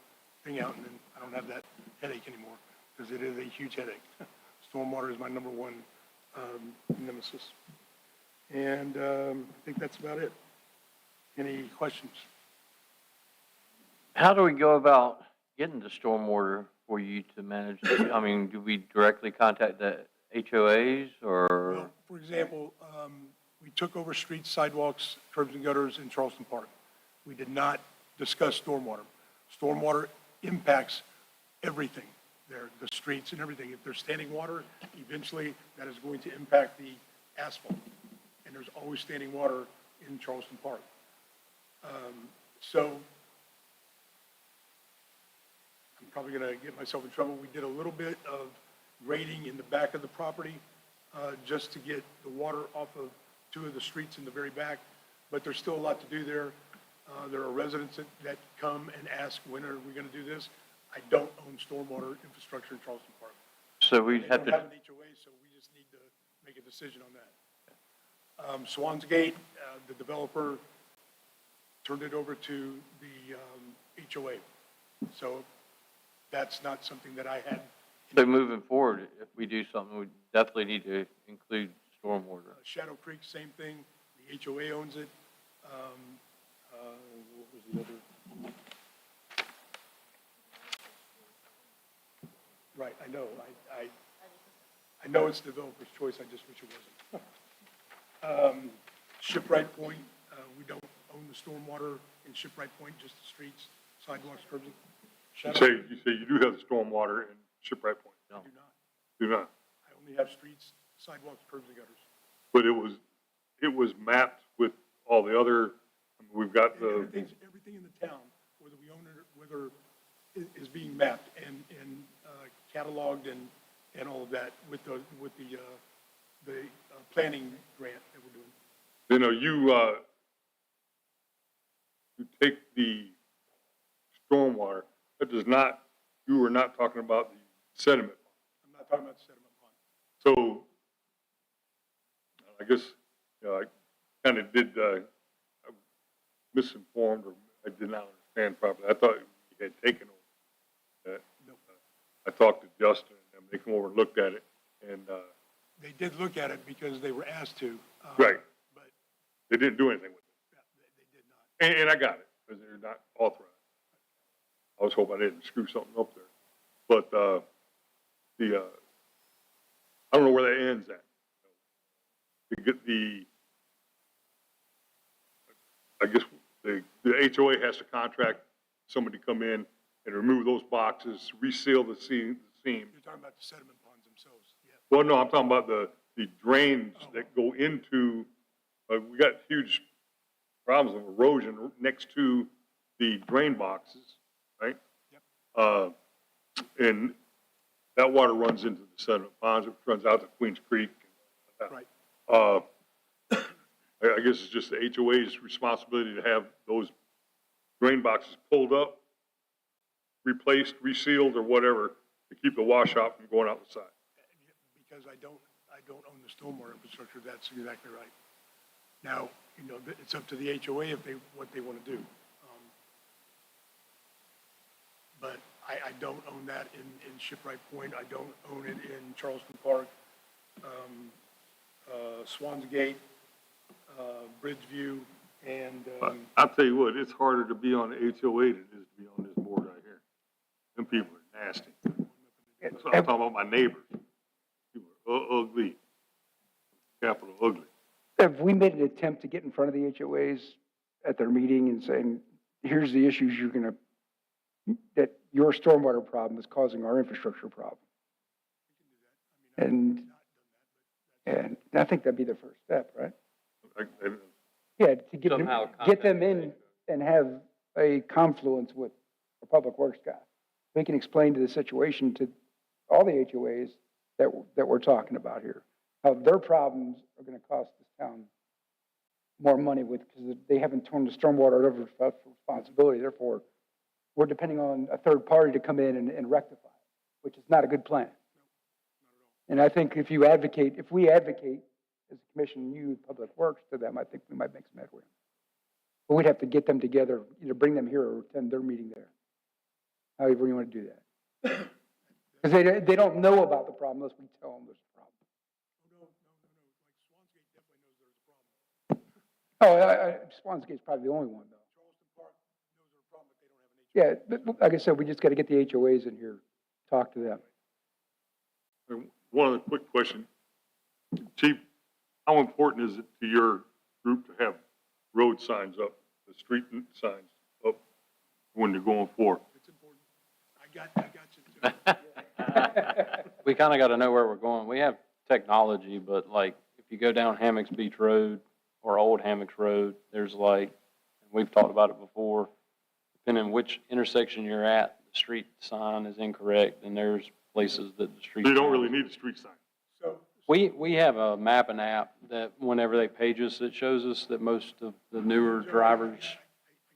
S7: thing out and then I don't have that headache anymore, because it is a huge headache. Stormwater is my number one nemesis. And I think that's about it. Any questions?
S2: How do we go about getting the stormwater for you to manage? I mean, do we directly contact the HOAs or?
S7: Well, for example, we took over streets, sidewalks, curbs and gutters in Charleston Park. We did not discuss stormwater. Stormwater impacts everything there, the streets and everything. If there's standing water, eventually that is going to impact the asphalt. And there's always standing water in Charleston Park. So I'm probably going to get myself in trouble. We did a little bit of grading in the back of the property just to get the water off of two of the streets in the very back, but there's still a lot to do there. There are residents that come and ask, when are we going to do this? I don't own stormwater infrastructure in Charleston Park.
S2: So we
S7: They
S2: have
S7: don't have
S2: to,
S7: an HOA, so we just need to make a decision on that. Swansgate, the developer turned it over to the HOA. So that's not something that I had.
S2: so moving forward, if we do something, we definitely need to include stormwater.
S7: Shadow Creek, same thing. The HOA owns it. What was the other? Right, I know. I know it's developer's choice. I just wish it wasn't. Shipwright Point, we don't own the stormwater in Shipwright Point, just the streets, sidewalks, curbs.
S4: You say you do have the stormwater in Shipwright Point?
S7: I do not.
S4: Do not.
S7: I only have streets, sidewalks, curbs, and gutters.
S4: But it was mapped with all the other, we've got the,
S7: Everything in the town, whether we own it, or whether it is being mapped and cataloged and all of that with the planning grant that we're doing.
S4: you know, you take the stormwater, that does not, you were not talking about the sediment.
S7: I'm not talking about the sediment pond.
S4: So, I guess, you know, I kind of did, I was misinformed, or I did not understand properly. I thought you had taken over that.
S7: Nope.
S4: I talked to Justin, and they come over and looked at it, and,
S7: They did look at it because they were asked to.
S4: right,
S7: But
S4: they didn't do anything with it.
S7: they did not.
S4: And I got it, because they're not authorized. I was hoping I didn't screw something up there. But, I don't know where that ends at. To get I guess the HOA has to contract somebody to come in and remove those boxes, reseal the seam.
S7: You're talking about the sediment ponds themselves, yeah.
S4: Well, no, I'm talking about the drains that go into, we got huge problems of erosion next to the drain boxes, right?
S7: Yep.
S4: And that water runs into the sediment ponds, it runs out to Queens Creek.
S7: Right.
S4: I guess it's just the HOA's responsibility to have those drain boxes pulled up, replaced, resealed, or whatever, to keep the washout from going out the side.
S7: Because I don't own the stormwater infrastructure, that's exactly right. Now, you know, it's up to the HOA what they want to do. But I don't own that in Shipwright Point, I don't own it in Charleston Park, Swansgate, Bridgeview, and,
S4: I'll tell you what, it's harder to be on the HOA than it is to be on this board right here. Them people are nasty. So I'm talking about my neighbors. People are ugly, capital ugly.
S1: Have we made an attempt to get in front of the HOAs at their meeting and saying, here's the issues that your stormwater problem is causing our infrastructure problem? And I think that'd be the first step, right? Yeah, to get them in and have a confluence with the Public Works guy. We can explain to the situation to all the HOAs that we're talking about here, how their problems are gonna cost this town more money because they haven't turned the stormwater over for responsibility. Therefore, we're depending on a third party to come in and rectify it, which is not a good plan. And I think if we advocate as a commission, you, Public Works, to them, I think we might make some headway. But we'd have to get them together, either bring them here or attend their meeting there. However you want to do that. Because they don't know about the problem unless we tell them there's a problem.
S7: No, like Swansgate definitely knows there's a problem.
S1: Swansgate's probably the only one, though.
S7: Charleston Park knows there's a problem, but they don't have an HOA.
S1: Yeah, but like I said, we just got to get the HOAs in here, talk to them.
S4: One other quick question. Chief, how important is it to your group to have road signs up, the street signs up when they're going for.
S7: It's important. I got you too.
S9: We kind of got to know where we're going. We have technology, but like, if you go down Hammocks Beach Road or Old Hammocks Road, there's like, and we've talked about it before, depending on which intersection you're at, the street sign is incorrect, and there's places that the street.
S4: So you don't
S9: sign-
S4: really need a street sign.
S7: So,
S9: We have a mapping app that whenever they page us, it shows us that most of the newer drivers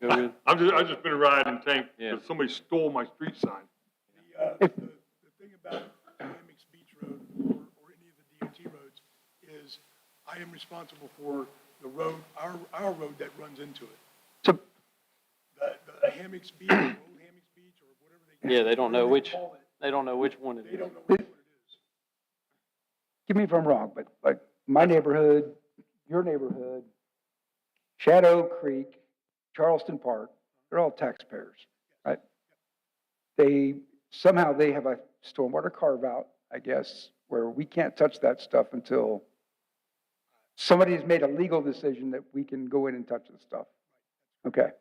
S9: go with.
S4: I've just been riding tank,
S9: Yeah.
S4: because somebody stole my street sign.
S7: the thing about Hammocks Beach Road or any of the DOT roads is I am responsible for the road, our road that runs into it.
S1: So,
S7: The Hammocks Beach, Old Hammocks Beach, or whatever they.
S9: Yeah, they don't know which,
S7: call it.
S9: they don't know which one it
S7: They
S9: is.
S7: don't know which one it is.
S1: give me if I'm wrong, but like my neighborhood, your neighborhood, Shadow Creek, Charleston Park, they're all taxpayers, right? Somehow they have a stormwater carve out, I guess, where we can't touch that stuff until somebody has made a legal decision that we can go in and touch the stuff. Okay.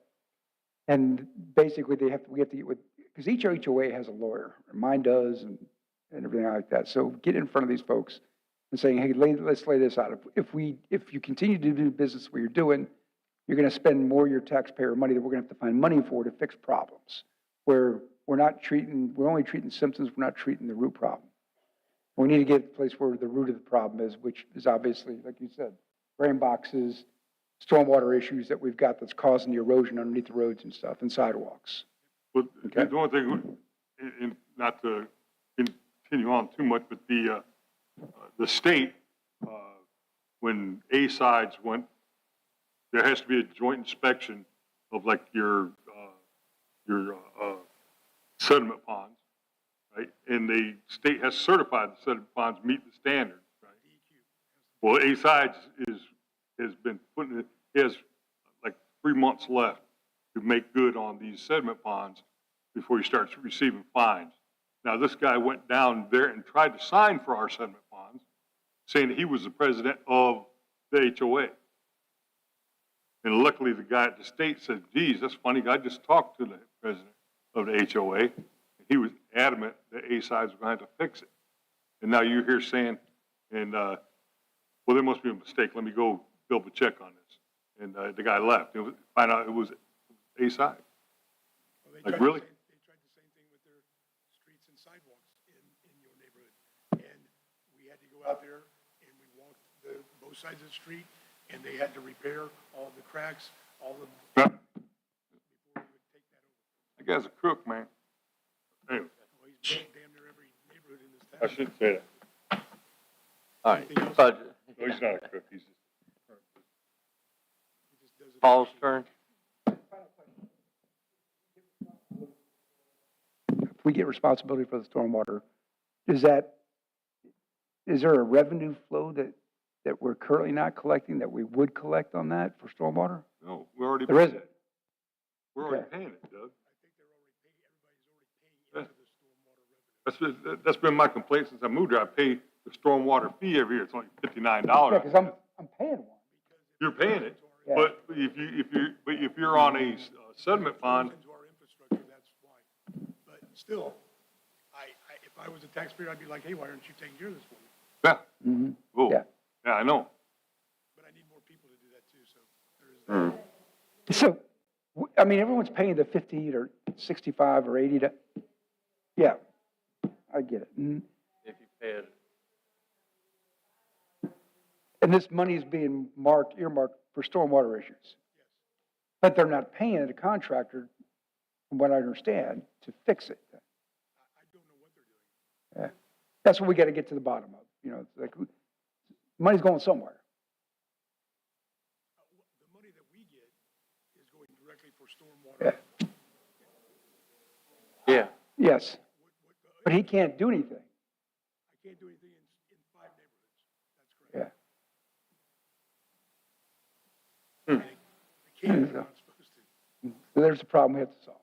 S1: And basically we have to get with, because each HOA has a lawyer, mine does, and everything like that. So get in front of these folks and saying, hey, let's lay this out. If you continue to do business the way you're doing, you're going to spend more of your taxpayer money that we're going to have to find money for to fix problems. Where we're only treating symptoms, we're not treating the root problem. We need to get to the place where the root of the problem is, which is obviously, like you said, drain boxes, stormwater issues that we've got that's causing the erosion underneath the roads and stuff, and sidewalks.
S4: But
S1: Okay.
S4: the only thing, and not to continue on too much, but the state, when A sides went, there has to be a joint inspection of like your sediment ponds, right? And the state has certified the sediment ponds meet the standards, right? Well, A sides has been putting it, he has like 3 months left to make good on these sediment ponds before he starts receiving fines. Now, this guy went down there and tried to sign for our sediment ponds, saying that he was the president of the HOA. And luckily, the guy at the state said, geez, that's funny, I just talked to the president of the HOA, and he was adamant that A-sides were going to have to fix it. And now you're here saying, well, there must be a mistake, let me go bill a check on this. And the guy left. Find out it was A-side.
S7: Well, they
S4: Like,
S7: tried the
S4: really?
S7: same- They tried the same thing with their streets and sidewalks in your neighborhood. And we had to go out there and we walked both sides of the street and they had to repair all the cracks, all the,
S4: Yeah.
S7: before we would take that over.
S4: That guy's a crook, man. Anyway,
S7: Well, he's damn near every neighborhood in this town.
S4: I shouldn't say that.
S2: All right, budget.
S4: No, he's not a crook, he's just.
S7: He just does it.
S2: Paul's turn.
S1: If we get responsibility for the stormwater, is there a revenue flow that we're currently not collecting that we would collect on that for stormwater?
S4: No, we're already.
S1: There isn't.
S4: We're already
S1: Okay.
S4: paying it, Doug.
S7: I think they're already paying, everybody's already paying into the stormwater revenue.
S4: That's been my complaint since I moved here. I pay the stormwater fee every year. It's only $59.
S1: Yeah, because I'm paying one.
S4: You're paying it,
S1: Yeah.
S4: but if you're on a sediment pond,
S7: Into our infrastructure, that's why. But still, if I was a taxpayer, I'd be like, hey, why aren't you taking care of this for me?
S4: yeah,
S1: Mhm.
S4: oh,
S1: Yeah.
S4: yeah, I know.
S7: But I need more people to do that too, so there is that.
S1: So, I mean, everyone's paying the 50 or 65 or 80 to, yeah, I get it. Mhm.
S2: If you pay it.
S1: And this money is being earmarked for stormwater issues. But they're not paying the contractor, from what I understand, to fix it.
S7: I don't know what they're doing.
S1: Yeah. That's what we got to get to the bottom of. You know, it's like, money's going somewhere.
S7: The money that we get is going directly for stormwater.
S1: Yeah.
S2: Yeah.
S1: Yes, but he can't do anything.
S7: I can't do anything in 5 neighborhoods. That's correct.
S1: Yeah.
S7: I can't, I'm not supposed to.
S1: So there's a problem we have to solve.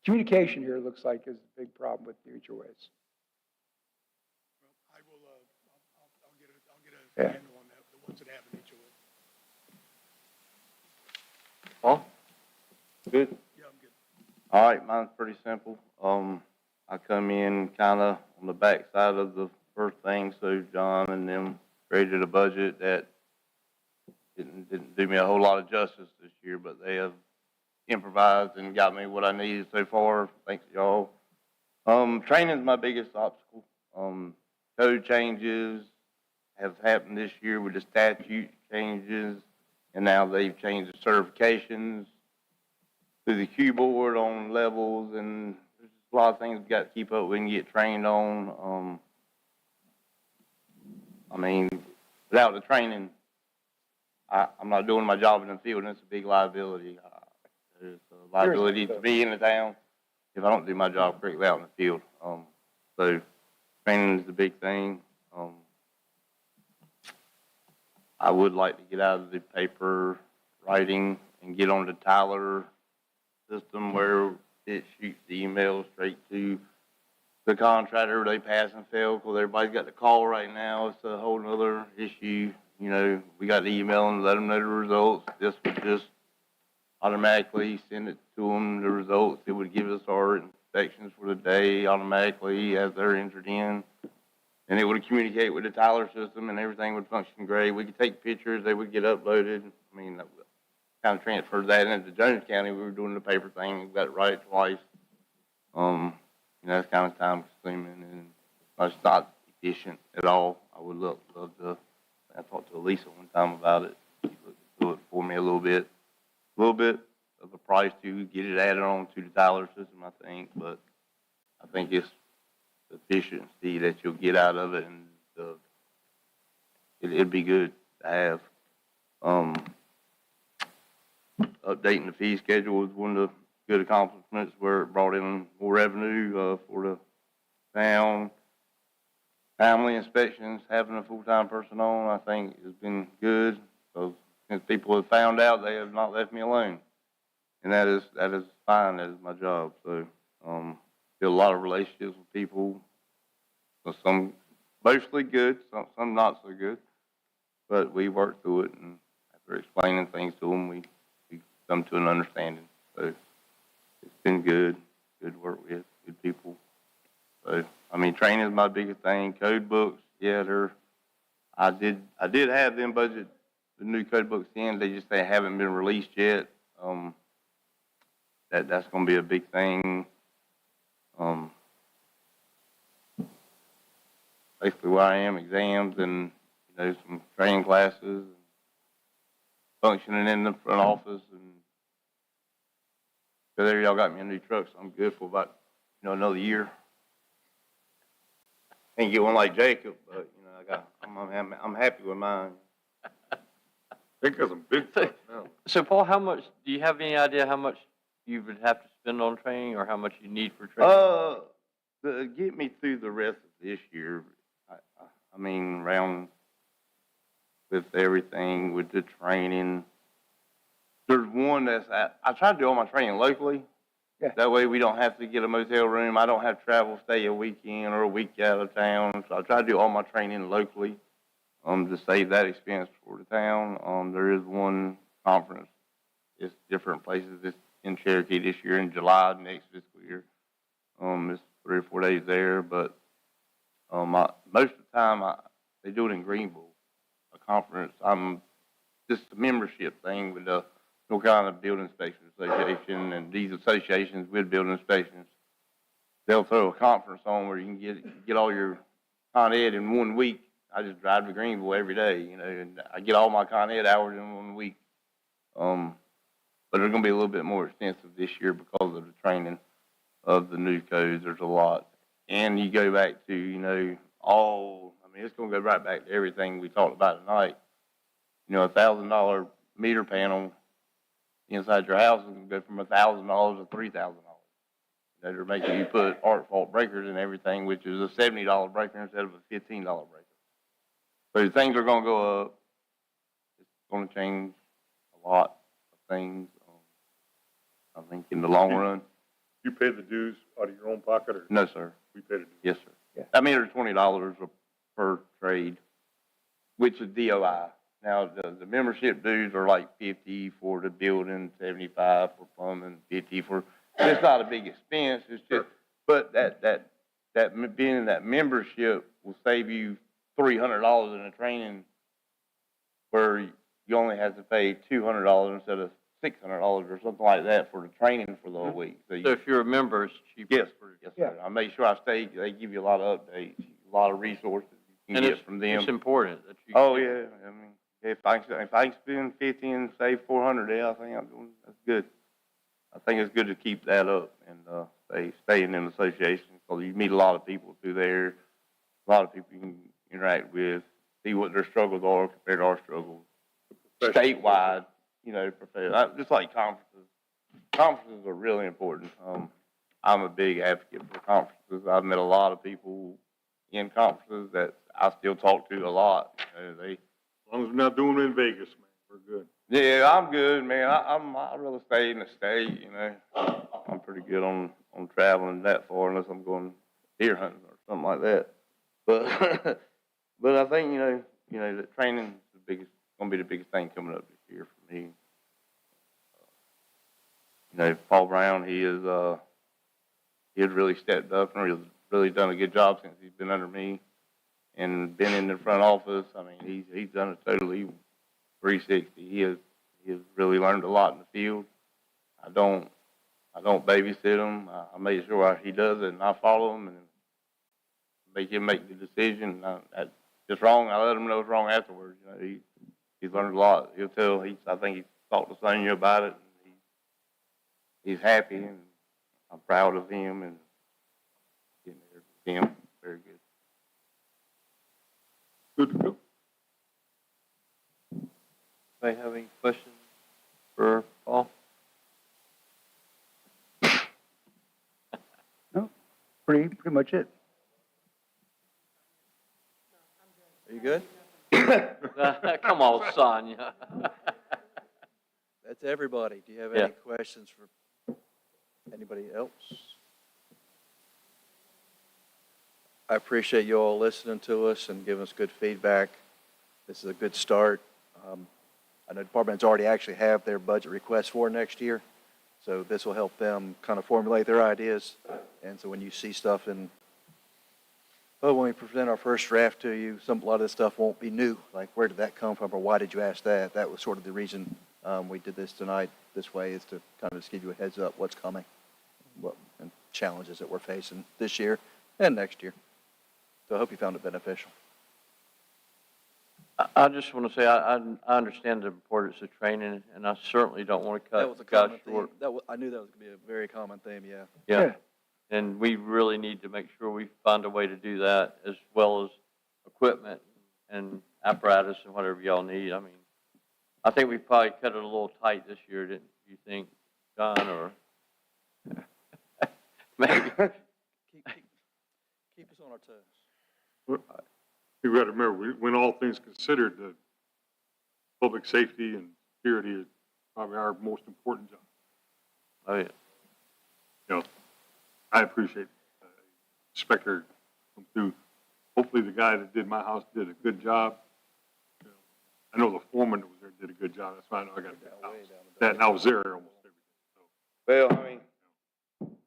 S1: Communication here looks like is a big problem with the HOAs.
S7: Well, I will, I'll get a
S1: Yeah.
S7: handle on that, the ones that have an HOA.
S2: Paul? Good?
S7: Yeah,
S6: All right, mine's pretty simple. I come in kinda on the backside of the first thing, so John and them created a budget that didn't do me a whole lot of justice this year, but they have improvised and got me what I needed so far, thanks to y'all. Training's my biggest obstacle. Code changes have happened this year with the statute changes, and now they've changed the certifications through the Q board on levels, and there's just a lot of things we got to keep up with and get trained on. I mean, without the training, I'm not doing my job in the field, and it's a big liability. There's a liability to me in the town if I don't do my job correctly out in the field. So training is the big thing. I would like to get out of the paper writing and get on the Tyler system where it shoots the email straight to the contractor. They pass and fail because everybody's got the call right now. It's a whole nother issue. You know, we got the email and let them know the results. This would just automatically send it to them, the results. It would give us our inspections for the day automatically as they're entered in. And it would communicate with the Tyler system and everything would function great. We could take pictures, they would get uploaded. I mean, kind of transferred that into Jones County. We were doing the paper thing, we got it right twice. You know, that's kind of time consuming and it's not efficient at all. I would love to, I talked to Lisa one time about it. She looked into it for me a little bit of a price to get it added on to the Tyler system, I think, but I think it's the efficiency that you'll get out of it, and it'd be good to have. Updating the fee schedule was one of the good accomplishments where it brought in more revenue for the town. Timely inspections, having a full-time person on, I think has been good. So since people have found out, they have not left me alone. And that is fine, that is my job. So, build a lot of relationships with people. So some mostly good, some not so good. But we work through it, and after explaining things to them, we come to an understanding. So it's been good work with, good people. So, I mean, training is my biggest thing. Code books, yeah, I did have them budget the new code books in. They just, they haven't been released yet. That's going to be a big thing. Basically where I am, exams and, you know, some training classes, functioning in the front office, and so there y'all got me a new truck, so I'm good for about, you know, another year. Can't get one like Jacob, but, you know, I'm happy with mine.
S4: I think there's some big stuff now.
S2: So Paul, how much, do you have any idea how much you would have to spend on training or how much you need for training?
S6: To get me through the rest of this year, I mean, around with everything, with the training. There's one that's, I try to do all my training locally.
S1: Yeah.
S6: That way we don't have to get a motel room. I don't have to travel, stay a weekend or a week out of town. So I try to do all my training locally, to save that expense for the town. There is one conference. It's different places. It's in Cherokee this year in July, next fiscal year. It's 3 or 4 days there, but most of the time they do it in Greenville, a conference. Just a membership thing with the North Carolina Building Inspection Association, and these associations with building inspections, they'll throw a conference on where you can get all your Con Ed in 1 week. I just drive to Greenville every day, you know, and I get all my Con Ed hours in 1 week. But they're going to be a little bit more extensive this year because of the training of the new codes. There's a lot. And you go back to, you know, it's going to go right back to everything we talked about tonight. You know, $1,000 meter panel inside your house is going to go from $1,000 to $3,000. They're making you put arc fault breakers and everything, which is a $70 breaker instead of a $15 breaker. So things are going to go up. It's going to change a lot of things, I think, in the long run.
S4: You pay the dues out of your own pocket, or?
S6: No, sir.
S4: We pay the dues?
S6: Yes, sir.
S1: Yeah.
S6: I mean, there's $20 per trade, which is DOI. Now, the membership dues are like $50 for the building, $75 for plumbing, $50 for it's not a big expense, it's just, but being in that membership will save you $300 in a training where you only have to pay $200 instead of $600 or something like that for the training for the whole week. So
S2: So if you're a member, it's cheaper.
S6: yes, yes, sir. I make sure I stay, they give you a lot of updates, a lot of resources you can
S2: And
S6: get from them.
S2: it's important that you.
S6: Oh, yeah, I mean, if I can spend 50 and save 400, yeah, I think that's good. I think it's good to keep that up and, stay in an association, because you meet a lot of people through there, a lot of people you can interact with, see what their struggles are compared to our struggles. Statewide, you know, just like conferences. Conferences are really important. I'm a big advocate for conferences. I've met a lot of people in conferences that I still talk to a lot. You know,
S4: As long as we're not doing it in Vegas, man, we're good.
S6: yeah, I'm good, man. I'd rather stay in the state, you know. I'm pretty good on traveling that far unless I'm going deer hunting or something like that. But, but I think, you know, the training's gonna be the biggest thing coming up this year for me. You know, Paul Brown, he has really stepped up and really done a good job since he's been under me and been in the front office. I mean, he's done a totally 360. He has really learned a lot in the field. I don't babysit him. I make sure he does it, and I follow him and make him make the decision. If it's wrong, I let him know it's wrong afterwards. You know, he's learned a lot. He'll tell. I think he's talked to Sonia about it. And he's happy, and I'm proud of him and getting there with him. Very good.
S4: Good to go.
S2: Anybody have any questions for Paul?
S1: No, pretty much it.
S3: Are you good?
S2: Come on, Sonia.
S3: That's everybody. Do you have
S2: Yeah.
S3: any questions for anybody else? I appreciate you all listening to us and giving us good feedback. This is a good start. I know departments already actually have their budget requests for next year, so this will help them kind of formulate their ideas. And so when you see stuff when we present our first draft to you, a lot of this stuff won't be new. Like, where did that come from, or why did you ask that? That was sort of the reason we did this tonight this way, is to kind of just give you a heads up what's coming, and challenges that we're facing this year and next year. So I hope you found it beneficial.
S2: I just want to say, I understand the importance of training, and I certainly don't want to
S3: That was a
S2: cut
S3: common
S2: short.
S3: theme. I knew that was going to be a very common theme, yeah.
S2: Yeah. And we really need to make sure we find a way to do that, as well as equipment and apparatus and whatever y'all need. I mean, I think we probably cut it a little tight this year, didn't you think, John, or? Maybe.
S3: Keep us on our toes.
S4: You got to remember, when all things considered, the public safety and security is probably our most important job.
S2: Oh, yeah.
S4: You know, I appreciate Inspector come through. Hopefully the guy that did my house did a good job. You know, I know the foreman that was there did a good job. That's why I know I got a good house. And I was there almost every day. So.
S6: Well, I mean,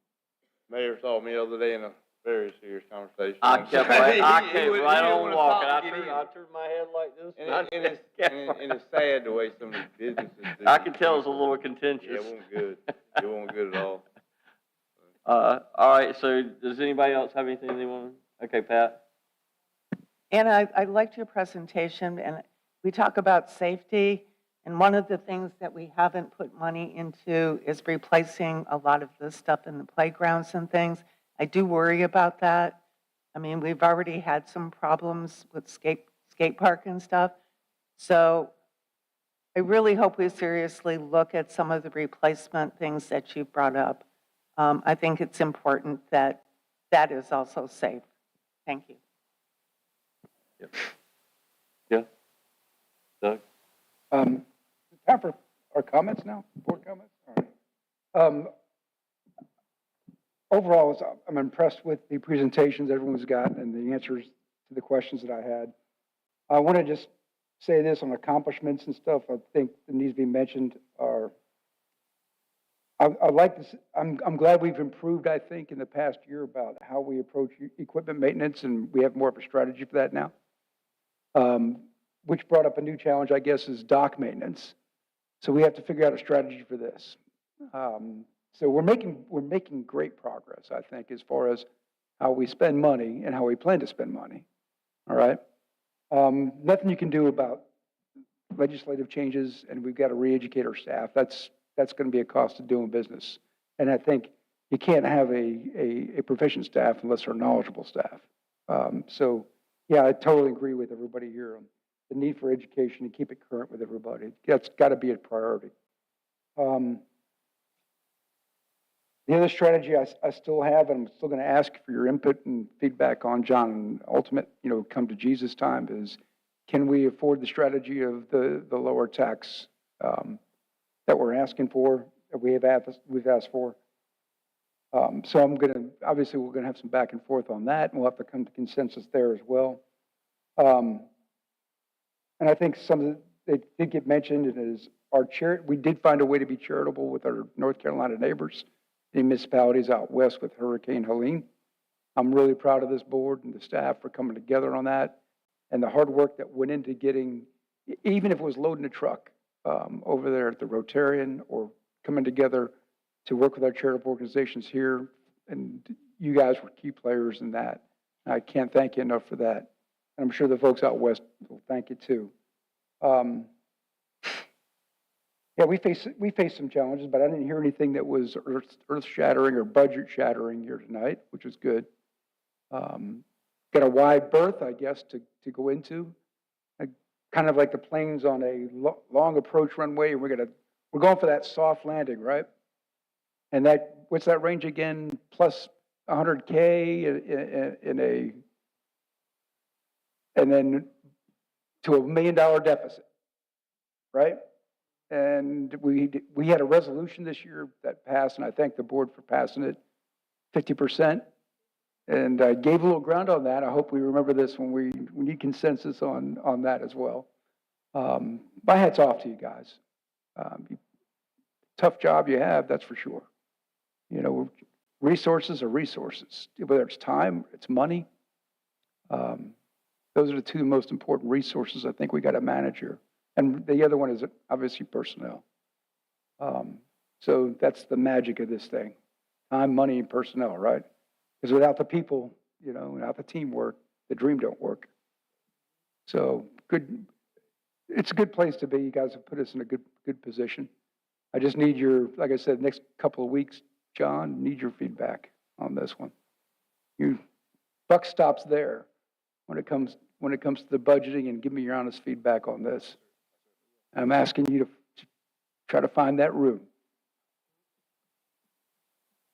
S6: Mayor saw me the other day in a very serious conversation.
S2: I kept right
S6: He
S2: on
S6: wouldn't
S2: walking.
S6: talk to get in.
S2: I turned my head like this.
S6: And it's sad the way some of these businesses do.
S2: I can tell it's a little
S6: Yeah,
S2: contentious.
S6: it wasn't good. It wasn't good at all.
S2: All right, so does anybody else have anything they want to? Okay, Pat?
S13: And I liked your presentation, and we talk about safety, and one of the things that we haven't put money into is replacing a lot of the stuff in the playgrounds and things. I do worry about that. I mean, we've already had some problems with skate park and stuff. So I really hope we seriously look at some of the replacement things that you brought up. I think it's important that that is also safe. Thank you.
S2: Yep. Yeah. Doug?
S1: Time for our comments now, board comments? All right. Overall, I'm impressed with the presentations everyone's got and the answers to the questions that I had. I want to just say this on accomplishments and stuff I think that needs to be mentioned are I like this, I'm glad we've improved, I think, in the past year about how we approach equipment maintenance, and we have more of a strategy for that now. Which brought up a new challenge, I guess, is dock maintenance. So we have to figure out a strategy for this. So we're making great progress, I think, as far as how we spend money and how we plan to spend money. All right? Nothing you can do about legislative changes, and we've got to re-educate our staff. That's going to be a cost of doing business. And I think you can't have a proficient staff unless they're knowledgeable staff. So, yeah, I totally agree with everybody here on the need for education and keep it current with everybody. That's got to be a priority. The other strategy I still have, and I'm still going to ask for your input and feedback on, John, and ultimate, come to Jesus time, is can we afford the strategy of the lower tax that we're asking for, that we've asked for? So obviously we're going to have some back and forth on that, and we'll have to come to consensus there as well. And I think they did get mentioned, and is we did find a way to be charitable with our North Carolina neighbors, the municipalities out west with Hurricane Helene. I'm really proud of this board and the staff for coming together on that, and the hard work that went into getting, even if it was loading a truck over there at the Rotarian, or coming together to work with our charitable organizations here, and you guys were key players in that. I can't thank you enough for that. And I'm sure the folks out west will thank you too. Yeah, we face some challenges, but I didn't hear anything that was earth-shattering or budget-shattering here tonight, which is good. Got a wide berth, I guess, to go into. Kind of like the planes on a long approach runway, and we're going for that soft landing, right? And what's that range again? Plus 100K and then to $1 million deficit, right? And we had a resolution this year that passed, and I thank the board for passing it, 50%. And I gave a little ground on that. I hope we remember this when we need consensus on that as well. My hat's off to you guys. Tough job you have, that's for sure. Resources are resources, whether it's time, it's money. Those are the two most important resources I think we got to manage here. And the other one is obviously personnel. So that's the magic of this thing. Time, money, and personnel, right? Because without the people, without the teamwork, the dream don't work. So it's a good place to be. You guys have put us in a good position. I just need like I said, next couple of weeks, John, need your feedback on this one. Buck stops there when it comes to the budgeting, and give me your honest feedback on this. I'm asking you to try to find that room.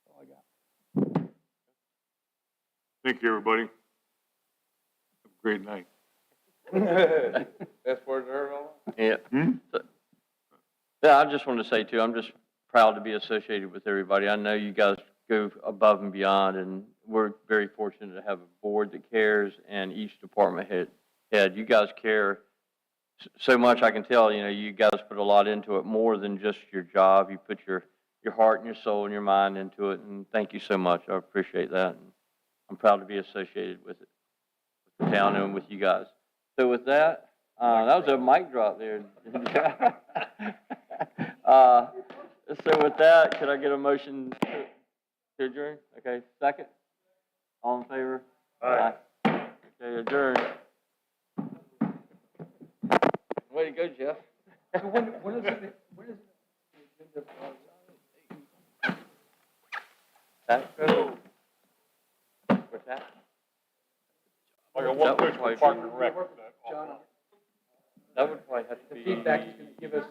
S1: That's all I got.
S4: Thank you, everybody. Have a great night.
S6: That's where they're on?
S2: Yeah. Yeah, I just wanted to say too, I'm just proud to be associated with everybody. I know you guys go above and beyond, and we're very fortunate to have a board that cares, and each department head. You guys care so much. I can tell, you guys put a lot into it, more than just your job. You put your heart and your soul and your mind into it, and thank you so much. I appreciate that. And I'm proud to be associated with it, with the town and with you guys. So with that, that was a mic drop there. So with that, could I get a motion to adjourn? Okay, second? All in favor? Aye. Okay, adjourn. Way to go, Jeff.
S1: When is it?
S2: What's that?
S4: I got one question for Park and Rec.
S2: That would probably have to be.
S1: The feedback is going to give us